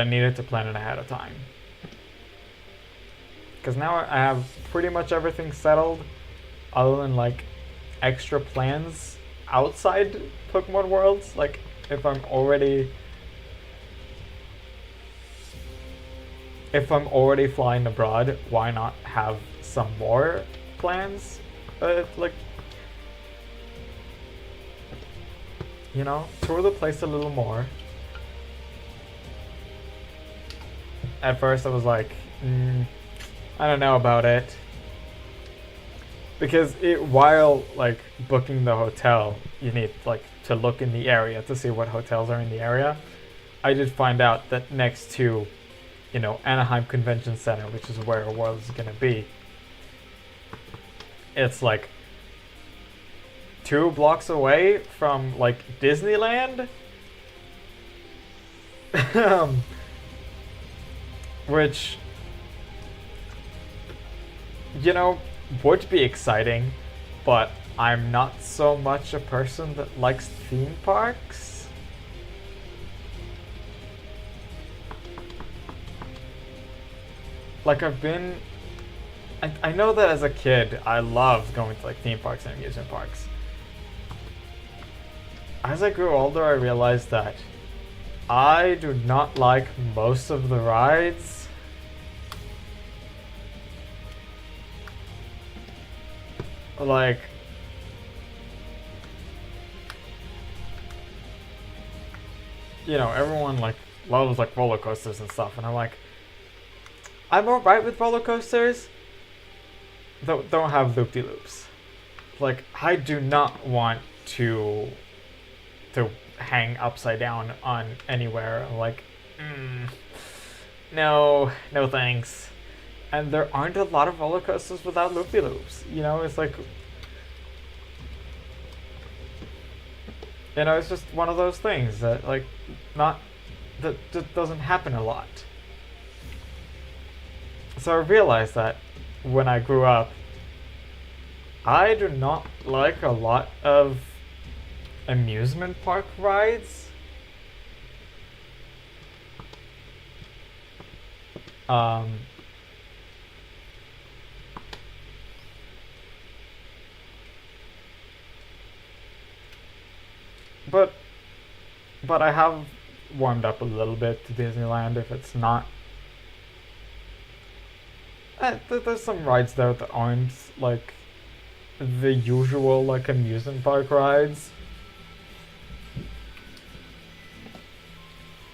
needed to plan it ahead of time. Because now I have pretty much everything settled, other than like extra plans outside Pokemon Worlds. Like, if I'm already flying abroad, why not have some more plans? Tour the place a little more. At first I was like, I don't know about it. Because while like booking the hotel, you need like to look in the area to see what hotels are in the area. I did find out that next to Anaheim Convention Center, which is where World is going to be, it's like 2 blocks away from like Disneyland. Which, would be exciting, but I'm not so much a person that likes theme parks. Like I know that as a kid I loved going to like theme parks and amusement parks. As I grew older, I realized that I do not like most of the rides. Like, you know, everyone like loves like roller coasters and stuff, and I'm like, I'm alright with roller coasters. Don't have loop-de-loops. Like, I do not want to hang upside down on anywhere. I'm like, no thanks. And there aren't a lot of roller coasters without loop-de-loops. You know, it's like, you know, it's just one of those things that like that just doesn't happen a lot. So I realized that when I grew up, I do not like a lot of amusement park rides. But I have warmed up a little bit to Disneyland. If it's not, there's some rides there that aren't like the usual like amusement park rides.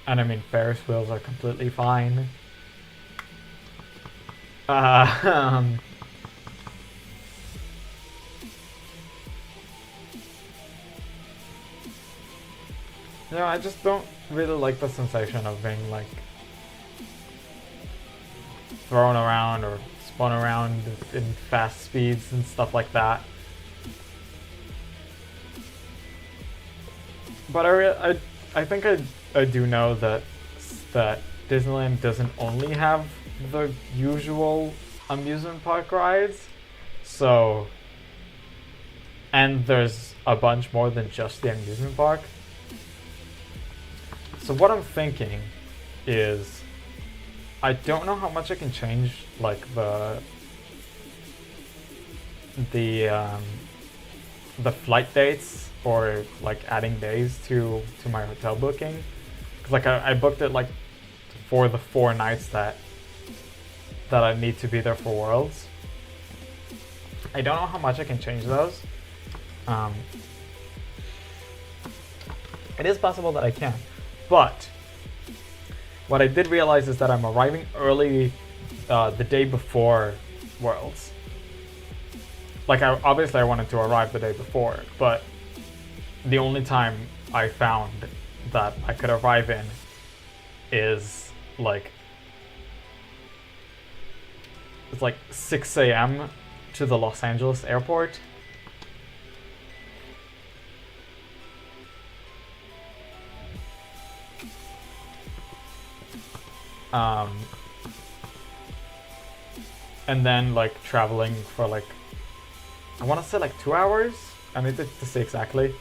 And I mean, Ferris wheels are completely fine. You know, I just don't really like the sensation of being like thrown around or spun around in fast speeds and stuff like that. But I think I do know that Disneyland doesn't only have the usual amusement park rides, so, and there's a bunch more than just the amusement park. So what I'm thinking is, I don't know how much I can change like the flight dates or like adding days to my hotel booking. Cause like I booked it like for the 4 nights that I need to be there for Worlds. I don't know how much I can change those. It is possible that I can. But what I did realize is that I'm arriving early the day before Worlds. Like, obviously I wanted to arrive the day before, but the only time I found that I could arrive in is like, it's like 6 a.m. to the Los Angeles airport. And then like traveling for like, I want to say like 2 hours. I need to say exactly,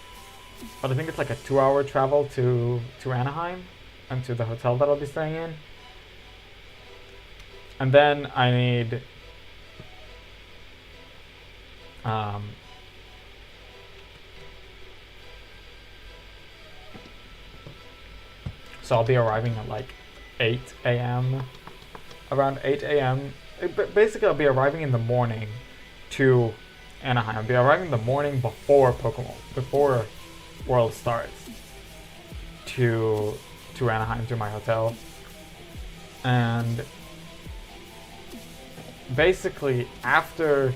but I think it's like a 2-hour travel to Anaheim and to the hotel that I'll be staying in. And then I need so I'll be arriving at like 8 a.m. Around 8 a.m. Basically, I'll be arriving in the morning to Anaheim. I'll be arriving the morning before World starts to Anaheim, to my hotel. And basically, after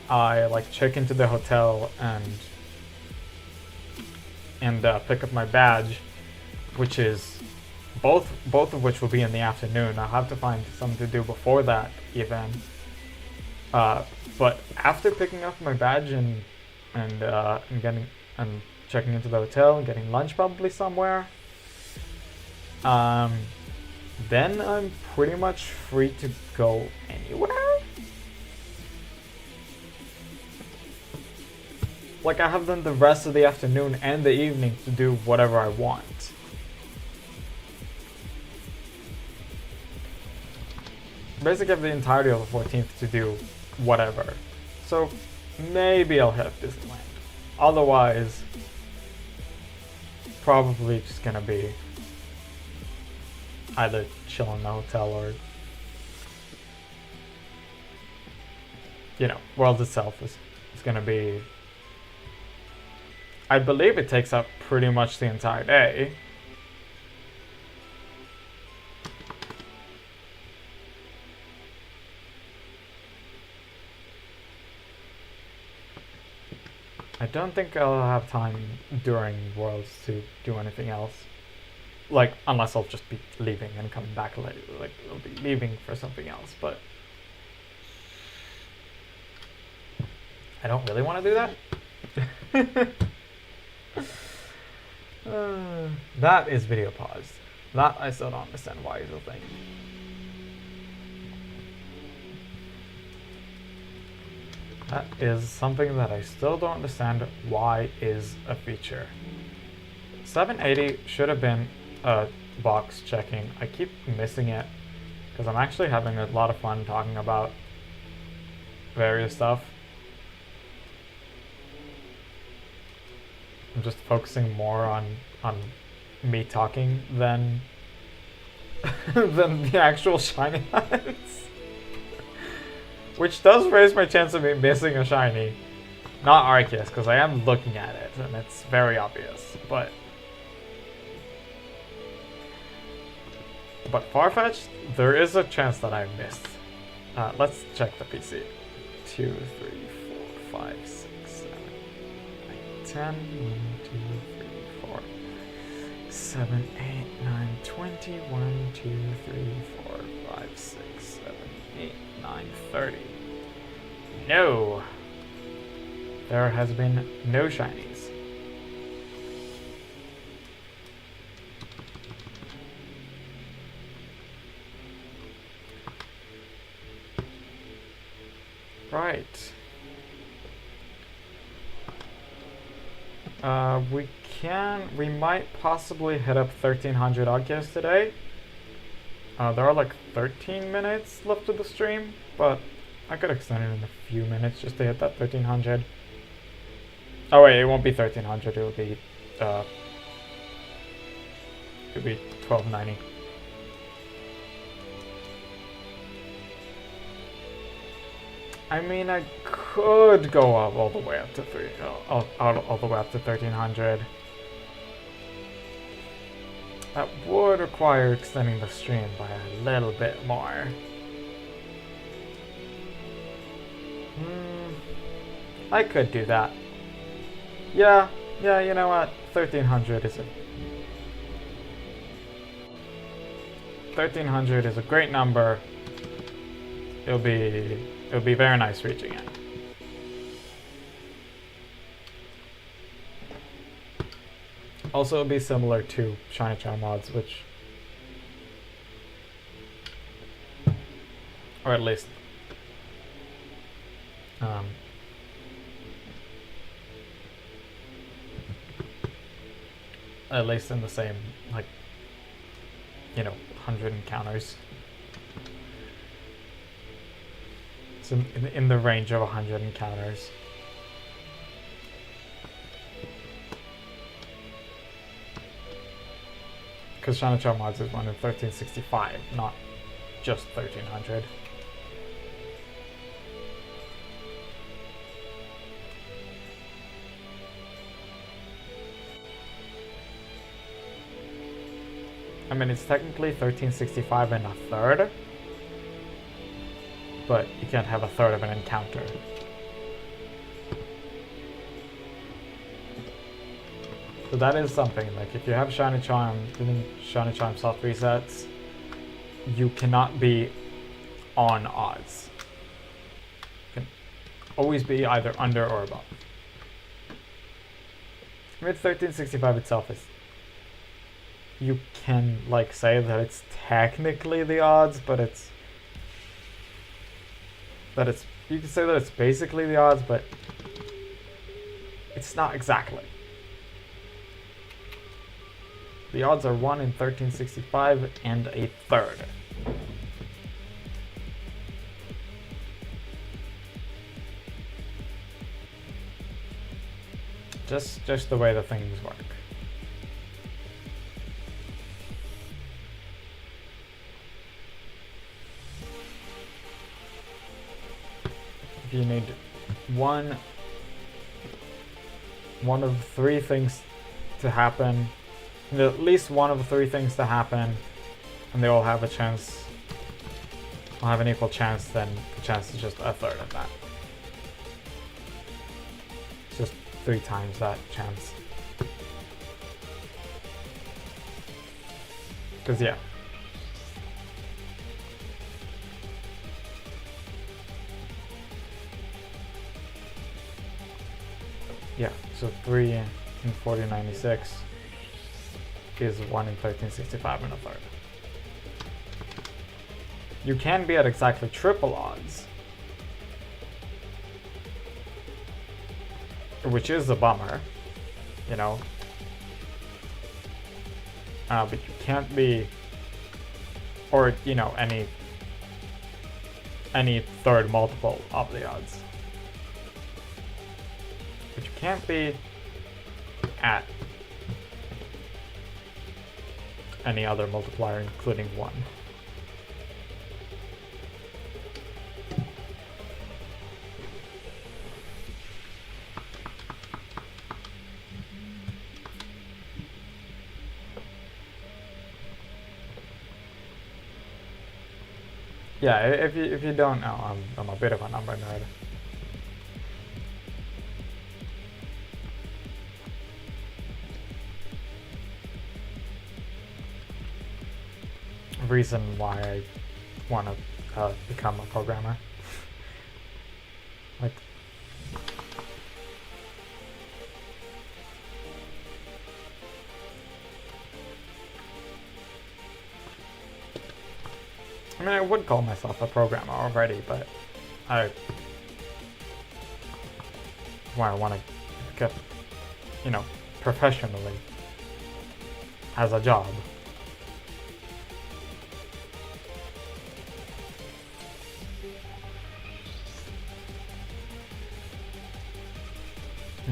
I like check into the hotel and pick up my badge, which is both of which will be in the afternoon. I'll have to find something to do before that even. But after picking up my badge and checking into the hotel and getting lunch probably somewhere, then I'm pretty much free to go anywhere. Like, I have then the rest of the afternoon and the evening to do whatever I want. Basically, I have the entirety of the 14th to do whatever. So, maybe I'll hit up Disneyland. Otherwise, probably just gonna be either chill in the hotel or, you know, World itself is gonna be, I believe it takes up pretty much the entire day. I don't think I'll have time during Worlds to do anything else. Like, unless I'll just be leaving and coming back later. Like, I'll be leaving for something else, but I don't really want to do that. That is video paused. That I still don't understand why is a thing. That is something that I still don't understand why is a feature. 780 should have been a box checking. I keep missing it because I'm actually having a lot of fun talking about various stuff. I'm just focusing more on me talking than than the actual shiny hunts. Which does raise my chance of me missing a shiny. Not Arceus, because I am looking at it and it's very obvious. But Farfetch'd, there is a chance that I missed. Let's check the PC. 2, 3, 4, 5, 6, 7, 8, 10. 1, 2, 3, 4, 7, 8, 9, 20. 1, 2, 3, 4, 5, 6, 7, 8, 9, 30. No! There has been no shinies. Right. We might possibly hit up 1300 Arceus today. There are like 13 minutes left of the stream, but I could extend it in a few minutes just to hit that 1300. Oh wait, it won't be 1300, it'll be 1290. I mean, I could go up all the way up to all the way up to 1300. That would require extending the stream by a little bit more. I could do that. Yeah, you know what? 1300 is a 1300 is a great number. It'll be very nice reaching it. Also, it'll be similar to Shiny Charm mods, which, or at least, at least in the same, like, you know, 100 encounters. It's in the range of 100 encounters. Because Shiny Charm mods is one in 1365, not just 1300. I mean, it's technically 1365 and a third, but you can't have a third of an encounter. So that is something, like if you have Shiny Charm, doing Shiny Charm soft resets, you cannot be on odds. You can always be either under or above. I mean, 1365 itself is, you can like say that it's technically the odds, but you can say that it's basically the odds, but it's not exactly. The odds are 1 in 1365 and a third. Just the way the things work. If you need one of three things to happen, at least one of three things to happen, and they all have a chance, will have an equal chance, then the chance is just a third of that. It's just 3 times that chance. Because yeah. Yeah, so 3 in 4096 is 1 in 1365 and a third. You can be at exactly triple odds, which is a bummer, you know. But you can't be, or you know, any third multiple of the odds. But you can't be at any other multiplier, including 1. Yeah, if you don't know, I'm a bit of a number nerd. Reason why I want to become a programmer. Like, I mean, I would call myself a programmer already, but I want to get, you know, professionally as a job.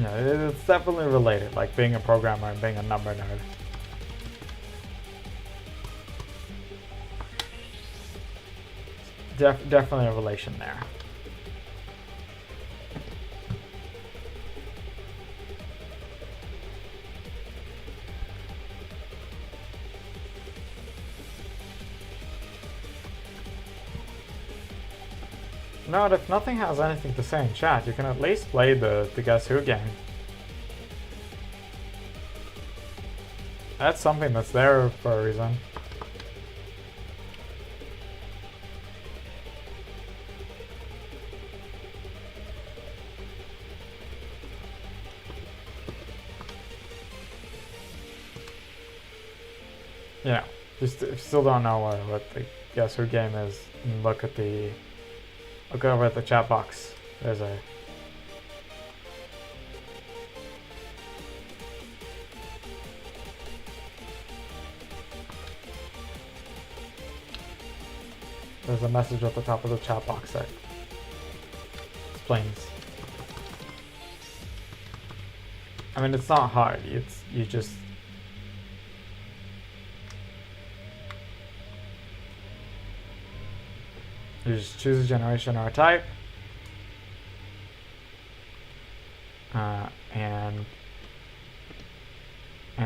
Yeah, it's definitely related, like being a programmer and being a number nerd. Definitely a relation there. No, if nothing has anything to say in chat, you can at least play the Guess Who game. That's something that's there for a reason. Yeah, if you still don't know what the Guess Who game is, look over at the chat box. There's a message at the top of the chat box that explains. I mean, it's not hard. You just choose a generation or a type, and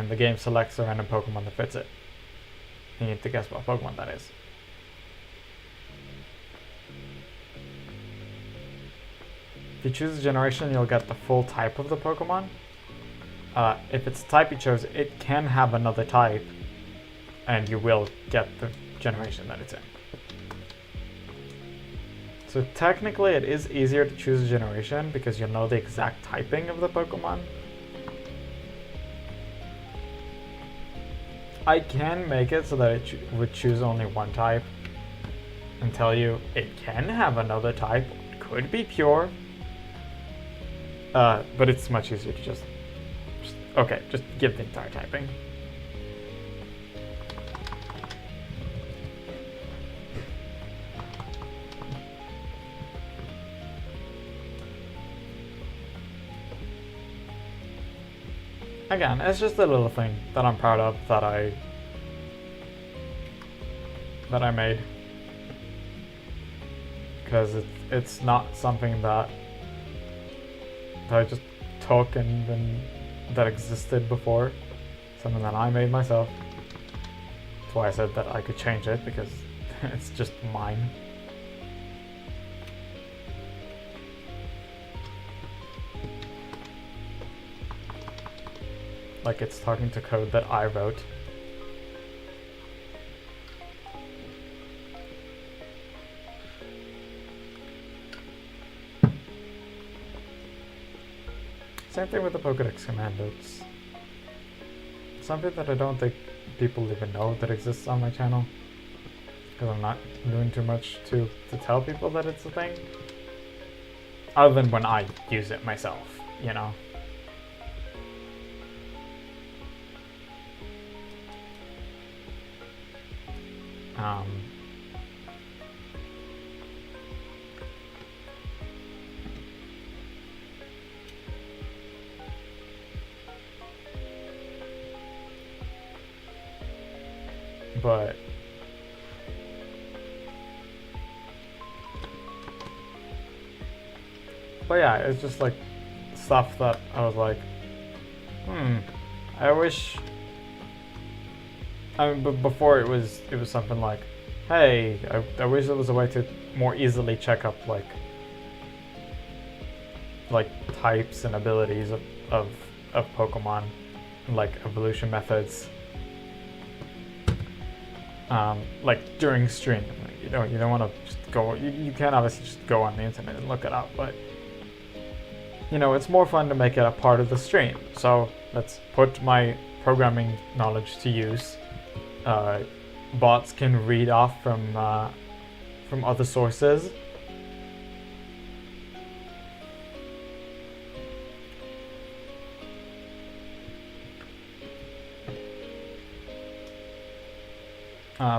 the game selects a random Pokemon that fits it. You need to guess what Pokemon that is. If you choose a generation, you'll get the full type of the Pokemon. If it's the type you chose, it can have another type, and you will get the generation that it's in. So technically it is easier to choose a generation because you know the exact typing of the Pokemon. I can make it so that it would choose only one type and tell you it can have another type, it could be pure. but it's much easier to just okay, just give the entire typing. Again, it's just a little thing that I'm proud of that I made, because it's not something that I just took and then that existed before. Something that I made myself. That's why I said that I could change it, because it's just mine. Like it's talking to code that I wrote. Same thing with the Pokédex command. It's something that I don't think people even know that exists on my channel, because I'm not doing too much to tell people that it's a thing, other than when I use it myself, you know. But yeah, it's just like stuff that I was like, I wish. I mean, but before it was something like, hey, I wish there was a way to more easily check up like types and abilities of Pokemon, and like evolution methods. Like during stream, you don't want to just go. You can't obviously just go on the internet and look it up, but you know, it's more fun to make it a part of the stream. So let's put my programming knowledge to use. Bots can read off from other sources.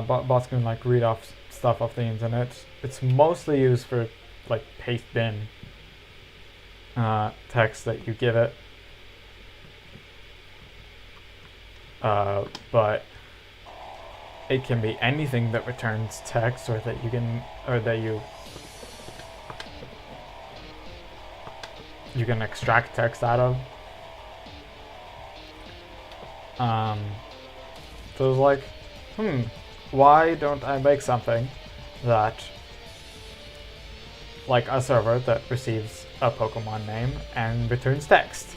Bots can like read off stuff off the internet. It's mostly used for like paste bin text that you give it. But it can be anything that returns text, or that you can extract text out of. So it's like, why don't I make something that, like a server that receives a Pokemon name and returns text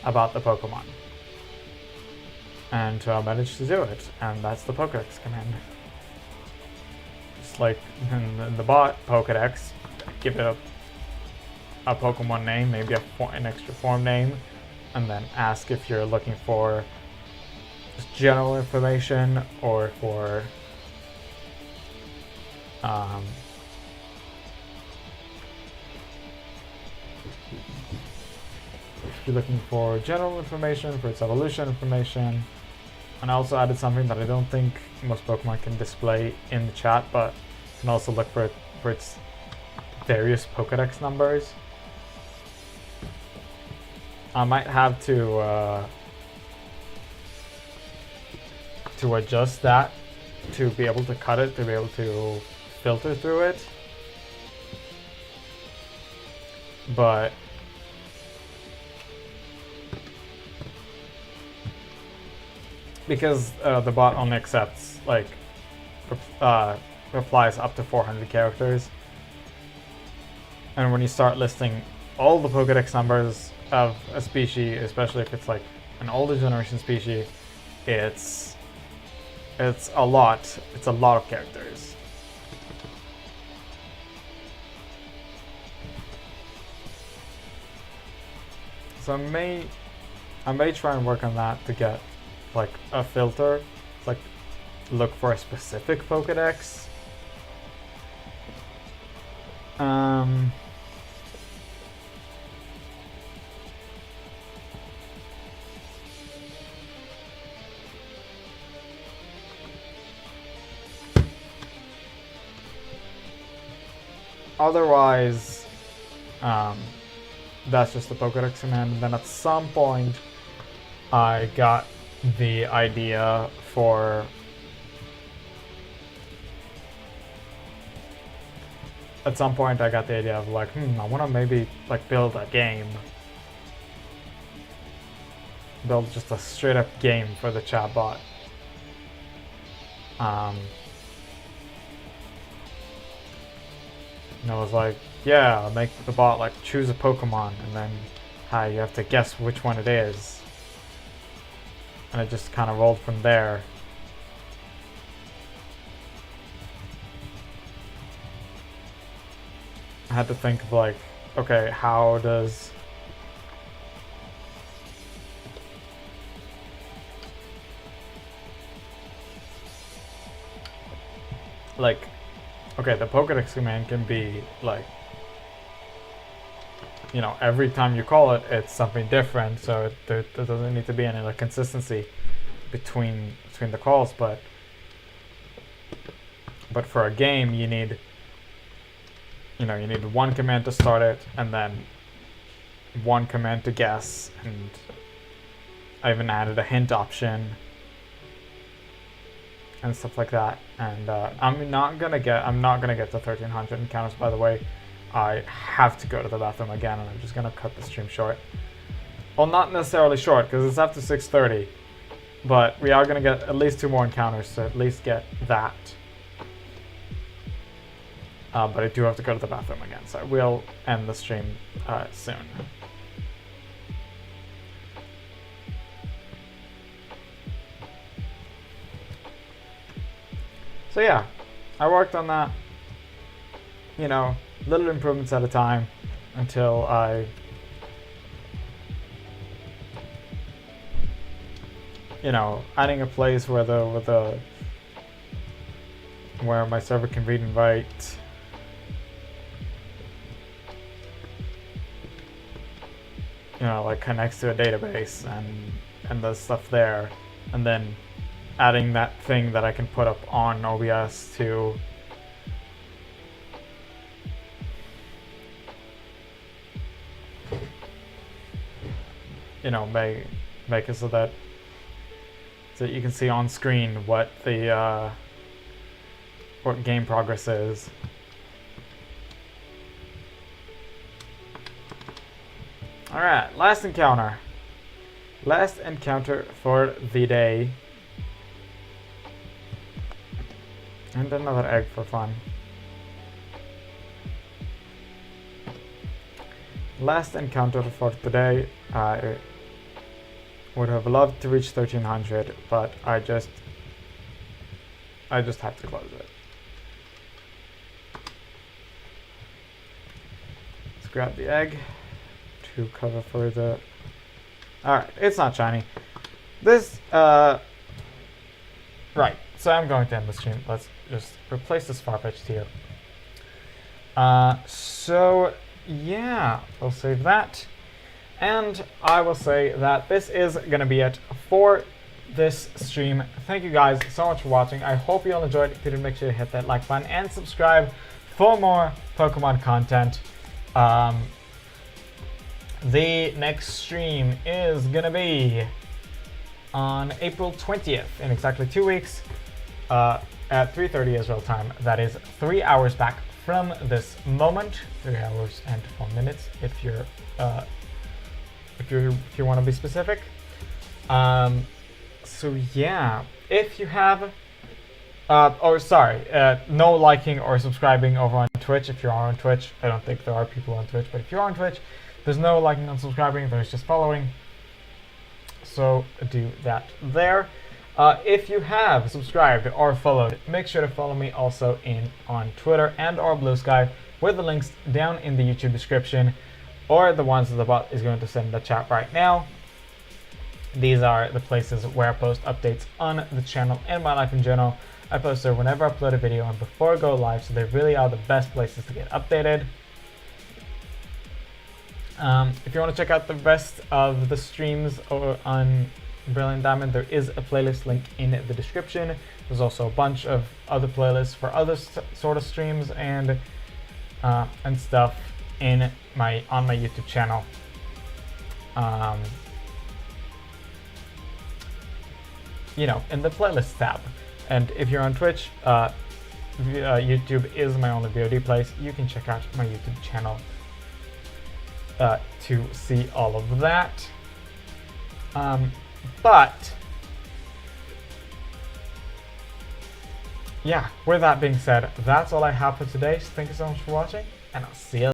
about the Pokemon? And I managed to do it, and that's the Pokédex command. Just like in the bot Pokédex, give it a Pokemon name, maybe an extra form name, and then ask if you're looking for just general information, or for if you're looking for general information, for its evolution information. And I also added something that I don't think most Pokemon can display in the chat, but you can also look for its various Pokédex numbers. I might have to adjust that to be able to cut it, to be able to filter through it. But because the bot only accepts like replies up to 400 characters, and when you start listing all the Pokédex numbers of a species, especially if it's like an older generation species, it's a lot. It's a lot of characters. So I may try and work on that to get like a filter, like look for a specific Pokédex. otherwise, that's just the Pokédex command. And then at some point, I got the idea for of like, I want to maybe like build a game, build just a straight up game for the chatbot. And I was like, yeah, make the bot like choose a Pokemon, and then you have to guess which one it is. And it just kind of rolled from there. I had to think of like, okay, how does like, okay, the Pokédex command can be like, you know, every time you call it, it's something different. So there doesn't need to be any like consistency between the calls. But for a game, you need, you know, you need one command to start it, and then one command to guess. And I even added a hint option and stuff like that. And I'm not gonna get to 1300 encounters, by the way. I have to go to the bathroom again, and I'm just gonna cut the stream short. Well, not necessarily short, because it's after 6:30, but we are gonna get at least 2 more encounters to at least get that. But I do have to go to the bathroom again, so I will end the stream soon. So yeah, I worked on that, you know, little improvements at a time until I, you know, adding a place where where my server can read and write. You know, like connects to a database and does stuff there, and then adding that thing that I can put up on OBS to you know, make it so that you can see on screen what the what game progress is. Alright, last encounter for the day, and another egg for fun. Last encounter for today. I would have loved to reach 1300, but I just had to close it. Let's grab the egg to cover for the... Alright, it's not shiny. This, right, so I'm going to end the stream. Let's just replace this Farfetch'd here. So, yeah, I'll save that. And I will say that this is going to be it for this stream. Thank you guys so much for watching. I hope you all enjoyed. If you did, make sure to hit that like button and subscribe for more Pokemon content. The next stream is going to be on April 20th in exactly 2 weeks at 3:30 Israel time. That is 3 hours back from this moment. 3 hours and 4 minutes if you want to be specific. So yeah, if you have no liking or subscribing over on Twitch. If you are on Twitch, I don't think there are people on Twitch, but if you're on Twitch, there's no liking and subscribing, there's just following. So do that there. If you have subscribed or followed, make sure to follow me also on Twitter and or Blue Sky, with the links down in the YouTube description, or the ones that the bot is going to send in the chat right now. These are the places where I post updates on the channel and my life in general. I post there whenever I upload a video and before I go live, so they really are the best places to get updated. If you want to check out the rest of the streams on Brilliant Diamond, there is a playlist link in the description. There's also a bunch of other playlists for other sort of streams and and stuff on my YouTube channel. In the playlist tab. And if you're on Twitch, YouTube is my only VOD place. You can check out my YouTube channel to see all of that. But yeah, with that being said, that's all I have for today. So thank you so much for watching, and I'll see you